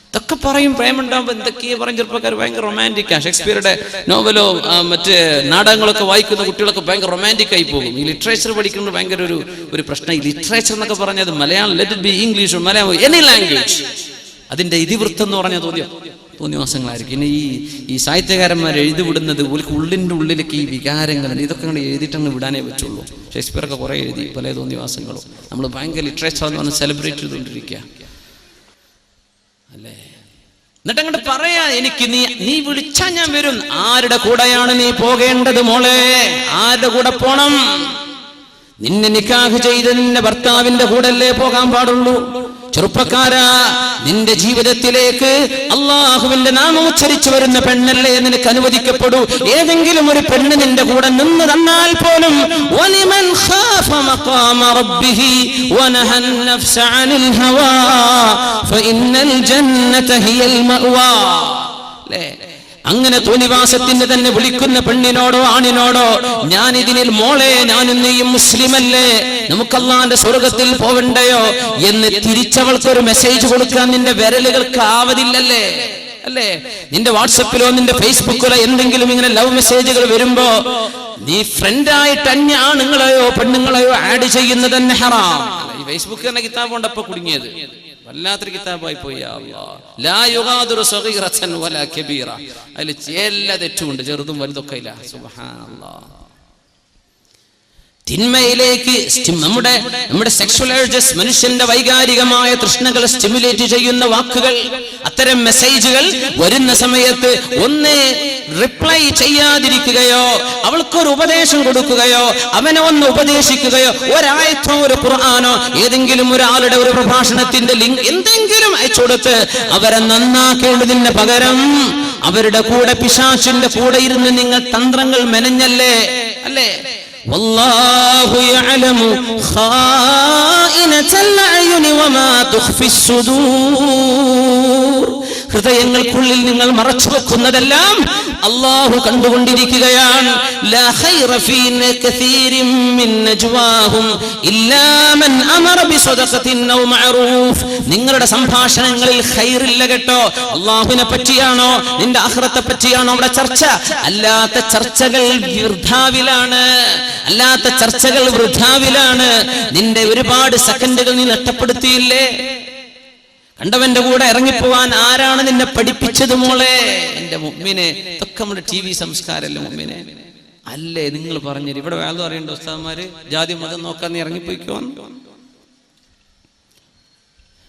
ഇതൊക്കെ പറയും. പ്രേമുണ്ടാകുമ്പോ എന്തൊക്കെയാ പറയും ചെറുപ്പക്കാർ, ഭയങ്കര റൊമാൻറ്റിക്കാ. ഷേക്സ്പിയറുടെ നോവലോ മറ്റ് നാടകങ്ങളൊക്കെ വായിക്കുന്ന കുട്ടികളൊക്കെ ഭയങ്കര റൊമാൻറ്റിക് ആയി പോകും. ഈ ലിറ്ററേച്ചർ പഠിക്കുന്നത് ഭയങ്കര ഒരു പ്രശ്നം. ഈ ലിറ്ററേച്ചർ എന്നൊക്കെ പറഞ്ഞത് Malayalam, let it be English, Malayalam, any language, അതിന്റെ ഇതിവൃത്തം എന്ന് പറഞ്ഞാൽ തോന്നിവാസങ്ങളായിരിക്കും. പിന്നെ ഈ സാഹിത്യകാരന്മാർ എഴുതിവിടുന്നത് ഉള്ളിൻ്റെ ഉള്ളിലേക്ക് ഈ വികാരങ്ങൾ ഇതൊക്കെ അങ്ങനെ എഴുതിയിട്ടങ്ങ് വിടാനേ പറ്റുള്ളൂ. ഷേക്സ്പിയറൊക്കെ കുറേ എഴുതി പല തോന്നിവാസങ്ങളും. നമ്മൾ ഭയങ്കര ലിറ്ററേച്ചർ എന്ന് പറഞ്ഞ് സെലിബ്രേറ്റ് ചെയ്തുകൊണ്ടിരിക്കുക അല്ലേ? എന്നിട്ട് അങ്ങോട്ട് പറയാ, എനിക്ക് നീ വിളിച്ചാ ഞാൻ വരും. ആരുടെ കൂടെയാണ് നീ പോകേണ്ടത് മോളെ? ആരുടെ കൂടെ പോണം? നിന്നെ നിക്കാഹ് ചെയ്ത് നിന്റെ ഭർത്താവിന്റെ കൂടല്ലേ പോകാൻ പാടുള്ളൂ. ചെറുപ്പക്കാരാ, നിന്റെ ജീവിതത്തിലേക്ക് അള്ളാഹുവിന്റെ നാമോച്ചരിച്ചു വരുന്ന പെണ്ണല്ലേ നിനക്ക് അനുവദിക്കപ്പെടൂ. ഏതെങ്കിലും ഒരു പെണ്ണ് നിന്റെ കൂടെ നിന്ന് തന്നാൽ പോലും വലിമൻ ഖാഫ മഖാമ റബ്ബിഹി വനഹൻ നഫ്സ അനിൽ ഹവാ ഫഇന്നൽ ജന്നത ഹിയൽ മഅവാ. അങ്ങനെ തോന്നിവാസത്തിന് തന്നെ വിളിക്കുന്ന പെണ്ണിനോടോ ആണിനോടോ, ഞാൻ ഇതിനിൽ മോളെ, ഞാനും നീയും മുസ്ലിമല്ലേ, നമുക്ക് അല്ലാഹുവിന്റെ സ്വർഗത്തിൽ പോവണ്ടയോ എന്ന് തിരിച്ചവൾക്കൊരു മെസ്സേജ് കൊടുക്കാൻ നിന്റെ വിരലുകൾക്ക് ആവതില്ലല്ലേ? അല്ലേ? നിന്റെ വാട്സപ്പിലോ നിന്റെ ഫേസ്ബുക്കിലോ എന്തെങ്കിലും ഇങ്ങനെ ലവ് മെസ്സേജുകൾ വരുമ്പോ നീ ഫ്രണ്ടായിട്ട് അന്യ ആണുങ്ങളെയോ പെണ്ണുങ്ങളെയോ ആഡ് ചെയ്യുന്നത് തന്നെ ഹറാം. ഈ ഫേസ്ബുക്ക് തന്നെ കിതാബ് കൊണ്ടപ്പോ കുടുങ്ങിയത് വല്ലാത്തൊരു കിതാബായി പോയി. ലാ യുഗാദിറു സഗീറതൻ വലാ കബീറ, അതിൽ എല്ലാ തെറ്റുമുണ്ട്, ചെറുതും വലുതൊക്കെ ഇല്ല. സുബ്ഹാനല്ലാഹ്. തിന്മയിലേക്ക് നമ്മുടെ സെക്ഷൽ ഏർജസ്, മനുഷ്യന്റെ വൈകാരികമായ തൃഷ്ണകൾ സ്റ്റിമുലേറ്റ് ചെയ്യുന്ന വാക്കുകൾ, അത്തരം മെസ്സേജുകൾ വരുന്ന സമയത്ത് ഒന്ന് റിപ്ലൈ ചെയ്യാതിരിക്കുകയോ, അവൾക്കൊരു ഉപദേശം കൊടുക്കുകയോ, അവനെ ഒന്ന് ഉപദേശിക്കുകയോ, ഒരായത്തോ ഒരു ഖുർആനോ ഏതെങ്കിലും ഒരാളുടെ ഒരു പ്രഭാഷണത്തിന്റെ ലിങ്ക് എന്തെങ്കിലും അയച്ചു കൊടുത്ത് അവരെ നന്നാക്കേണ്ടതിന് പകരം അവരുടെ കൂടെ പിശാചിന്റെ കൂടെ ഇരുന്ന് നിങ്ങൾ തന്ത്രങ്ങൾ മെനഞ്ഞല്ലേ? അല്ലേ? വല്ലാഹു യഅലമു ഖായിനതൽ അയുനി വമാ തുഖ്ഫിസ് സുദൂർ. ഹൃദയങ്ങൾക്കുള്ളിൽ നിങ്ങൾ മറച്ചു വെക്കുന്നതെല്ലാം അല്ലാഹു കണ്ടുകൊണ്ടിരിക്കുകയാണ്. ലാ ഖൈറ ഫീ കസീരിൻ മിൻ നജ്വാഹും ഇല്ലാ മൻ അമറ ബിസദഖത്തിൻ ഔ മഅറൂഫ്. നിങ്ങളുടെ സംഭാഷണങ്ങളിൽ ഖൈറില്ല കേട്ടോ. അല്ലാഹുവിനെ പറ്റിയാണോ നിന്റെ ആഖിറത്തെ പറ്റിയാണോ അവിടെ ചർച്ച? അല്ലാത്ത ചർച്ചകൾ വൃഥാവിലാണ്. നിന്റെ ഒരുപാട് സെക്കൻഡുകൾ നീ നഷ്ടപ്പെടുത്തിയില്ലേ? കണ്ടവന്റെ കൂടെ ഇറങ്ങിപ്പോവാൻ ആരാണ് നിന്നെ പഠിപ്പിച്ചത് മോളെ? എന്റെ മുഅ്മിനെ, ഇതൊക്കെ നമ്മുടെ TV സംസ്കാരമല്ലേ മുഅ്മിനെ? അല്ലേ? നിങ്ങൾ പറഞ്ഞത് ഇവിടെ വേദം അറിയണ്ട ഉസ്താദ്മാര്, ജാതി മതം നോക്കാൻ നീ ഇറങ്ങിപ്പോയിക്കോ.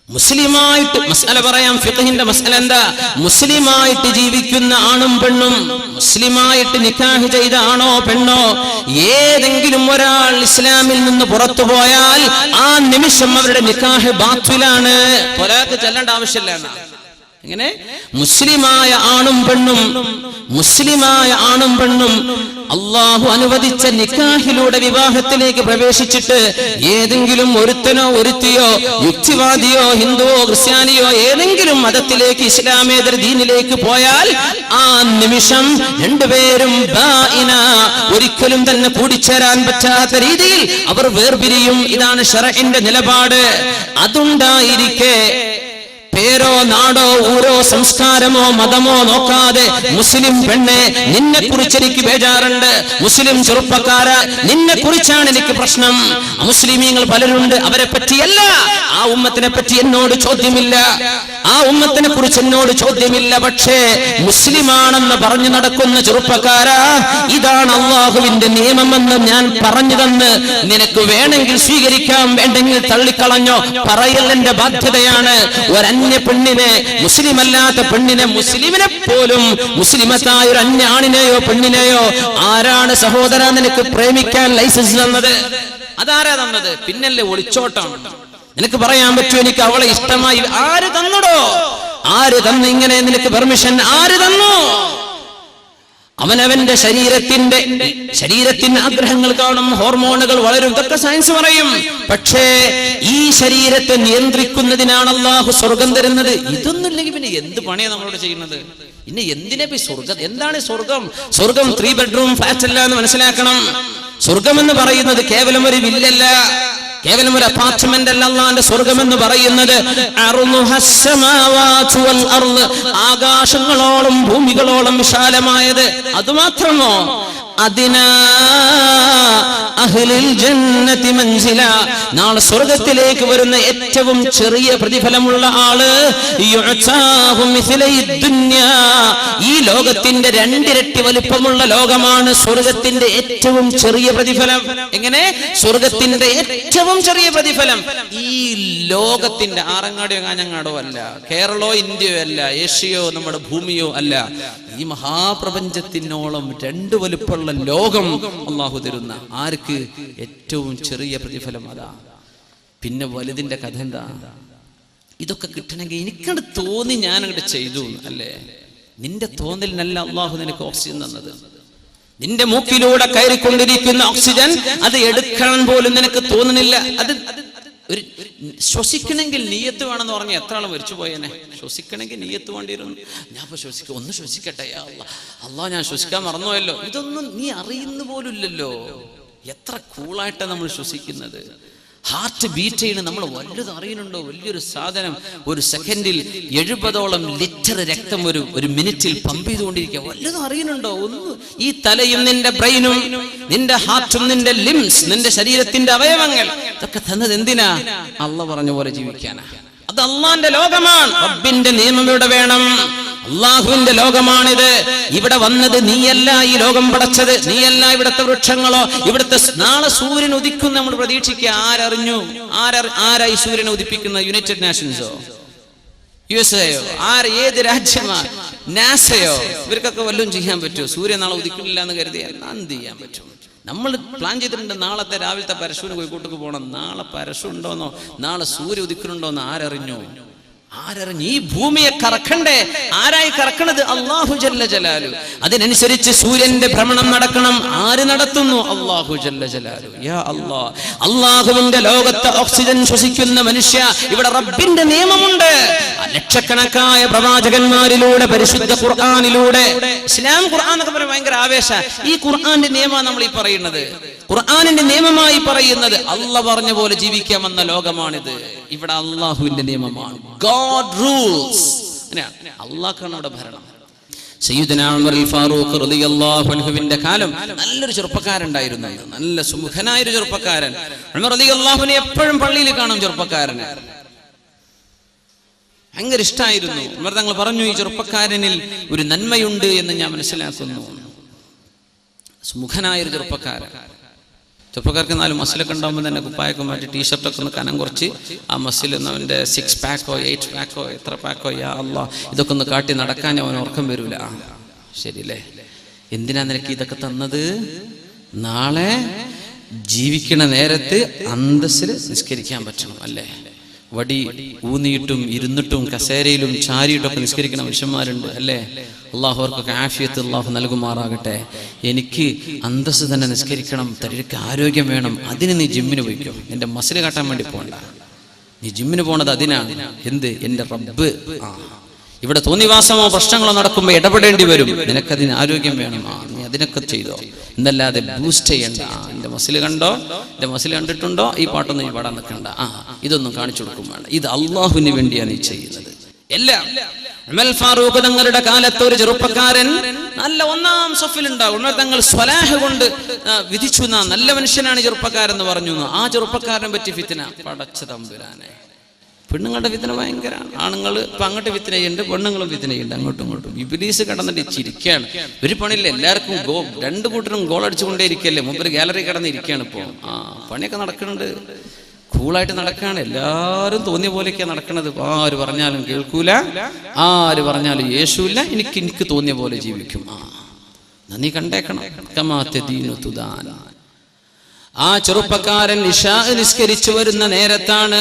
മുസ്ലിമായിട്ട് മസ്അല പറയാം. ഫിഖഹിന്റെ മസ്അല എന്താ? മുസ്ലിമായിട്ട് ജീവിക്കുന്ന ആണും പെണ്ണും, മുസ്ലിമായിട്ട് നിക്കാഹ് ചെയ്ത ആണോ പെണ്ണോ, ഏതെങ്കിലും ഒരാൾ ഇസ്ലാമിൽ നിന്ന് പുറത്തു പോയാൽ ആ നിമിഷം അവരുടെ നിക്കാഹ് ബാത്തിലാണ്. ഒരാൾക്ക് ചെല്ലേണ്ട ആവശ്യമില്ല. എങ്ങനെ? മുസ്ലിമായ ആണും പെണ്ണും അള്ളാഹു അനുവദിച്ച നിക്കാഹിലൂടെ വിവാഹത്തിലേക്ക് പ്രവേശിച്ചിട്ട് ഏതെങ്കിലും ഒരുത്തനോ ഒരുത്തിയോ യുക്തിവാദിയോ ഹിന്ദുവോ ക്രിസ്ത്യാനിയോ ഏതെങ്കിലും മതത്തിലേക്ക്, ഇസ്ലാമേതര ദീനിലേക്ക് പോയാൽ ആ നിമിഷം രണ്ടുപേരും ബാഇന, ഒരിക്കലും തന്നെ കൂടിച്ചേരാൻ പറ്റാത്ത രീതിയിൽ അവർ വേർപിരിയും. ഇതാണ് ശറഇന്റെ നിലപാട്. അതുണ്ടായിരിക്കെ പേരോ നാടോ ഊരോ സംസ്കാരമോ മതമോ നോക്കാതെ മുസ്ലിം പെണ്ണെ, നിന്നെ കുറിച്ച് എനിക്ക് ബേജാറുണ്ട്. മുസ്ലിം ചെറുപ്പക്കാര, നിന്നെ കുറിച്ചാണ് എനിക്ക് പ്രശ്നം. മുസ്ലിമീങ്ങൾ പലരുണ്ട്, അവരെ പറ്റിയല്ല, ആ ഉമ്മത്തിനെ പറ്റി എന്നോട് ചോദ്യമില്ല. ആ ഉമ്മത്തിനെ കുറിച്ച് എന്നോട് ചോദ്യമില്ല. പക്ഷേ മുസ്ലിമാണെന്ന് പറഞ്ഞു നടക്കുന്ന ചെറുപ്പക്കാരാ, ഇതാണ് അള്ളാഹുവിന്റെ നിയമമെന്ന് ഞാൻ പറഞ്ഞു തന്ന് നിനക്ക് വേണമെങ്കിൽ സ്വീകരിക്കാം, വേണ്ടെങ്കിൽ തള്ളിക്കളഞ്ഞോ, പറയൽ എന്റെ ബാധ്യതയാണ്. ഒരന്യ പെണ്ണിനെ, മുസ്ലിമല്ലാത്ത പെണ്ണിനെ, മുസ്ലിമിനെ പോലും മുസ്ലിമത്തായ ഒരു അന്യ ആണിനെയോ പെണ്ണിനെയോ ആരാണ് സഹോദര നിനക്ക് പ്രേമിക്കാൻ ലൈസൻസ് തന്നത്? അതാരാ തന്നത്? പിന്നല്ലേ ഒളിച്ചോട്ടം. നിനക്ക് പറയാൻ പറ്റുമോ എനിക്ക് അവളെ ഇഷ്ടമായി? ആര് തന്നടോ? ആര് തന്നു ഇങ്ങനെ നിനക്ക് പെർമിഷൻ? ആര് തന്നു? അവനവന്റെ ശരീരത്തിന് ആഗ്രഹങ്ങൾ കാണും, ഹോർമോണുകൾ വളരും, ഇതൊക്കെ സയൻസ് പറയും. പക്ഷേ ഈ ശരീരത്തെ നിയന്ത്രിക്കുന്നതിനാണ് അള്ളാഹു സ്വർഗം തരുന്നത്. ഇതൊന്നുമില്ലെങ്കിൽ പിന്നെ എന്ത് പണിയാണ് നമ്മളോട് ചെയ്യുന്നത്? ഇനി എന്തിനാ സ്വർഗം? എന്താണ് സ്വർഗം? സ്വർഗം 3 ബെഡ്റൂം ഫ്ലാറ്റ് അല്ല എന്ന് മനസ്സിലാക്കണം. സ്വർഗം എന്ന് പറയുന്നത് കേവലം ഒരു വില്ലല്ല, കേവലം ഒരു അപ്പാർട്ട്മെന്റ് അല്ല. അല്ലാഹുവിന്റെ സ്വർഗം എന്ന് പറയുന്നത് ആകാശങ്ങളോളം ഭൂമികളോളം വിശാലമായത്. അതുമാത്രമോ? അതിനാ അഹ്ലിൽ ജന്നതി മൻസില, നാളെ സ്വർഗ്ഗത്തിലേക്ക് വരുന്ന ഏറ്റവും ചെറിയ പ്രതിഫലമുള്ള ആള് യുഅതാഹു മിസ്ലൈ ദുനിയാ, ഈ ലോകത്തിന്റെ 2 ഇരട്ടി വലുപ്പമുള്ള ലോകമാണ് സ്വർഗ്ഗത്തിന്റെ ഏറ്റവും ചെറിയ പ്രതിഫലം. എങ്ങനെ? സ്വർഗ്ഗത്തിന്റെ ഏറ്റവും ചെറിയ പ്രതിഫലം ഈ ലോകത്തിന്റെ ആറങ്ങാടിയോ കാഞ്ഞങ്ങാടോ അല്ല, കേരളോ ഇന്ത്യയോ അല്ല, ഏഷ്യയോ നമ്മുടെ ഭൂമിയോ അല്ല, ഈ മഹാപ്രപഞ്ചത്തിനോളം 2 വലുപ്പമുള്ള ലോകം അള്ളാഹു തരുന്ന ആർക്ക് ഏറ്റവും ചെറിയ പ്രതിഫലം അതാ. പിന്നെ വലുതിന്റെ കഥ എന്താ? ഇതൊക്കെ കിട്ടണമെങ്കിൽ എനിക്കത് തോന്നി ഞാൻ അങ്ങോട്ട് ചെയ്തു അല്ലേ? നിന്റെ തോന്നലിനല്ല അള്ളാഹു നിനക്ക് ഓക്സിജൻ തന്നത്. നിന്റെ മൂക്കിലൂടെ കയറിക്കൊണ്ടിരിക്കുന്ന ഓക്സിജൻ അത് എടുക്കാൻ പോലും നിനക്ക് തോന്നുന്നില്ല. അത് ഒരു ശ്വസിക്കണമെങ്കിൽ നീയത്ത് വേണമെന്ന് പറഞ്ഞാൽ എത്ര ആളും മരിച്ചു പോയേനെ. ശ്വസിക്കണമെങ്കിൽ നീയത്ത് വേണ്ടിയിരുന്നു. ഞാൻ ഇപ്പൊ ഒന്ന് ശ്വസിക്കട്ടെ, അള്ളാഹ് ഞാൻ ശ്വസിക്കാൻ മറന്നുപോയല്ലോ. ഇതൊന്നും നീ അറിയുന്ന പോലും ഇല്ലല്ലോ. എത്ര കൂളായിട്ടാണ് നമ്മൾ ശ്വസിക്കുന്നത്. ഹാർട്ട് ബീറ്റ് ചെയ്യുന്ന നമ്മൾ വല്ലതും അറിയുന്നുണ്ടോ? വലിയൊരു സാധനം ഒരു സെക്കൻഡിൽ 70ഓളം ലിറ്റർ രക്തം ഒരു മിനിറ്റിൽ പമ്പ് ചെയ്തുകൊണ്ടിരിക്കുക. വല്ലതും അറിയുന്നുണ്ടോ? ഒന്നും. ഈ തലയും നിന്റെ ബ്രെയിനും നിന്റെ ഹാർട്ടും നിന്റെ ലിംസ്, നിന്റെ ശരീരത്തിന്റെ അവയവങ്ങൾ ഇതൊക്കെ തന്നത് എന്തിനാ? അള്ളാഹ് പറഞ്ഞ പോലെ ജീവിക്കാനാ. അത് അള്ളാന്റെ ലോകമാണ്. റബ്ബിന്റെ നിയമം ഇവിടെ വേണം. അള്ളാഹുവിന്റെ ലോകമാണിത്. ഇവിടെ വന്നത് നീയല്ല, ഈ ലോകം പടച്ചത് നീയല്ല. ഇവിടുത്തെ വൃക്ഷങ്ങളോ ഇവിടുത്തെ നാളെ സൂര്യൻ ഉദിക്കും നമ്മൾ പ്രതീക്ഷിക്കുക. ആരറിഞ്ഞു? ആരാ ഈ സൂര്യനെ ഉദിപ്പിക്കുന്ന? യുണൈറ്റഡ് നേഷൻസോ USA-യോ? ഏത് രാജ്യമാ? നാസയോ? ഇവർക്കൊക്കെ വല്ലതും ചെയ്യാൻ പറ്റുമോ? സൂര്യൻ നാളെ ഉദിക്കുന്നില്ല എന്ന് കരുതിയാൽ എന്ത് ചെയ്യാൻ പറ്റും? നമ്മൾ പ്ലാൻ ചെയ്തിട്ടുണ്ട് നാളത്തെ രാവിലത്തെ പരശുവിന് കോഴിക്കോട്ടേക്ക് പോകണം. നാളെ പരശു ഉണ്ടോന്നോ നാളെ സൂര്യ ഉദിക്കുന്നുണ്ടോന്നോ ആരറിഞ്ഞു? ഈ ഭൂമിയെ കറക്കണ്ടേ? ആരായി കറക്കണത്? അല്ലാഹു ജല്ല ജലാലു. അതിനനുസരിച്ച് സൂര്യന്റെ ഭ്രമണം നടക്കണം. ആര് നടത്തുന്നു? അല്ലാഹു ജല്ല ജലാലു. യാ അല്ലാഹ്, അല്ലാഹുവിന്റെ ലോകത്ത് ഓക്സിജൻ ശ്വസിക്കുന്ന മനുഷ്യ, ഇവിടെ റബ്ബിന്റെ നിയമമുണ്ട്. ലക്ഷക്കണക്കായ പ്രവാചകന്മാരിലൂടെ, പരിശുദ്ധ ഖുർആനിലൂടെ, ഇസ്ലാം ഖുർആൻ എന്നൊക്കെ പറയുന്നത് ഭയങ്കര ആവേശ. ഈ ഖുർആന്റെ നിയമമാണ് നമ്മൾ ഈ പറയുന്നത്. ഖുർആനിന്റെ നിയമമായി പറയുന്നത് അല്ലാഹ് പറഞ്ഞ പോലെ ജീവിക്കാമെന്ന ലോകമാണിത്. ഇവിടെ അല്ലാഹുവിന്റെ നിയമമാണ്. God rules. അല്ലാഹുവാണ് ഇവിടെ ഭരണം. സയ്യിദുനാ ഉമർ ഫാറൂഖ് റളിയല്ലാഹു അൻഹുവിന്റെ കാലം നല്ലൊരു ചെറുപ്പക്കാരുണ്ടായിരുന്നു. നല്ല സുമുഖനായ ഒരു ചെറുപ്പക്കാരൻ. ഉമർ റളിയല്ലാഹുവിനെ എപ്പോഴും പള്ളിയിൽ കാണും. ചെറുപ്പക്കാരന് ഭയങ്കര ഇഷ്ടമായിരുന്നു. ഉമർ തങ്ങൾ പറഞ്ഞു, ഈ ചെറുപ്പക്കാരനിൽ ഒരു നന്മയുണ്ട് എന്ന് ഞാൻ മനസ്സിലാക്കുന്നു. സുമുഖനായൊരു ചെറുപ്പക്കാരൻ. ചെറുപ്പക്കാർക്ക് 4 മസിലൊക്കെ ഉണ്ടാകുമ്പോൾ തന്നെ കുപ്പായൊക്കെ മാറ്റി ടീഷർട്ടൊക്കെ ഒന്ന് കനം കുറച്ച് ആ മസിൽ അവൻ്റെ 6 പാക്കോ 8 പാക്കോ എത്ര പാക്കോ യാ അല്ലാഹ് ഇതൊക്കെ ഒന്ന് കാട്ടി നടക്കാൻ അവൻ ഉറക്കം വരൂല. ശരിയല്ലേ? എന്തിനാ നിനക്ക് ഇതൊക്കെ തന്നത്? നാളെ ജീവിക്കണ നേരത്ത് അന്തസ്സിൽ നിസ്കരിക്കാൻ പറ്റണം അല്ലേ? വടി ഊന്നിയിട്ടും ഇരുന്നിട്ടും കസേരയിലും ചാരിയിട്ടൊക്കെ നിസ്കരിക്കുന്ന മനുഷ്യന്മാരുണ്ട് അല്ലേ? അള്ളാഹു അവർക്കൊക്കെ ആഫിയത്ത് അള്ളാഹു നൽകുമാറാകട്ടെ. എനിക്ക് അന്തസ്സ് തന്നെ നിസ്കരിക്കണം, തനിക്ക് ആരോഗ്യം വേണം. അതിന് നീ ജിമ്മിന് പോയിക്കോ. എൻ്റെ മസിൽ കാട്ടാൻ വേണ്ടി പോകണ്ട. നീ ജിമ്മിന് പോണത് അതിനാണ്. എന്ത്? എൻ്റെ റബ്ബ്. ഇവിടെ തോന്നിവാസമോ പ്രശ്നങ്ങളോ നടക്കുമ്പോൾ ഇടപെടേണ്ടി വരും. നിനക്കതിന് ആരോഗ്യം വേണം. നീ അതിനൊക്കെ ചെയ്തോ, എന്നല്ലാതെ ബൂസ്റ്റ് ചെയ്യണ്ട. എൻ്റെ മസിൽ കണ്ടോ, എൻ്റെ മസിൽ കണ്ടിട്ടുണ്ടോ, ഈ പാട്ടൊന്നും നീ പാടാൻ നിൽക്കണ്ട. ഇതൊന്നും കാണിച്ചു കൊടുക്കും വേണ്ട. ഇത് അള്ളാഹുവിന് വേണ്ടിയാണ് നീ ചെയ്യുന്നത് എല്ലാം. ഉമർ ഫാറൂഖ് തങ്ങളുടെ കാലത്ത് ഒരു ചെറുപ്പക്കാരൻ നല്ല 1-ാം സഫിലുണ്ടാവും. ഉമർ തങ്ങൾ സ്വലാഹ് കൊണ്ട് വിധിച്ചു, നല്ല മനുഷ്യനാണ് ചെറുപ്പക്കാരെന്ന് പറഞ്ഞു. ആ ചെറുപ്പക്കാരനെ പറ്റി ഫിത്ന. പടച്ച തമ്പുരാനെ, പെണ്ണുങ്ങളുടെ വിത്തന ഭയങ്കരമാണ്. ആണുങ്ങൾ ഇപ്പം അങ്ങോട്ട് വിത്തന ചെയ്യുന്നുണ്ട്, പെണ്ണുങ്ങളും വിത്തന ചെയ്യുന്നുണ്ട് അങ്ങോട്ടും ഇങ്ങോട്ടും. ഇബ്ലീസ് കിടന്നിട്ട് ചിരിക്കുകയാണ്. ഒരു പണിയില്ല, എല്ലാവർക്കും രണ്ട് കൂട്ടരും ഗോൾ അടിച്ചുകൊണ്ടേ ഇരിക്കല്ലേ. മുമ്പ് ഗാലറി കിടന്നിരിക്കുകയാണ്. ഇപ്പോൾ പണിയൊക്കെ നടക്കുന്നുണ്ട്, കൂളായിട്ട് നടക്കുകയാണ്. എല്ലാവരും തോന്നിയ പോലെയൊക്കെയാണ് നടക്കുന്നത്. ആര് പറഞ്ഞാലും കേൾക്കൂല, ആര് പറഞ്ഞാലും യേശുവില്ല, എനിക്ക് തോന്നിയ പോലെ ജീവിക്കും. നീ കണ്ടേക്കണം. ആ ചെറുപ്പക്കാരൻ ഇശാ നിസ്കരിച്ചു വരുന്ന നേരത്താണ്